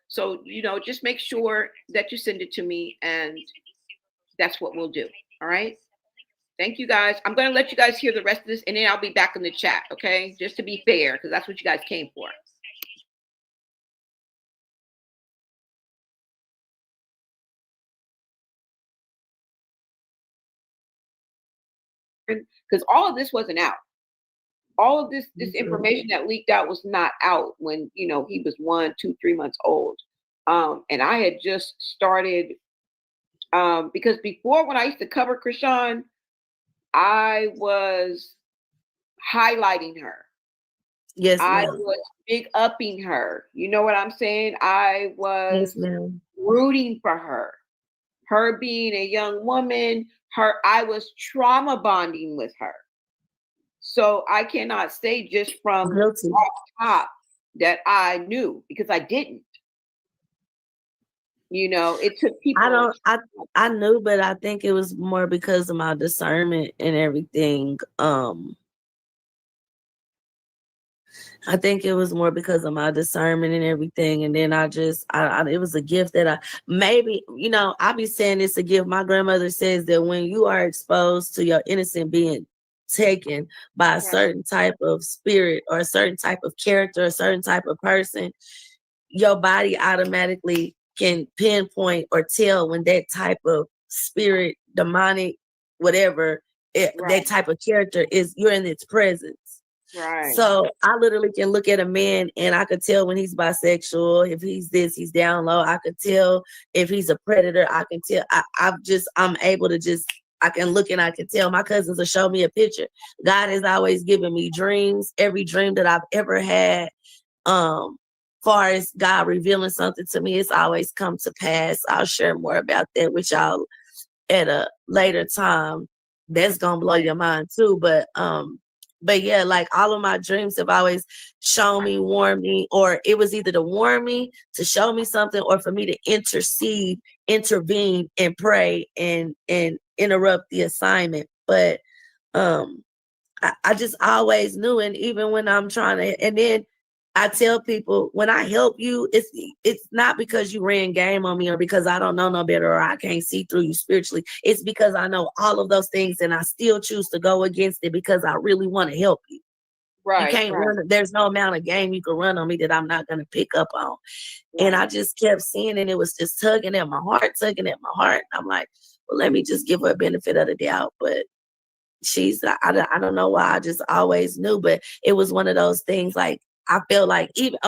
S1: So, just make sure that you send it to me, and that's what we'll do. All right. Thank you, guys. I'm going to let you guys hear the rest of this, and then I'll be back in the chat. Okay. Just to be fair, because that's what you guys came for. because all of this wasn't out. All of this information that leaked out was not out when, you know, he was 1, 2, 3 months old. And I had just started, because before, when I used to cover Chrisean, I was highlighting her.
S2: Yes,
S1: I
S2: ma'am.
S1: was big upping her. You know what I'm saying? I was
S2: Yes, ma'am.
S1: rooting for her. Her being a young woman, I was trauma bonding with her. So I cannot say just from
S2: Guilty.
S1: off top that I knew, because I didn't. You know, it took people.
S2: I knew, but I think it was more because of my discernment and everything. I think it was more because of my discernment and everything. And then it was a gift that maybe, you know, I be saying it's a gift. My grandmother says that when you are exposed to your innocent being taken by a certain type of spirit or a certain type of character, a certain type of person, your body automatically can pinpoint or tell when that type of spirit, demonic, whatever, that type of character you're in its presence.
S1: Right.
S2: So I literally can look at a man and I could tell when he's bisexual, if he's this, he's down low. I could tell if he's a predator. I can tell. I'm able to just, I can look and I can tell. My cousins will show me a picture. God has always given me dreams. Every dream that I've ever had, far as God revealing something to me, it's always come to pass. I'll share more about that with y'all at a later time. That's gonna blow your mind too. But yeah, like all of my dreams have always shown me, warned me, or it was either to warn me, to show me something, or for me to intervene, and pray and interrupt the assignment. But I just always knew, and even when I'm trying to, and then I tell people, when I help you, it's not because you ran game on me or because I don't know no better or I can't see through you spiritually. It's because I know all of those things and I still choose to go against it because I really want to help you.
S1: Right.
S2: You can't run. There's no amount of game you can run on me that I'm not going to pick up on. Right. And I just kept seeing it. And it was just tugging at my heart. I'm like, well, let me just give her a benefit of the doubt. But I don't know why. I just always knew. But it was one of those things like, I feel like even,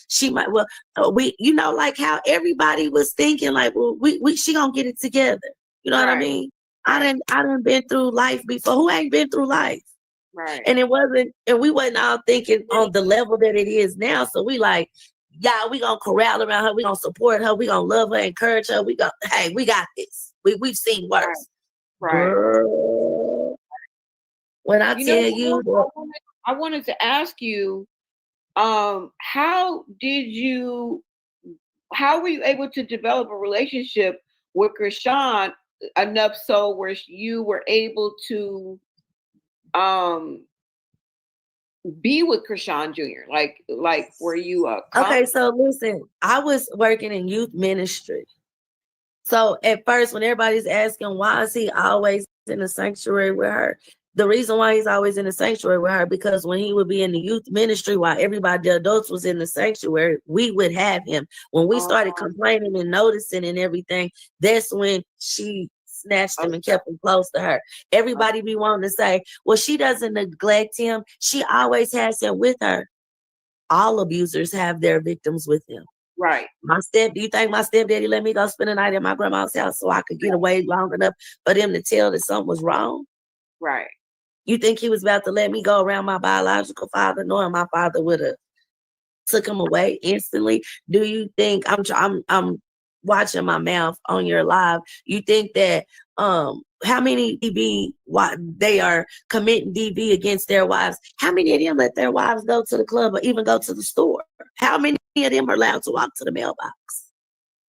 S2: she might, you know, like how everybody was thinking like, well, she gonna get it together. You know what I mean? I done been through life before. Who ain't been through life?
S1: Right.
S2: And we wasn't all thinking on the level that it is now. So we like, yeah, we gonna corral around her. We gonna support her. We gonna love her, encourage her. We got this. We've seen worse.
S1: Right.
S2: Girl, when I tell you,
S1: I wanted to ask you, how were you able to develop a relationship with Chrisean enough so where you were able to be with Chrisean Jr.? Like were you
S2: okay, so listen, I was working in youth ministry. So at first, when everybody's asking why is he always in the sanctuary with her, the reason why he's always in the sanctuary with her, because when he would be in the youth ministry while everybody, the adults, was in the sanctuary, we would have him. When we started complaining and noticing and everything, that's when she snatched him and kept him close to her. Everybody be wanting to say, well, she doesn't neglect him. She always has him with her. All abusers have their victims with them.
S1: Right.
S2: Do you think my stepdaddy let me go spend the night at my grandma's house so I could get away long enough for them to tell that something was wrong?
S1: Right.
S2: You think he was about to let me go around my biological father, knowing my father would have took him away instantly? Do you think I'm watching my mouth on your live? You think that how many they are committing DV against their wives? How many of them let their wives go to the club or even go to the store? How many of them are allowed to walk to the mailbox?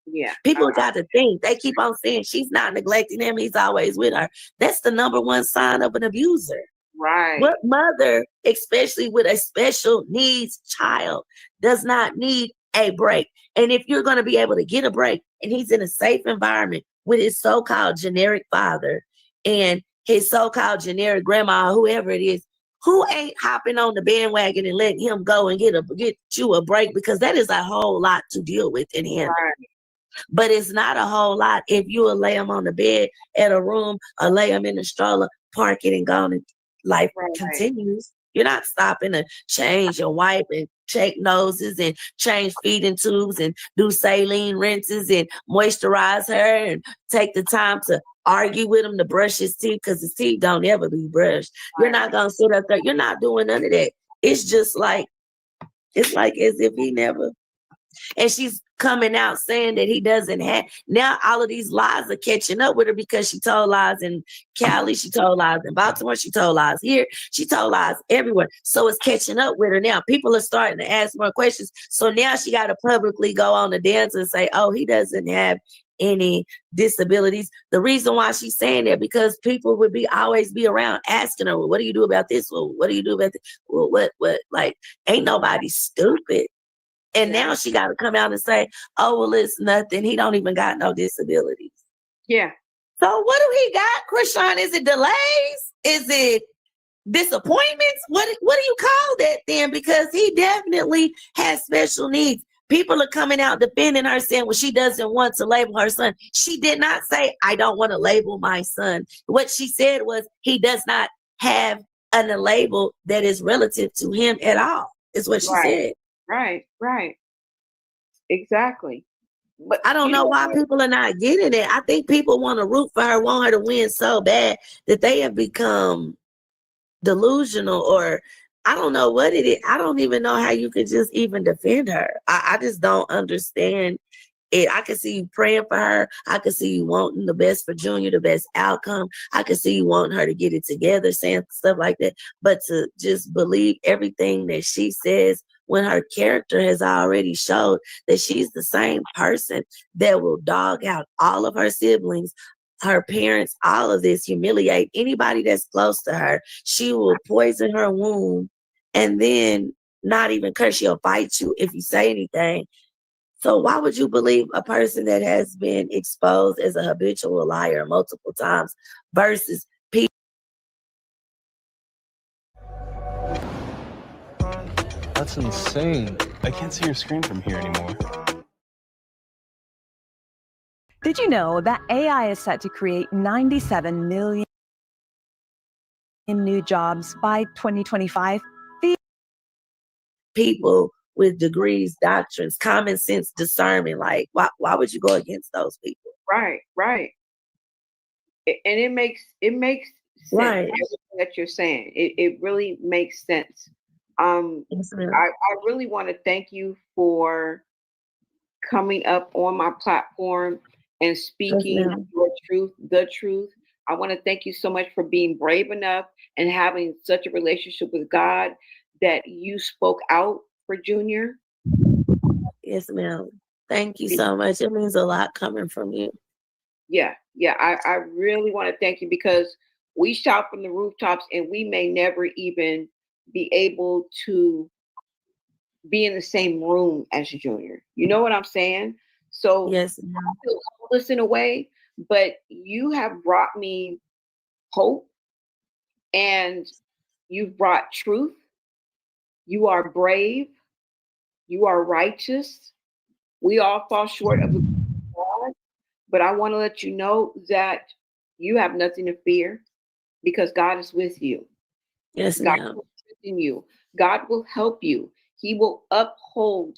S1: Yeah.
S2: People got to think. They keep on saying she's not neglecting him. He's always with her. That's the number one sign of an abuser.
S1: Right.
S2: What mother, especially with a special needs child, does not need a break? And if you're going to be able to get a break and he's in a safe environment with his so-called generic father and his so-called generic grandma, whoever it is, who ain't hopping on the bandwagon and letting him go and get you a break? Because that is a whole lot to deal with in him.
S1: Right.
S2: But it's not a whole lot if you will lay them on the bed at a room or lay them in the stroller, park it and go on, and life continues. You're not stopping to change and wipe and check noses and change feeding tubes and do saline rinses and moisturize her and take the time to argue with him to brush his teeth because his teeth don't ever be brushed. You're not going to sit up there. You're not doing none of that. It's just like, it's like as if he never. And she's coming out saying that he doesn't have. Now all of these lies are catching up with her because she told lies in Cali, she told lies in Baltimore, she told lies here, she told lies everywhere. So it's catching up with her now. People are starting to ask more questions. So now she got to publicly go on the dance and say, oh, he doesn't have any disabilities. The reason why she's saying that because people would always be around asking her, well, what do you do about this? Well, what do you do about this? Well, what? Like, ain't nobody stupid. And now she got to come out and say, oh, well, it's nothing. He don't even got no disabilities.
S1: Yeah.
S2: So what do he got, Chrisean? Is it delays? Is it disappointments? What do you call that then? Because he definitely has special needs. People are coming out defending her saying, well, she doesn't want to label her son. She did not say, I don't want to label my son. What she said was he does not have a label that is relative to him at all, is what she said.
S1: Right. Exactly. But
S2: I don't know why people are not getting it. I think people want to root for her, want her to win so bad that they have become delusional, or I don't know what it is. I don't even know how you could just even defend her. I just don't understand it. I can see you praying for her. I can see you wanting the best for Junior, the best outcome. I can see you wanting her to get it together, saying stuff like that. But to just believe everything that she says when her character has already showed that she's the same person that will dog out all of her siblings, her parents, all of this, humiliate anybody that's close to her. She will poison her womb and then not even curse. She'll fight you if you say anything. So why would you believe a person that has been exposed as a habitual liar multiple times versus people?
S15: That's insane. I can't see your screen from here anymore.
S5: Did you know that AI is set to create 97 million new jobs by 2025?
S2: People with degrees, doctrines, common sense, discernment. Like, why would you go against those people?
S1: Right. And it makes sense.
S2: Right.
S1: Everything that you're saying, it really makes sense. I really want to thank you for coming up on my platform and speaking your truth, the truth. I want to thank you so much for being brave enough and having such a relationship with God that you spoke out for Junior.
S2: Yes, ma'am. Thank you so much. It means a lot coming from you.
S1: Yeah. I really want to thank you because we shout from the rooftops and we may never even be able to be in the same room as Junior. You know what I'm saying? So
S2: yes,
S1: I feel hopeless in a way, but you have brought me hope and you've brought truth. You are brave. You are righteous. We all fall short of God, but I want to let you know that you have nothing to fear because God is with you.
S2: Yes,
S1: God
S2: ma'am.
S1: will strengthen you. God will help you. He will uphold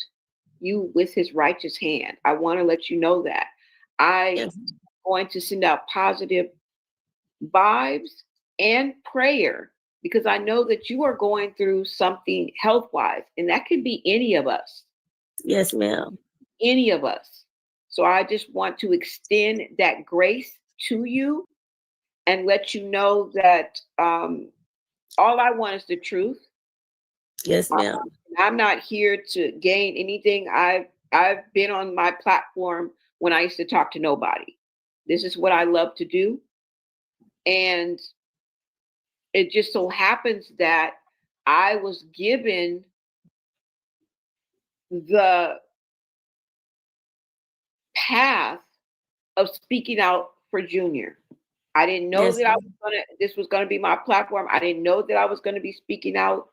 S1: you with his righteous hand. I want to let you know that. I'm going to send out positive vibes and prayer because I know that you are going through something health-wise, and that could be any of us.
S2: Yes, ma'am.
S1: Any of us. So I just want to extend that grace to you and let you know that all I want is the truth.
S2: Yes, ma'am.
S1: I'm not here to gain anything. I've been on my platform when I used to talk to nobody. This is what I love to do. And it just so happens that I was given the path of speaking out for Junior. I didn't know that this was gonna be my platform. I didn't know that I was gonna be speaking out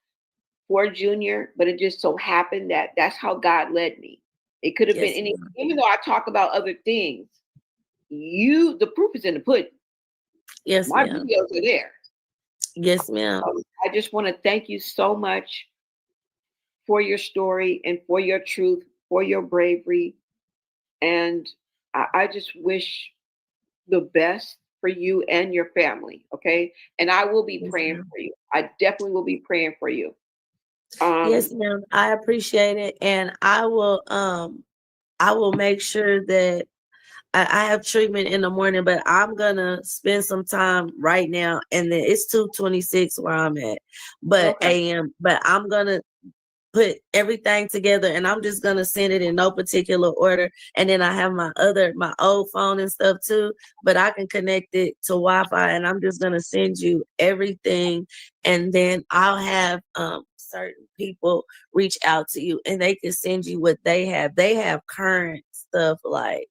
S1: for Junior, but it just so happened that that's how God led me. It could have been
S2: Yes,
S1: any,
S2: ma'am.
S1: even though I talk about other things, the proof is in the pudding.
S2: Yes,
S1: My
S2: ma'am.
S1: videos are there.
S2: Yes, ma'am.
S1: I just want to thank you so much for your story and for your truth, for your bravery. And I just wish the best for you and your family. Okay. And I will be
S2: Yes,
S1: praying
S2: ma'am.
S1: for you. I definitely will be praying for you.
S2: Yes, ma'am. I appreciate it. And I will make sure that I have treatment in the morning, but I'm gonna spend some time right now, and then it's 2:26 where I'm at, but
S1: Okay.
S2: AM. But I'm gonna put everything together, and I'm just gonna send it in no particular order. And then I have my old phone and stuff too, but I can connect it to Wi-Fi, and I'm just gonna send you everything, and then I'll have certain people reach out to you, and they can send you what they have. They have current stuff like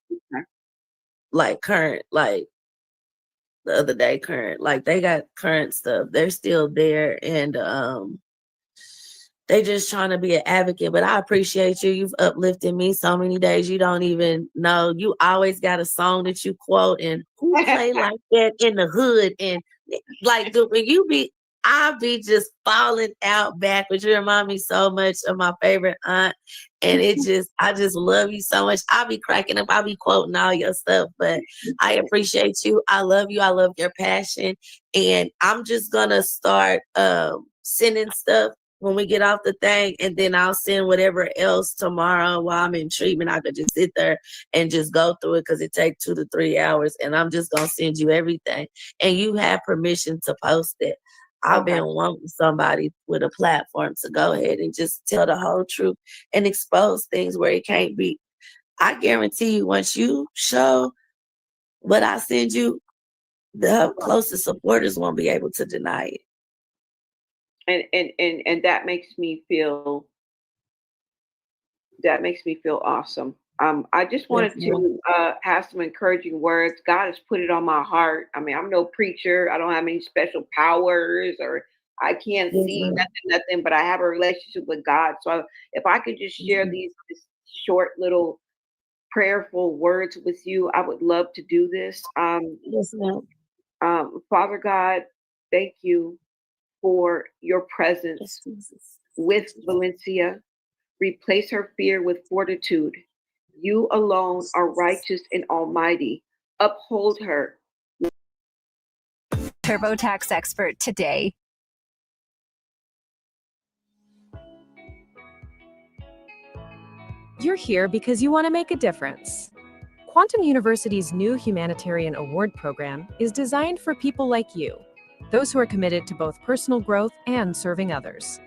S2: current, like the other day, current, like they got current stuff. They're still there, and they just trying to be an advocate. But I appreciate you. You've uplifted me so many days. You don't even know. You always got a song that you quote, and who play like that in the hood, and like when you be, I'll be just falling out backwards. You remind me so much of my favorite aunt. And I just love you so much. I'll be cracking up. I'll be quoting all your stuff, but I appreciate you. I love you. I love your passion. And I'm just gonna start sending stuff when we get off the thing, and then I'll send whatever else tomorrow while I'm in treatment. I could just sit there and just go through it because it takes 2 to 3 hours, and I'm just gonna send you everything. And you have permission to post it. I've been wanting somebody with a platform to go ahead and just tell the whole truth and expose things where it can't be. I guarantee you, once you show what I send you, the closest supporters won't be able to deny it.
S1: And that makes me feel awesome. I just wanted to have some encouraging words. God has put it on my heart. I mean, I'm no preacher. I don't have any special powers, or I can't see nothing, but I have a relationship with God. So if I could just share these short little prayerful words with you, I would love to do this.
S2: Yes, ma'am.
S1: Father God, thank you for your presence with Valencia. Replace her fear with fortitude. You alone are righteous and almighty. Uphold her.
S14: TurboTax expert today.
S5: You're here because you want to make a difference. Quantum University's new Humanitarian Award program is designed for people like you, those who are committed to both personal growth and serving others.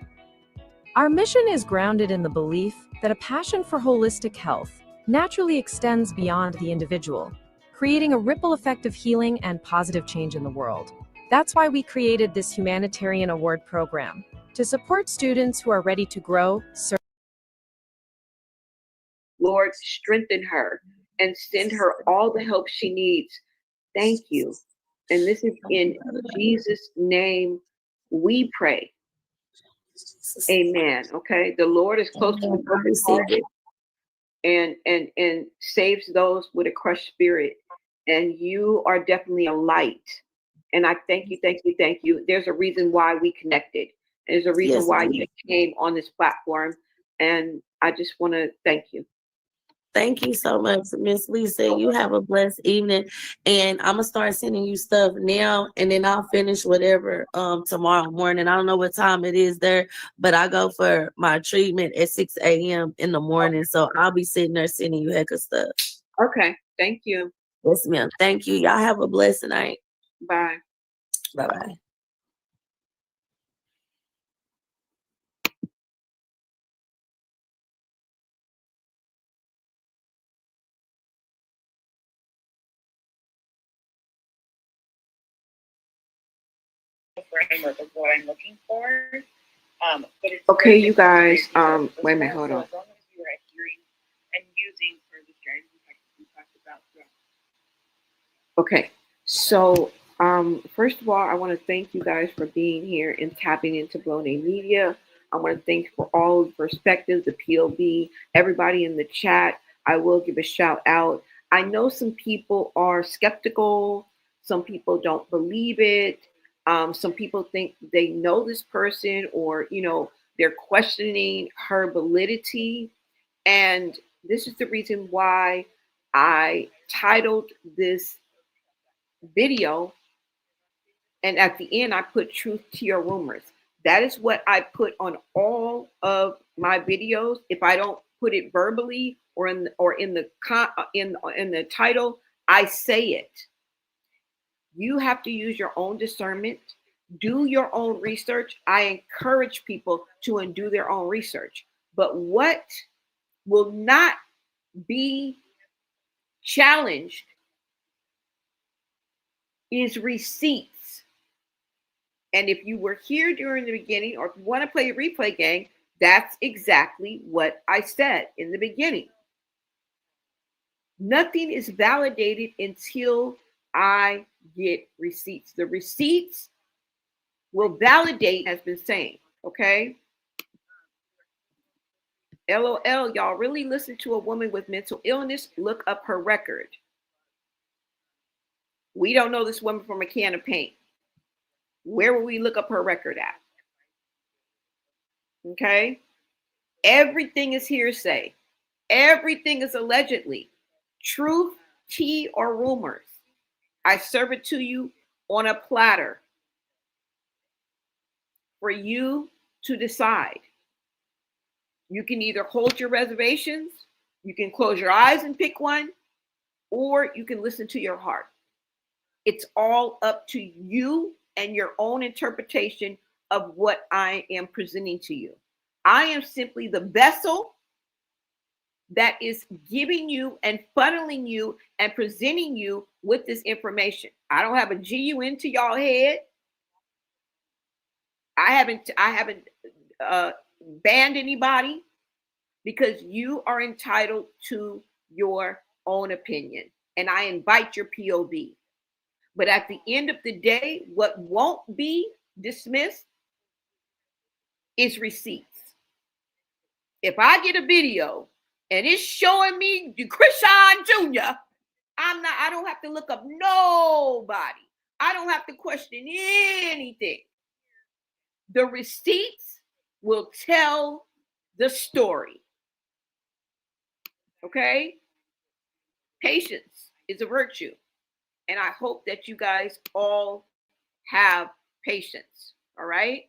S5: Our mission is grounded in the belief that a passion for holistic health naturally extends beyond the individual, creating a ripple effect of healing and positive change in the world. That's why we created this Humanitarian Award program, to support students who are ready to grow, serve.
S1: Lord, strengthen her and send her all the help she needs. Thank you. And this is in Jesus' name we pray. Amen. Okay. The Lord is close to the brokenhearted and saves those with a crushed spirit. And you are definitely a light. And I thank you, thank you, thank you. There's a reason why we connected. There's a reason why you came on this platform. And I just want to thank you.
S2: Thank you so much, Miss Lisa. You have a blessed evening. And I'm gonna start sending you stuff now, and then I'll finish whatever tomorrow morning. I don't know what time it is there, but I go for my treatment at 6 a.m. in the morning. So I'll be sitting there sending you heck of stuff.
S1: Okay. Thank you.
S2: Yes, ma'am. Thank you. Y'all have a blessed night.
S1: Bye.
S2: Bye-bye.
S10: Framework of what I'm looking for. But it's
S1: okay, you guys. Wait a minute, hold on.
S10: As long as you are adhering and using for the strategies we talked about.
S1: Okay, so first of all, I want to thank you guys for being here and tapping into Blown A Media. I want to thank for all the perspectives, the POV, everybody in the chat. I will give a shout out. I know some people are skeptical. Some people don't believe it. Some people think they know this person, or, you know, they're questioning her validity. And this is the reason why I titled this video, and at the end I put truth to your rumors. That is what I put on all of my videos. If I don't put it verbally or in the title, I say it. You have to use your own discernment, do your own research. I encourage people to do their own research. But what will not be challenged is receipts. And if you were here during the beginning, or if you want to play a replay game, that's exactly what I said in the beginning. Nothing is validated until I get receipts. The receipts will validate, has been saying, okay? LOL, y'all really listen to a woman with mental illness? Look up her record. We don't know this woman from a can of paint. Where will we look up her record at? Okay? Everything is hearsay. Everything is allegedly. Truth, tea, or rumors. I serve it to you on a platter for you to decide. You can either hold your reservations, you can close your eyes and pick one, or you can listen to your heart. It's all up to you and your own interpretation of what I am presenting to you. I am simply the vessel that is giving you and funneling you and presenting you with this information. I don't have a GUN to y'all head. I haven't banned anybody, because you are entitled to your own opinion, and I invite your POV. But at the end of the day, what won't be dismissed is receipts. If I get a video and it's showing me Chrisean Jr., I don't have to look up nobody. I don't have to question anything. The receipts will tell the story. Okay? Patience is a virtue. And I hope that you guys all have patience. All right?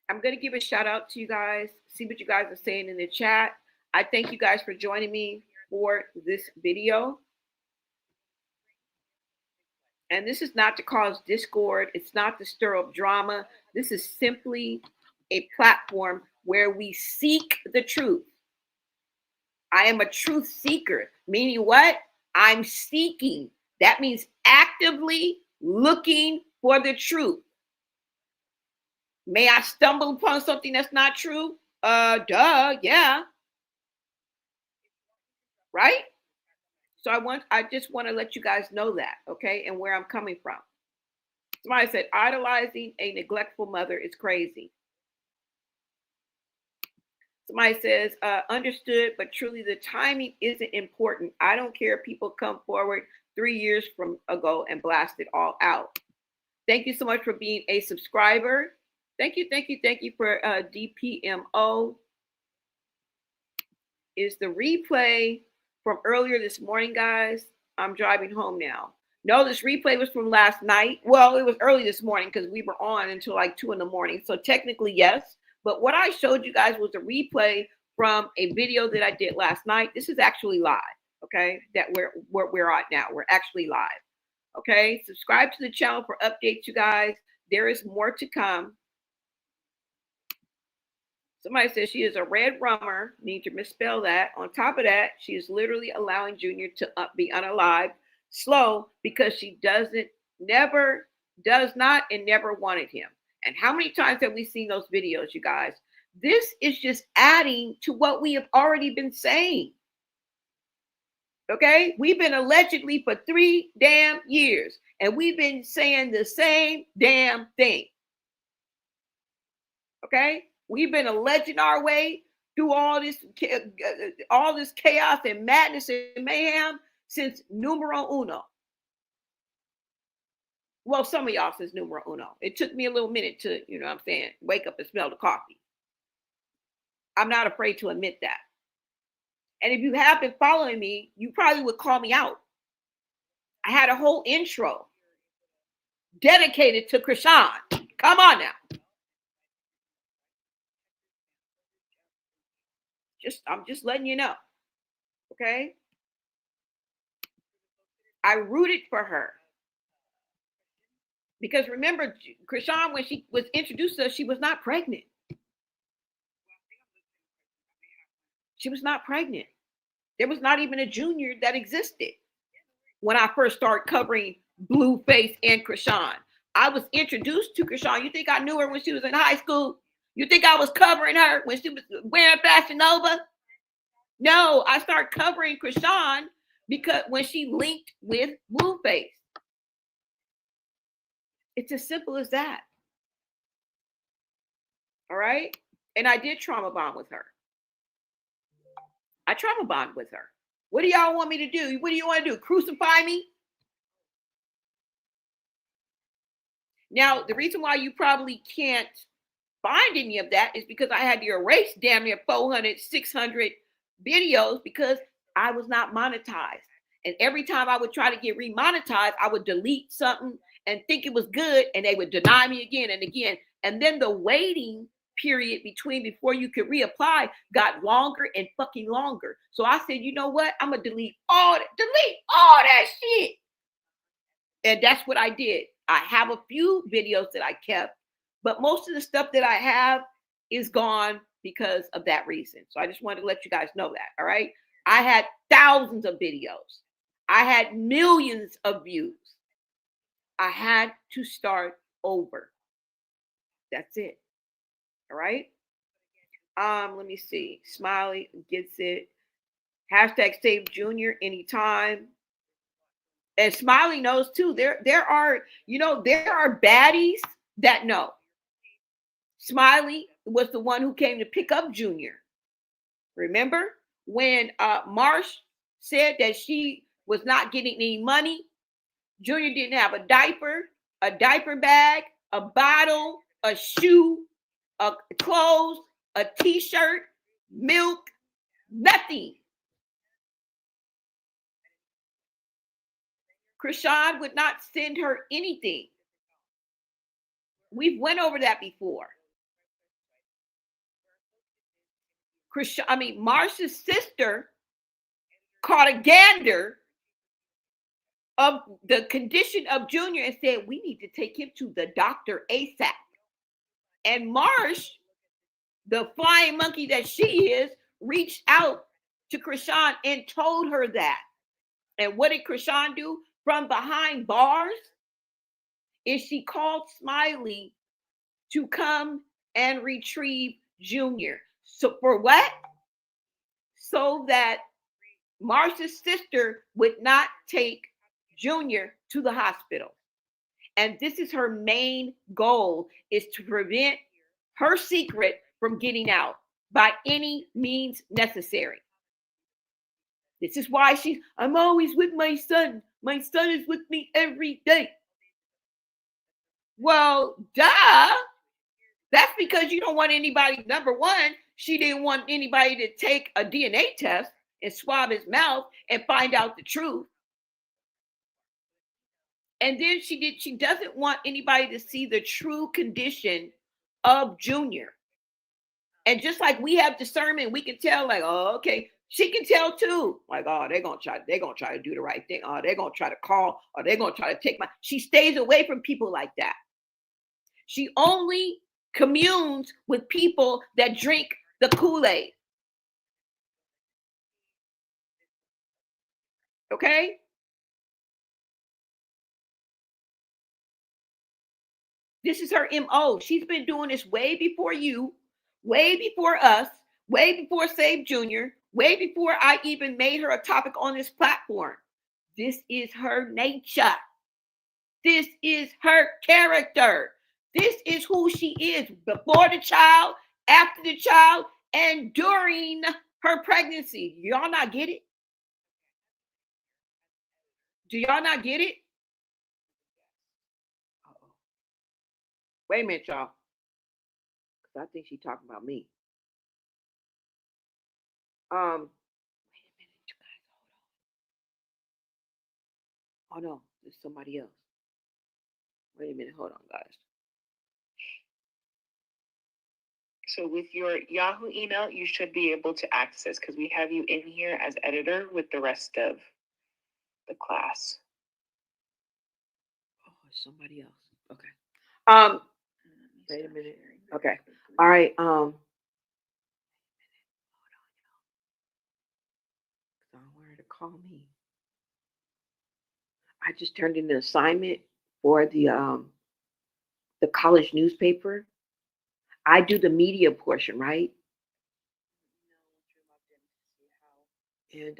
S1: I'm going to give a shout out to you guys, see what you guys are saying in the chat. I thank you guys for joining me for this video. And this is not to cause discord. It's not to stir up drama. This is simply a platform where we seek the truth. I am a truth seeker, meaning what? I'm seeking. That means actively looking for the truth. May I stumble upon something that's not true? Yeah. Right? So I just want to let you guys know that, okay, and where I'm coming from. Somebody said, idolizing a neglectful mother is crazy. Somebody says, understood, but truly the timing isn't important. I don't care if people come forward 3 years from ago and blast it all out. Thank you so much for being a subscriber. Thank you for DPMO. Is the replay from earlier this morning, guys? I'm driving home now. No, this replay was from last night. Well, it was early this morning because we were on until like 2 in the morning. So technically, yes. But what I showed you guys was a replay from a video that I did last night. This is actually live, okay? That we're at now. We're actually live, okay? Subscribe to the channel for updates, you guys. There is more to come. Somebody says she is a red rummer. Need to misspell that. On top of that, she is literally allowing Junior to be unalived slow because she does not and never wanted him. And how many times have we seen those videos, you guys? This is just adding to what we have already been saying. Okay? We've been allegedly for 3 damn years, and we've been saying the same damn thing. Okay? We've been alleging our way through all this chaos and madness and mayhem since numero uno. Well, some of y'all since numero uno. It took me a little minute to, you know what I'm saying, wake up and smell the coffee. I'm not afraid to admit that. And if you have been following me, you probably would call me out. I had a whole intro dedicated to Chrisean. Come on now. I'm just letting you know. Okay? I rooted for her. Because remember, Chrisean, when she was introduced to us, she was not pregnant. She was not pregnant. There was not even a junior that existed when I first started covering Blueface and Chrisean. I was introduced to Chrisean. You think I knew her when she was in high school? You think I was covering her when she was wearing Fashion Nova? No, I started covering Chrisean because when she linked with Blueface. It's as simple as that. All right? And I did trauma bond with her. I trauma bond with her. What do y'all want me to do? What do you want to do? Crucify me? Now, the reason why you probably can't find any of that is because I had to erase damn near 400, 600 videos because I was not monetized. And every time I would try to get remonetized, I would delete something and think it was good, and they would deny me again and again. And then the waiting period before you could reapply got longer and fucking longer. So I said, you know what? I'm gonna delete all that shit. And that's what I did. I have a few videos that I kept, but most of the stuff that I have is gone because of that reason. So I just wanted to let you guys know that. All right. I had thousands of videos. I had millions of views. I had to start over. That's it. All right. Let me see. Smiley gets it. Hashtag save Junior anytime. And Smiley knows too. There are baddies that know. Smiley was the one who came to pick up Junior. Remember when Marsh said that she was not getting any money? Junior didn't have a diaper bag, a bottle, a shoe, clothes, a t-shirt, milk, nothing. Chrisean would not send her anything. We've went over that before. Marsh's sister caught a gander of the condition of Junior and said, we need to take him to the doctor ASAP. And Marsh, the flying monkey that she is, reached out to Chrisean and told her that. And what did Chrisean do? From behind bars, is she called Smiley to come and retrieve Junior. So for what? So that Marsh's sister would not take Junior to the hospital. And this is her main goal, is to prevent her secret from getting out by any means necessary. This is why I'm always with my son. My son is with me every day. Well, duh. That's because you don't want anybody. Number one, she didn't want anybody to take a DNA test and swab his mouth and find out the truth. And then she doesn't want anybody to see the true condition of Junior. And just like we have discernment, we can tell, like, oh, okay, she can tell too. Like, oh, they're gonna try to do the right thing. Oh, they're gonna try to call, or they're gonna try to take she stays away from people like that. She only communes with people that drink the Kool-Aid. Okay? This is her MO. She's been doing this way before you, way before us, way before Save Junior, way before I even made her a topic on this platform. This is her nature. This is her character. This is who she is before the child, after the child, and during her pregnancy. Y'all not get it? Do y'all not get it? Wait a minute, y'all. Because I think she's talking about me. Wait a minute, you guys. Hold on. Oh no, there's somebody else. Wait a minute, hold on, guys.
S10: So with your Yahoo email, you should be able to access because we have you in here as editor with the rest of the class.
S1: Oh, it's somebody else. Okay. Wait a minute. Okay. All right. I don't want her to call me. I just turned in an assignment for the college newspaper. I do the media portion, right? And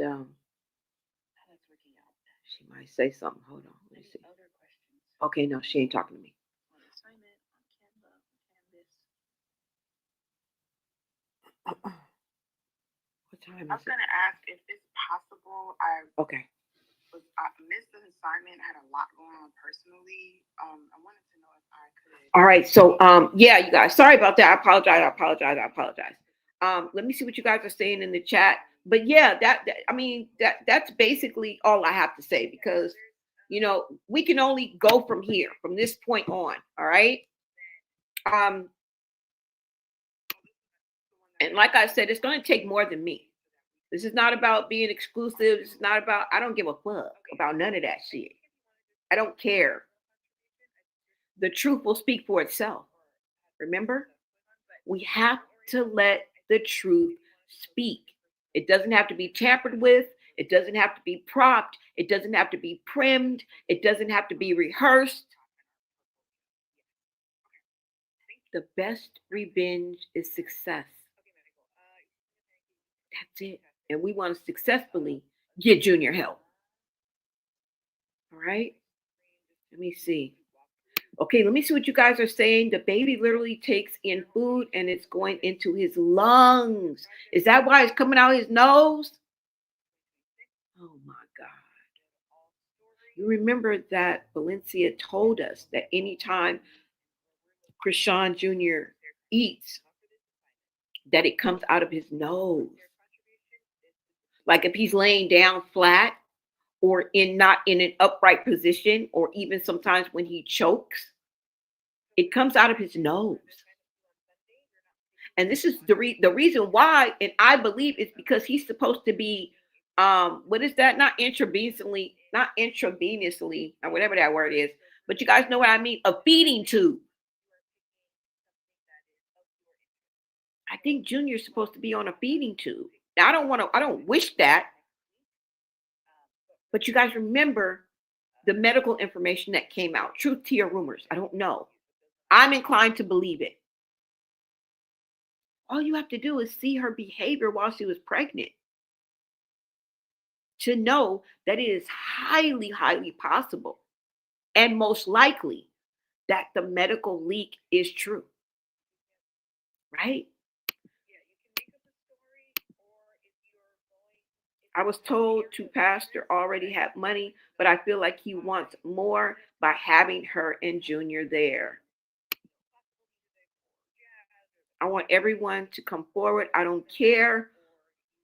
S1: she might say something. Hold on. Let me see. Okay, no, she ain't talking to me. What time is
S10: I was going to ask if it's possible. I missed an assignment. I had a lot going on personally. I wanted to know if I could.
S1: All right. So, yeah, you guys, sorry about that. I apologize. Let me see what you guys are saying in the chat. But yeah, that's basically all I have to say because, you know, we can only go from here, from this point on. All right. And like I said, it's going to take more than me. This is not about being exclusive. This is not about, I don't give a fuck about none of that shit. I don't care. The truth will speak for itself. Remember, we have to let the truth speak. It doesn't have to be tampered with. It doesn't have to be propped. It doesn't have to be primmed. It doesn't have to be rehearsed. The best revenge is success. That's it. And we want to successfully get Junior help. All right. Let me see. Okay, let me see what you guys are saying. The baby literally takes in food and it's going into his lungs. Is that why it's coming out his nose? Oh my God. You remember that Valencia told us that anytime Chrisean Jr. eats, that it comes out of his nose. Like if he's laying down flat or not in an upright position, or even sometimes when he chokes, it comes out of his nose. And this is the reason why, and I believe it's because he's supposed to be, what is that? Not intravenously, or whatever that word is, but you guys know what I mean? A feeding tube. I think Junior's supposed to be on a feeding tube. Now, I don't wish that. But you guys remember the medical information that came out. Truth, tea, or rumors. I don't know. I'm inclined to believe it. All you have to do is see her behavior while she was pregnant to know that it is highly, highly possible and most likely that the medical leak is true. Right? I was told to pastor already had money, but I feel like he wants more by having her and Junior there. I want everyone to come forward. I don't care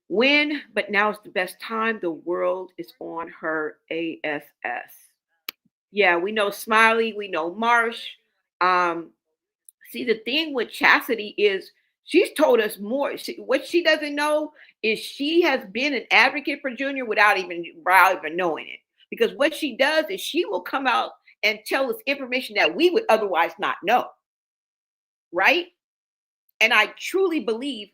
S1: when, but now is the best time. The world is on her ASS. Yeah, we know Smiley. We know Marsh. See, the thing with Chastity is she's told us more. What she doesn't know is she has been an advocate for Junior without even knowing it. Because what she does is she will come out and tell us information that we would otherwise not know. Right? And I truly believe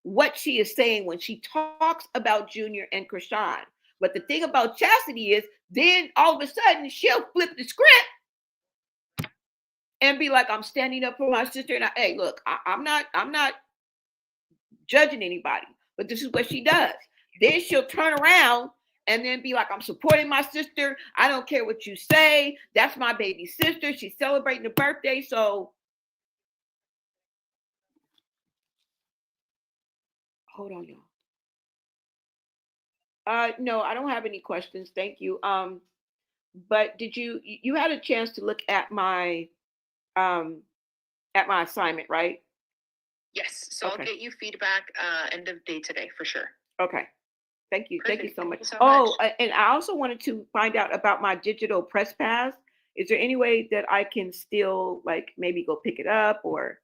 S1: what she is saying when she talks about Junior and Chrisean. But the thing about Chastity is then all of a sudden she'll flip the script and be like, I'm standing up for my sister. And hey, look, I'm not judging anybody, but this is what she does. Then she'll turn around and then be like, I'm supporting my sister. I don't care what you say. That's my baby sister. She's celebrating a birthday. So hold on, y'all. No, I don't have any questions. Thank you. But did you had a chance to look um at my assignment, right?
S10: Yes. So I'll
S1: Okay.
S10: get you feedback end of day today for sure.
S1: Okay. Thank you. Thank you
S10: Perfect.
S1: so
S10: Thank
S1: much.
S10: you so
S1: Oh,
S10: much.
S1: and I also wanted to find out about my digital press pass. Is there any way that I can still like maybe go pick it up, or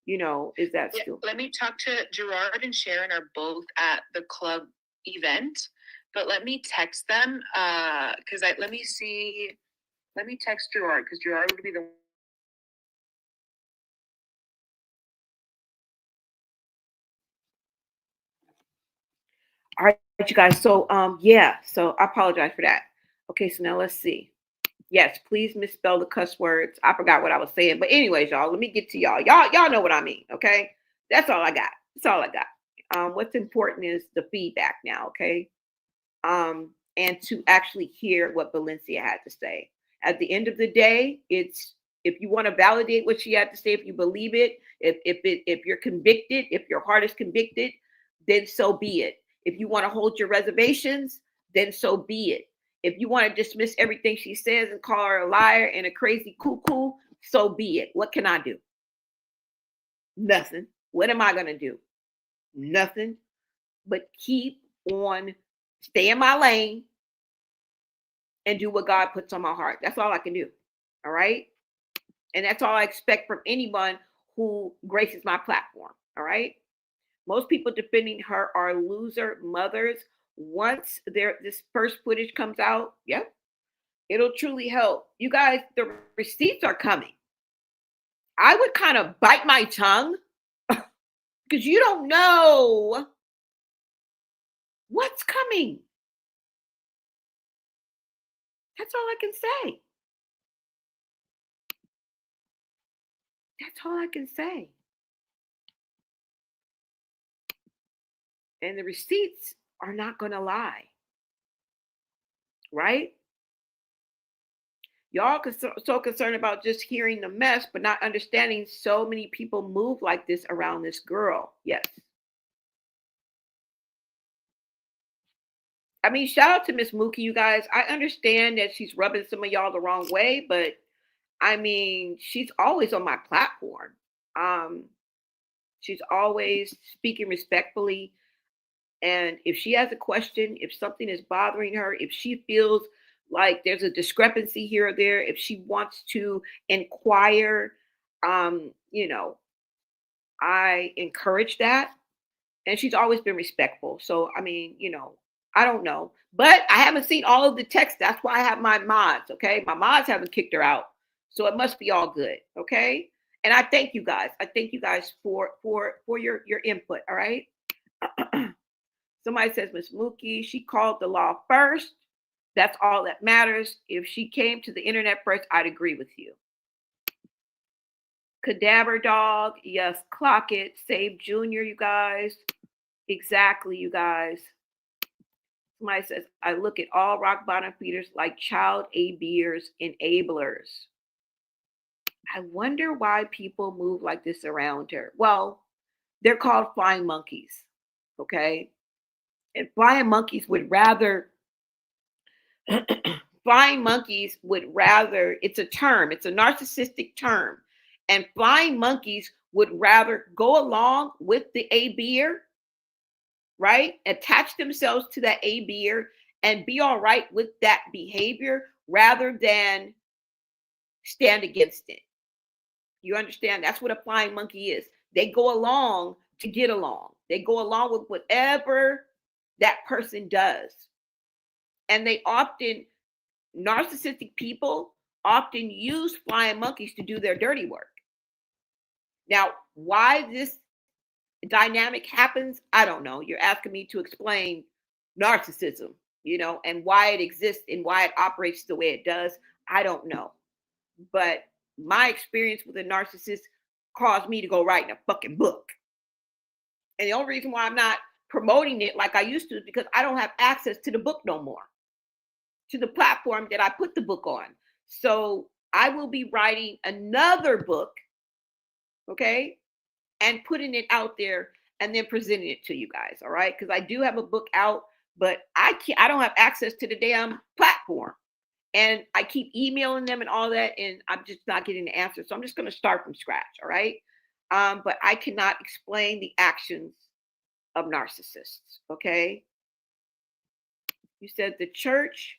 S1: is that
S10: Yeah,
S1: still?
S10: let me talk to Gerard and Sharon are both at the club event, but let me text them because let me see. Let me text Gerard because Gerard would be the
S1: All right, you guys. So yeah. So I apologize for that. Okay, so now let's see. Yes, please misspell the cuss words. I forgot what I was saying, but anyways, y'all, let me get to y'all. Y'all know what I mean. Okay, that's all I got. That's all I got. What's important is the feedback now. Okay, and to actually hear what Valencia had to say. At the end of the day, it's if you want to validate what she had to say, if you believe it, if you're convicted, if your heart is convicted, then so be it. If you want to hold your reservations, then so be it. If you want to dismiss everything she says and call her a liar and a crazy cuckoo, so be it. What can I do? Nothing. What am I going to do? Nothing but keep on, stay in my lane and do what God puts on my heart. That's all I can do. All right. And that's all I expect from anyone who graces my platform. All right. Most people defending her are loser mothers. Once this first footage comes out, yep, it'll truly help. You guys, the receipts are coming. I would kind of bite my tongue because you don't know what's coming. That's all I can say. That's all I can say. And the receipts are not going to lie. Right? Y'all so concerned about just hearing the mess, but not understanding so many people move like this around this girl. Yes. I mean, shout out to Miss Mookie, you guys. I understand that she's rubbing some of y'all the wrong way, but I mean, she's always on my platform. She's always speaking respectfully. And if she has a question, if something is bothering her, if she feels like there's a discrepancy here or there, if she wants to inquire, I encourage that. And she's always been respectful. So, I mean, I don't know. But I haven't seen all of the texts. That's why I have my mods, okay? My mods haven't kicked her out. So it must be all good, okay? And I thank you guys. I thank you guys for your input, all right? Somebody says, Miss Mookie, she called the law first. That's all that matters. If she came to the internet first, I'd agree with you. Cadaver dog, yes, clock it. Save Junior, you guys. Exactly, you guys. Somebody says, I look at all rock bottom feeders like child abusers, enablers. I wonder why people move like this around her. Well, they're called flying monkeys, okay? And flying monkeys would rather, it's a term, it's a narcissistic term. And flying monkeys would rather go along with the abuser, right? Attach themselves to that abuser and be all right with that behavior rather than stand against it. You understand? That's what a flying monkey is. They go along to get along. They go along with whatever that person does. And narcissistic people often use flying monkeys to do their dirty work. Now, why this dynamic happens, I don't know. You're asking me to explain narcissism, and why it exists and why it operates the way it does. I don't know. But my experience with a narcissist caused me to go write a fucking book. And the only reason why I'm not promoting it like I used to is because I don't have access to the book no more. to the platform that I put the book on. So I will be writing another book, okay, and putting it out there and then presenting it to you guys, all right? Because I do have a book out, but I don't have access to the damn platform. And I keep emailing them and all that, and I'm just not getting the answer. So I'm just going to start from scratch, all right? But I cannot explain the actions of narcissists, okay? You said the church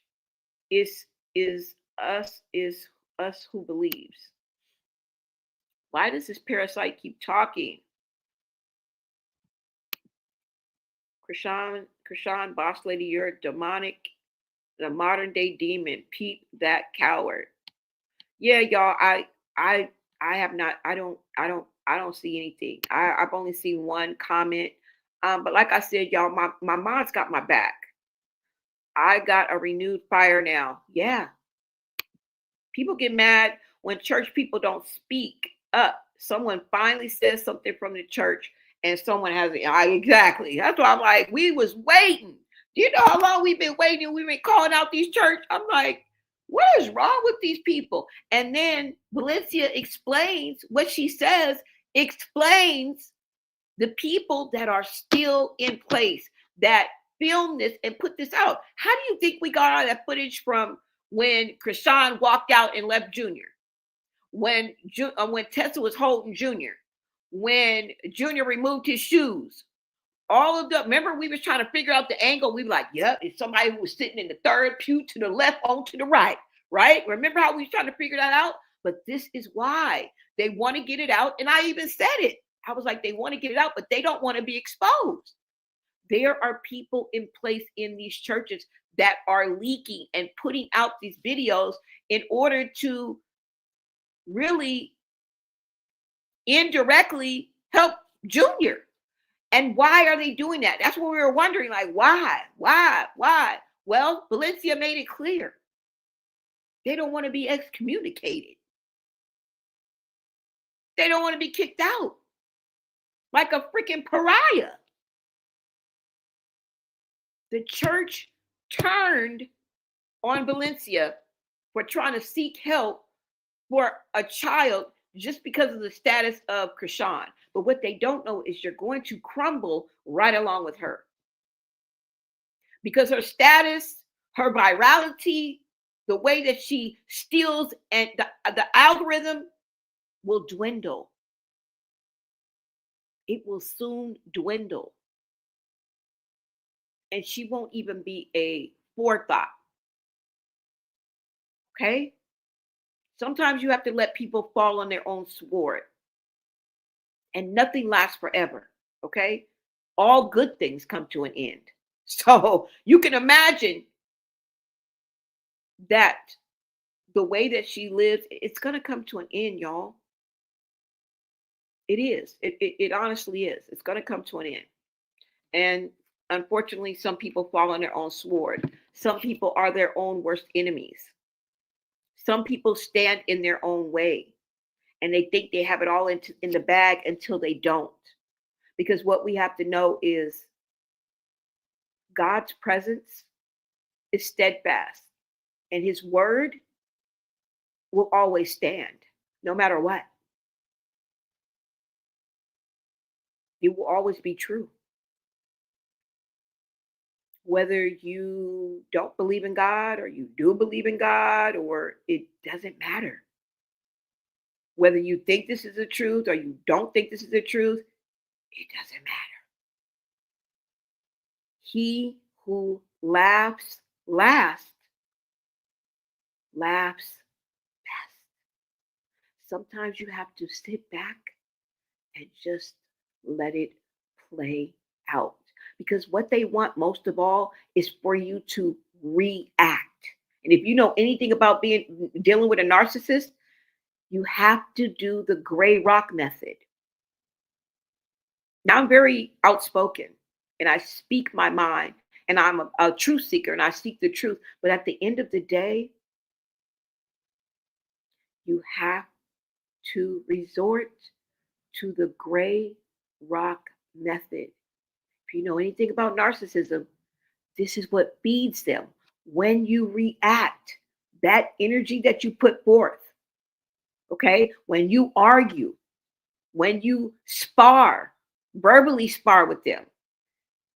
S1: is us who believes. Why does this parasite keep talking? Chrisean, boss lady, you're demonic, the modern day demon. Peep that coward. Yeah, y'all. I have not. I don't see anything. I've only seen one comment. But like I said, y'all, my mom's got my back. I got a renewed fire now. Yeah. People get mad when church people don't speak up. Someone finally says something from the church and someone has it. Exactly. That's why I'm like, we was waiting. Do you know how long we've been waiting? We've been calling out these church. I'm like, what is wrong with these people? And then Valencia explains what she says, explains the people that are still in place that filmed this and put this out. How do you think we got all that footage from when Chrisean walked out and left Junior? When Tessa was holding Junior? When Junior removed his shoes? All of the, remember we was trying to figure out the angle. We were like, yep, it's somebody who was sitting in the third pew to the left, on to the right, right? Remember how we was trying to figure that out? But this is why they want to get it out. And I even said it. I was like, they want to get it out, but they don't want to be exposed. There are people in place in these churches that are leaking and putting out these videos in order to really indirectly help Junior. And why are they doing that? That's what we were wondering, like, why? Well, Valencia made it clear. They don't want to be excommunicated. They don't want to be kicked out like a freaking pariah. The church turned on Valencia for trying to seek help for a child just because of the status of Chrisean. But what they don't know is you're going to crumble right along with her. Because her status, her virality, the way that she steals, and the algorithm will dwindle. It will soon dwindle. And she won't even be a forethought. Okay? Sometimes you have to let people fall on their own sword. And nothing lasts forever. Okay? All good things come to an end. So you can imagine that the way that she lives, it's going to come to an end, y'all. It is. It honestly is. It's going to come to an end. And unfortunately, some people fall on their own sword. Some people are their own worst enemies. Some people stand in their own way and they think they have it all in the bag until they don't. Because what we have to know is God's presence is steadfast and his word will always stand no matter what. It will always be true. Whether you don't believe in God or you do believe in God, or it doesn't matter. Whether you think this is the truth or you don't think this is the truth, it doesn't matter. He who laughs last laughs best. Sometimes you have to sit back and just let it play out. Because what they want most of all is for you to react. And if you know anything about dealing with a narcissist, you have to do the gray rock method. Now, I'm very outspoken and I speak my mind and I'm a truth seeker and I seek the truth. But at the end of the day, you have to resort to the gray rock method. If you know anything about narcissism, this is what feeds them. when you react, that energy that you put forth, okay, when you argue, when you verbally spar with them,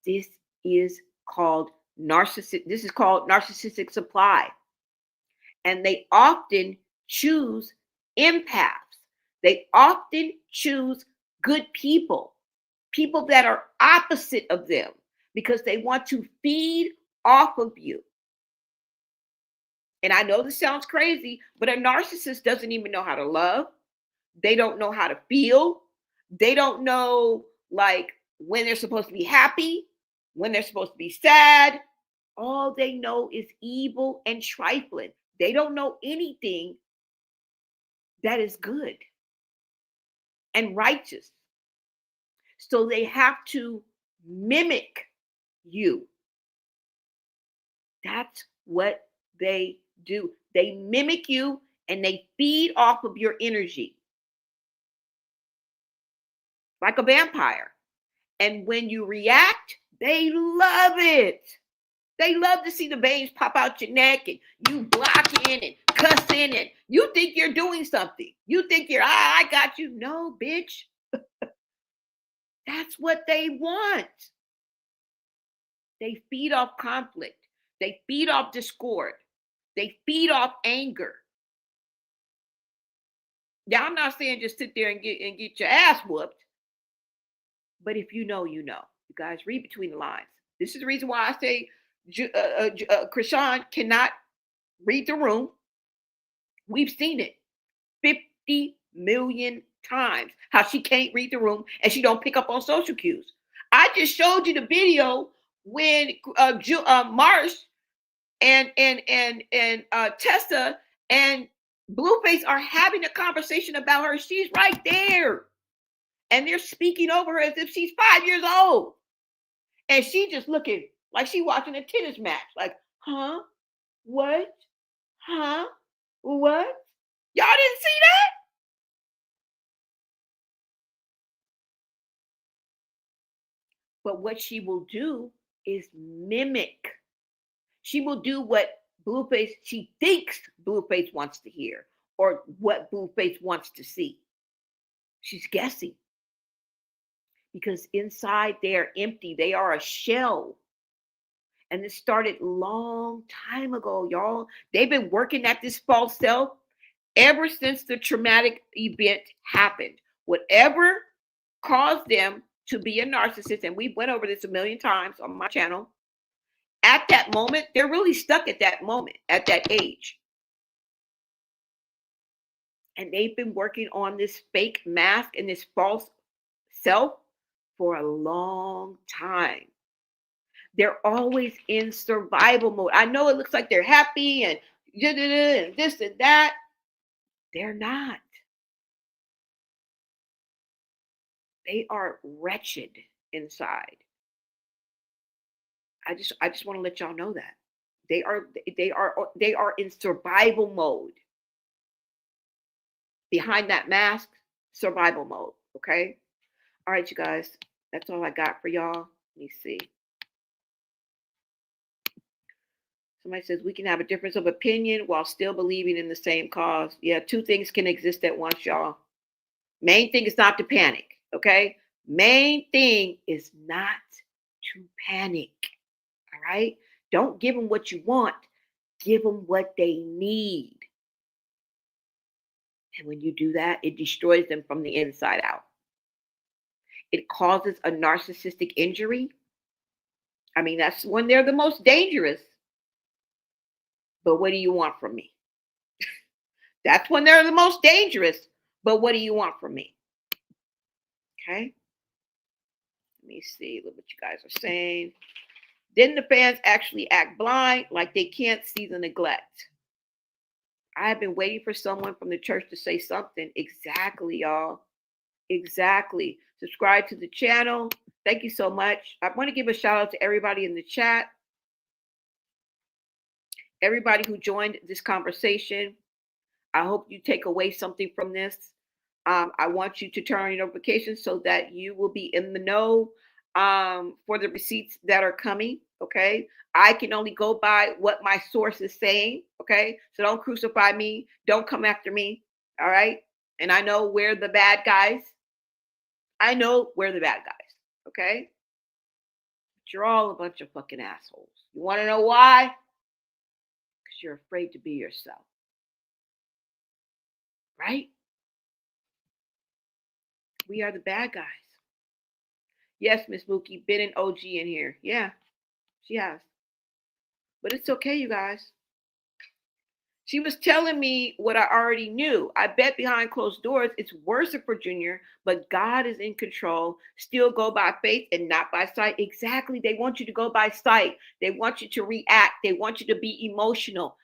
S1: this is called narcissistic supply. And they often choose empaths. They often choose good people that are opposite of them, because they want to feed off of you. And I know this sounds crazy, but a narcissist doesn't even know how to love. They don't know how to feel. They don't know, like, when they're supposed to be happy, when they're supposed to be sad. All they know is evil and trifling. They don't know anything that is good and righteous. So they have to mimic you. That's what they do. They mimic you and they feed off of your energy like a vampire. And when you react, they love it. They love to see the veins pop out your neck and you blocking and cussing, and you think you're doing something. You think you're, I got you. No, bitch. That's what they want. They feed off conflict. They feed off discord. They feed off anger. Now, I'm not saying just sit there and get your ass whooped. But if you know, you know. You guys read between the lines. This is the reason why I say Chrisean cannot read the room. We've seen it 50 million times, how she can't read the room and she don't pick up on social cues. I just showed you the video when Marsh and Tessa and Blueface are having a conversation about her. She's right there. And they're speaking over her as if she's 5 years old. And she just looking like she watching a tennis match. Like, huh? What? Huh? What? Y'all didn't see that? But what she will do is mimic. She will do what she thinks Blueface wants to hear, or what Blueface wants to see. She's guessing. Because inside they're empty. They are a shell. And this started long time ago, y'all. They've been working at this false self ever since the traumatic event happened. Whatever caused them to be a narcissist, and we went over this a million times on my channel, at that moment, they're really stuck at that moment, at that age. And they've been working on this fake mask and this false self for a long time. They're always in survival mode. I know it looks like they're happy and this and that. They're not. They are wretched inside. I just want to let y'all know that. They are in survival mode. Behind that mask, survival mode. Okay? All right, you guys. That's all I got for y'all. Let me see. Somebody says we can have a difference of opinion while still believing in the same cause. Yeah, two things can exist at once, y'all. Main thing is not to panic, okay? Main thing is not to panic, all right? Don't give them what you want. Give them what they need. And when you do that, it destroys them from the inside out. It causes a narcissistic injury. I mean, that's when they're the most dangerous. But what do you want from me? That's when they're the most dangerous. But what do you want from me? Okay. Let me see what you guys are saying. Didn't the fans actually act blind, like they can't see the neglect? I have been waiting for someone from the church to say something. Exactly, y'all. Exactly. Subscribe to the channel. Thank you so much. I want to give a shout out to everybody in the chat. Everybody who joined this conversation. I hope you take away something from this. I want you to turn on your notifications so that you will be in the know. for the receipts that are coming. Okay. I can only go by what my source is saying. Okay. So don't crucify me. Don't come after me. All right. And I know we're the bad guys. I know we're the bad guys. Okay. But you're all a bunch of fucking assholes. You want to know why? Because you're afraid to be yourself. Right? We are the bad guys. Yes, Miss Mookie, been an OG in here. Yeah, she has. But it's okay, you guys. She was telling me what I already knew. I bet behind closed doors, it's worse for Junior, but God is in control. Still go by faith and not by sight. Exactly. They want you to go by sight. They want you to react. They want you to be emotional.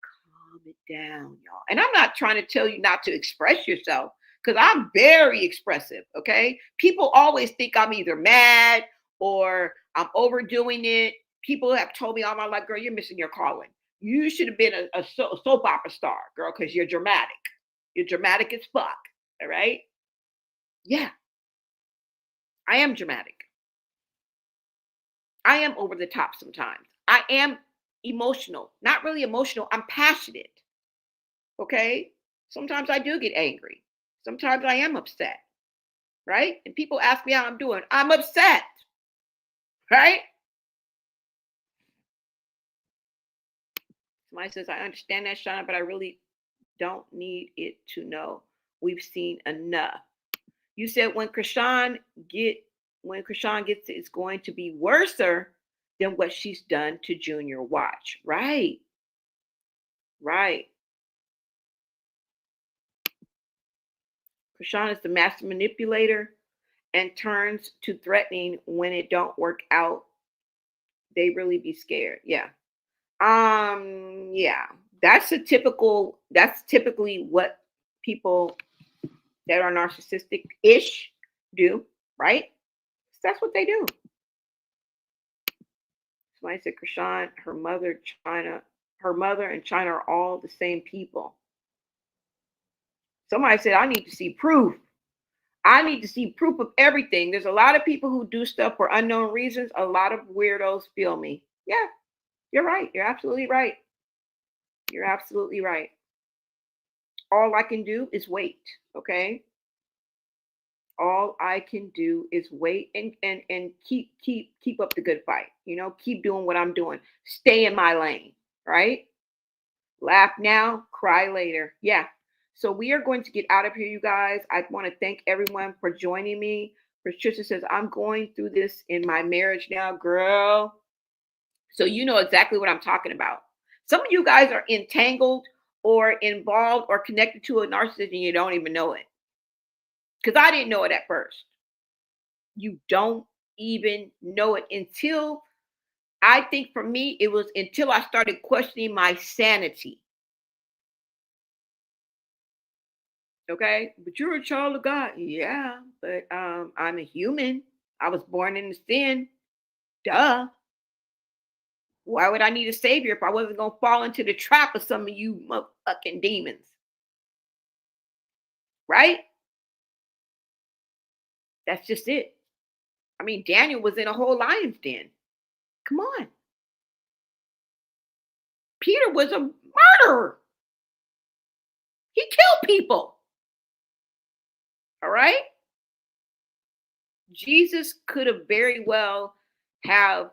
S1: Calm it down, y'all. And I'm not trying to tell you not to express yourself, because I'm very expressive, okay? People always think I'm either mad or I'm overdoing it. People have told me all my life, girl, you're missing your calling. You should have been a soap opera star, girl, because you're dramatic. You're dramatic as fuck, all right? Yeah, I am dramatic. I am over the top sometimes. I am emotional. Not really emotional. I'm passionate, okay? Sometimes I do get angry. Sometimes I am upset, right? And people ask me how I'm doing. I'm upset, right? Somebody says, I understand that, Shauna, but I really don't need it to know. We've seen enough. You said when Chrisean gets it, it's going to be worse than what she's done to Junior. Watch. Right. Right. Chrisean is the master manipulator and turns to threatening when it don't work out. They really be scared. Yeah. Yeah. That's typically what people that are narcissistic-ish do, right? That's what they do. Somebody said Chrisean, her mother and China are all the same people. Somebody said, I need to see proof. I need to see proof of everything. There's a lot of people who do stuff for unknown reasons. A lot of weirdos feel me. Yeah, you're right. You're absolutely right. You're absolutely right. All I can do is wait, okay? All I can do is wait and keep up the good fight. You know, keep doing what I'm doing. Stay in my lane, right? Laugh now, cry later. Yeah. So we are going to get out of here, you guys. I want to thank everyone for joining me. Patricia says, I'm going through this in my marriage now, girl. So you know exactly what I'm talking about. Some of you guys are entangled or involved or connected to a narcissist and you don't even know it. Because I didn't know it at first. You don't even know it until, I think for me, it was until I started questioning my sanity. Okay, but you're a child of God. Yeah, but I'm a human. I was born into sin. Duh. Why would I need a savior if I wasn't going to fall into the trap of some of you motherfucking demons? Right? That's just it. I mean, Daniel was in a whole lion's den. Come on. Peter was a murderer. He killed people. All right? Jesus could have very well have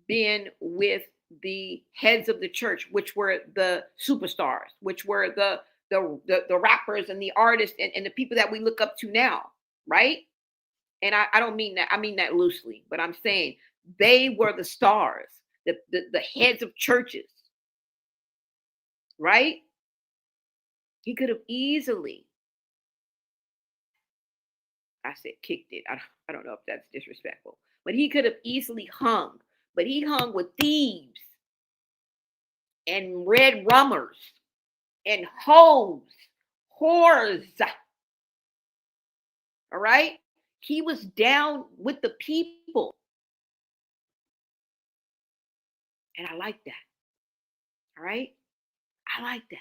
S1: been with the heads of the church, which were the superstars, which were the rappers and the artists and the people that we look up to now, right? And I don't mean that, I mean that loosely, but I'm saying they were the stars, the heads of churches, right? He could have easily, I said kicked it. I don't know if that's disrespectful, but he could have easily hung, but he hung with thieves and red rummers and hoes, whores. All right? He was down with the people. And I like that. All right? I like that.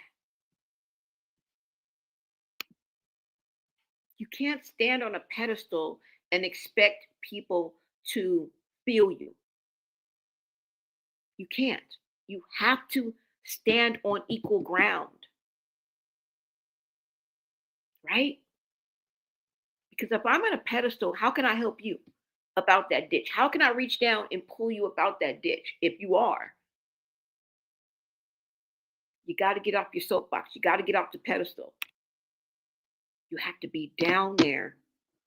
S1: You can't stand on a pedestal and expect people to feel you. You can't. You have to stand on equal ground. Right? Because if I'm on a pedestal, how can I help you about that ditch? How can I reach down and pull you about that ditch if you are? You got to get off your soapbox. You got to get off the pedestal. You have to be down there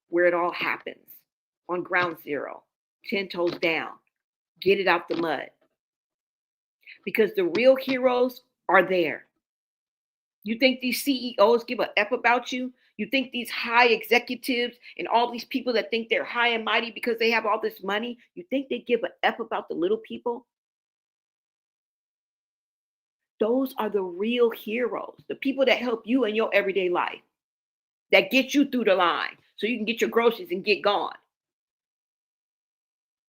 S1: where it all happens, on ground zero, 10 toes down. Get it out the mud. Because the real heroes are there. You think these CEOs give a F about you? You think these high executives and all these people that think they're high and mighty because they have all this money, you think they give a F about the little people? Those are the real heroes, the people that help you in your everyday life, that get you through the line so you can get your groceries and get gone.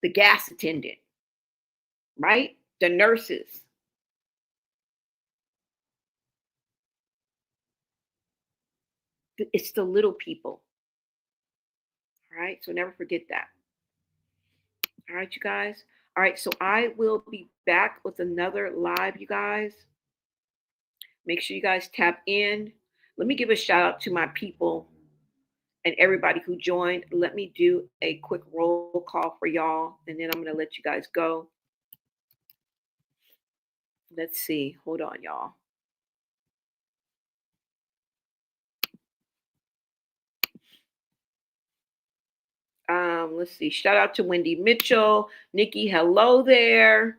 S1: The gas attendant, right? The nurses. It's the little people. All right, so never forget that. All right, you guys. All right, so I will be back with another live, you guys. Make sure you guys tap in. Let me give a shout out to my people and everybody who joined. Let me do a quick roll call for y'all, and then I'm going to let you guys go. Let's see. Hold on, y'all. Let's see. Shout out to Wendy Mitchell. Nikki, hello there.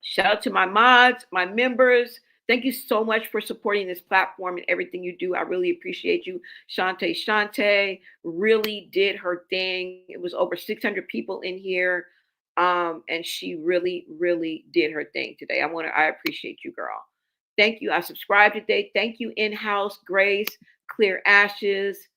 S1: Shout out to my mods, my members. Thank you so much for supporting this platform and everything you do. I really appreciate you. Shante really did her thing. It was over 600 people in here. And she really, really did her thing today. I appreciate you, girl. Thank you. I subscribed today. Thank you, In-House, Grace, Clear Ashes.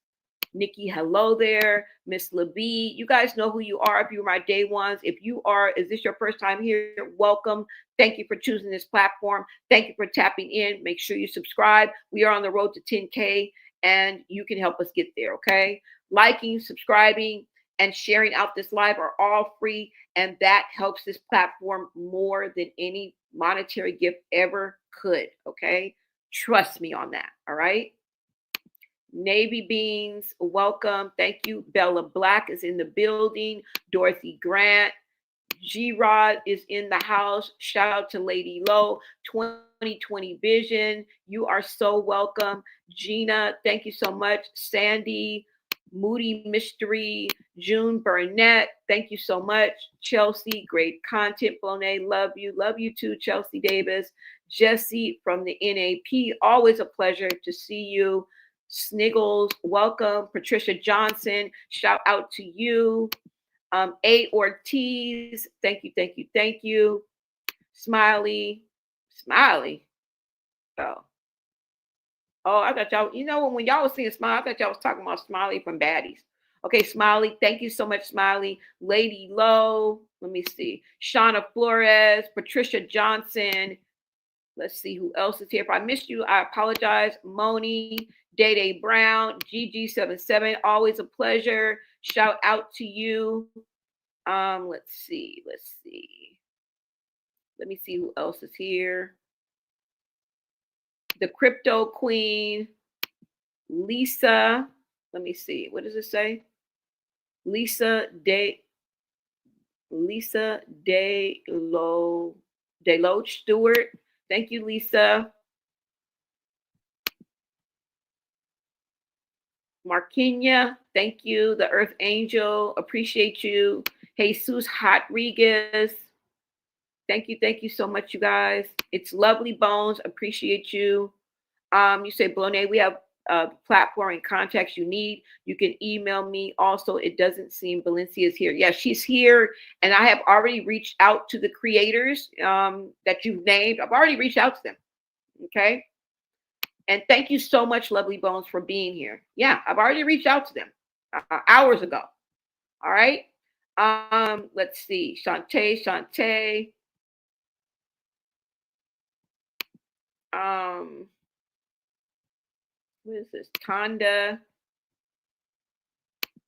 S1: Nikki, hello there. Miss LaBee, you guys know who you are if you were my day ones. If you are, is this your first time here? Welcome. Thank you for choosing this platform. Thank you for tapping in. Make sure you subscribe. We are on the road to 10K and you can help us get there, okay? Liking, subscribing, and sharing out this live are all free, and that helps this platform more than any monetary gift ever could, okay? Trust me on that, all right? Navy Beans, welcome. Thank you. Bella Black is in the building. Dorothy Grant. G-Rod is in the house. Shout out to Lady Low. 2020 Vision. You are so welcome. Gina, thank you so much. Sandy, Moody Mystery. June Burnett, thank you so much. Chelsea, great content. Blonay, love you. Love you too, Chelsea Davis. Jesse from the NAP, always a pleasure to see you. Sniggles, welcome. Patricia Johnson, shout out to you. A Ortiz, thank you, thank you, thank you. Smiley. Oh, I thought y'all, you know, when y'all was saying Smiley, I thought y'all was talking about Smiley from Baddies. Okay, Smiley, thank you so much, Smiley. Lady Low, let me see. Shauna Flores, Patricia Johnson. Let's see who else is here. If I missed you, I apologize. Moni, Day Brown, GG77, always a pleasure. Shout out to you. Let's see. Let me see who else is here. The Crypto Queen, Lisa. Let me see. What does it say? Lisa Deloach Stewart. Thank you, Lisa. Marquina, thank you. The Earth Angel, appreciate you. Jesus Rodriguez, thank you so much, you guys. It's Lovely Bones, appreciate you. You say, Blonay, we have a platform and contacts you need. You can email me. Also, it doesn't seem Valencia is here. Yeah, she's here, and I have already reached out to the creators that you've named. I've already reached out to them, okay? And thank you so much, Lovely Bones, for being here. Yeah, I've already reached out to them hours ago. All right. Let's see. Shantae. What is this? Tonda.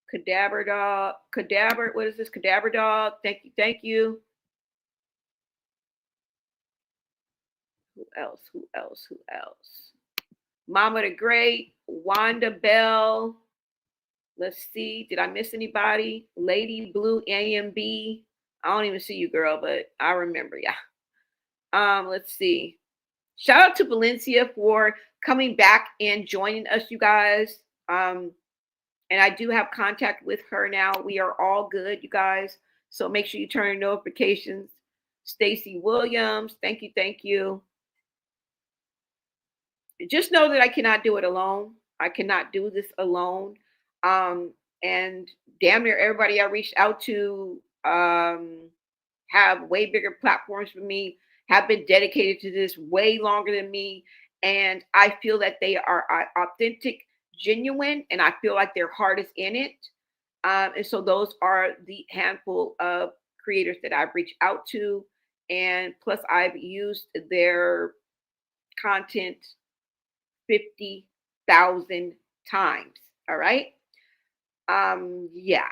S1: Cadaver dog. Cadaver. What is this? Cadaver dog. Thank you. Thank you. Who else? Who else? Who else? Mama the Great. Wanda Bell. Let's see. Did I miss anybody? Lady Blue AMB. I don't even see you, girl, but I remember. Yeah. Let's see. Shout out to Valencia for coming back and joining us, you guys. And I do have contact with her now. We are all good, you guys. So make sure you turn on notifications. Stacy Williams, thank you, thank you. Just know that I cannot do it alone. I cannot do this alone. And damn near everybody I reached out to have way bigger platforms for me, have been dedicated to this way longer than me. And I feel that they are authentic, genuine, and I feel like their heart is in it. And so those are the handful of creators that I've reached out to. And plus I've used their content 50,000 times. All right. Yeah.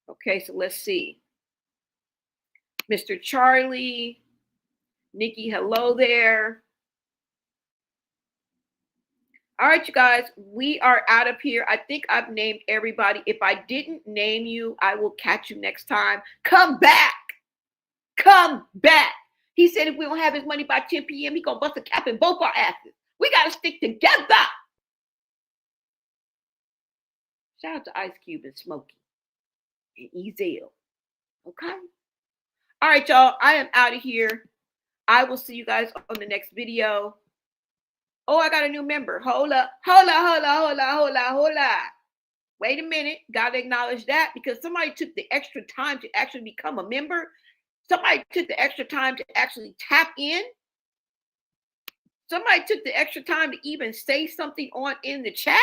S1: Okay. So let's see. Mr. Charlie, Nikki, hello there. All right, you guys, we are out of here. I think I've named everybody. If I didn't name you, I will catch you next time. Come back. Come back. He said if we don't have his money by 10 p.m., he's going to bust a cap in both our asses. We got to stick together. Shout out to Ice Cube and Smokey and Ezel. Okay? All right, y'all. I am out of here. I will see you guys on the next video. Oh, I got a new member. Hold up. Wait a minute. Got to acknowledge that because somebody took the extra time to actually become a member. Somebody took the extra time to actually tap in. Somebody took the extra time to even say something on in the chat.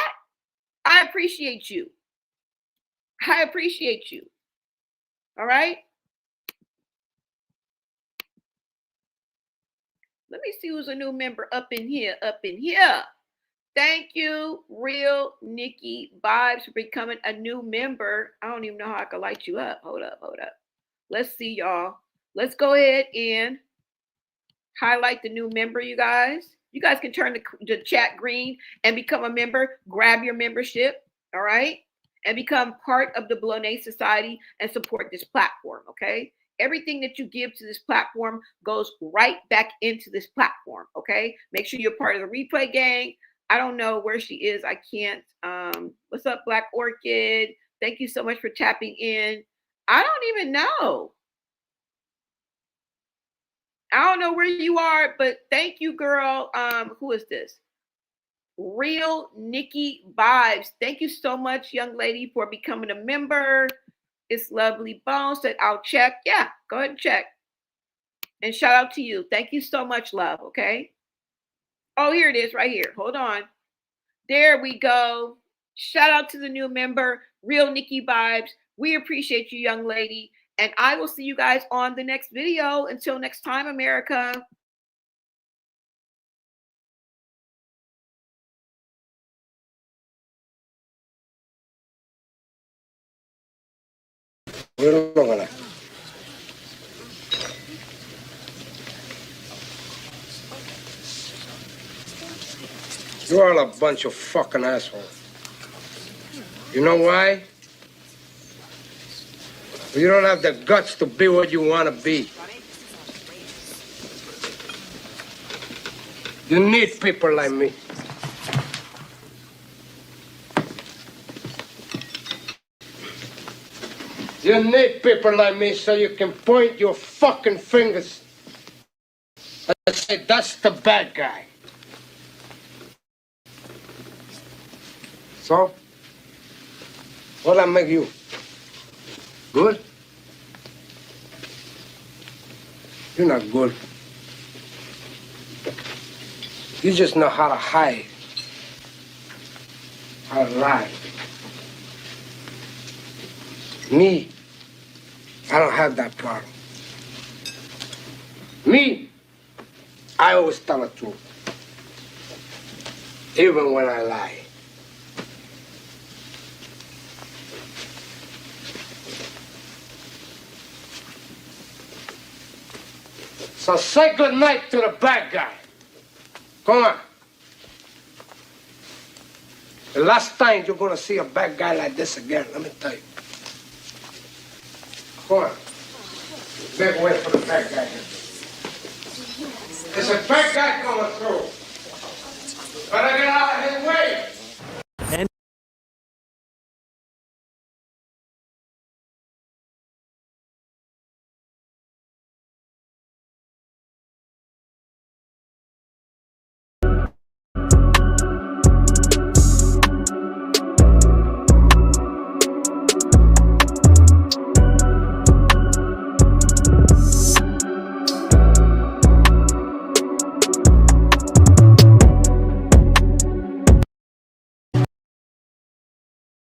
S1: I appreciate you. I appreciate you. All right. Let me see who's a new member up in here. Thank you, Real Nikki Vibes, for becoming a new member. I don't even know how I can light you up. Hold up. Let's see, y'all. Let's go ahead and highlight the new member, you guys. You guys can turn the chat green and become a member. Grab your membership, all right? And become part of the Blonay Society and support this platform, okay? Everything that you give to this platform goes right back into this platform, okay? Make sure you're part of the replay gang. I don't know where she is. I can't. What's up, Black Orchid? Thank you so much for tapping in. I don't even know. I don't know where you are, but thank you, girl. Who is this? Real Nikki Vibes. Thank you so much, young lady, for becoming a member. It's Lovely Bones said, I'll check. Yeah, go ahead and check. And shout out to you. Thank you so much, love, okay? Oh, here it is right here. Hold on. There we go. Shout out to the new member, Real Nikki Vibes. We appreciate you, young lady. And I will see you guys on the next video. Until next time, America.
S16: You're all a bunch of fucking assholes. You know why? You don't have the guts to be what you want to be. You need people like me. You need people like me so you can point your fucking fingers and say, that's the bad guy. So, what'll that make you? Good? You're not good. You just know how to hide, how to lie. Me, I don't have that problem. Me, I always tell the truth, even when I lie. So say good night to the bad guy. Come on. The last time you're gonna see a bad guy like this again, let me tell you. Come on. Make way for the bad guy here. There's a bad guy coming through. But I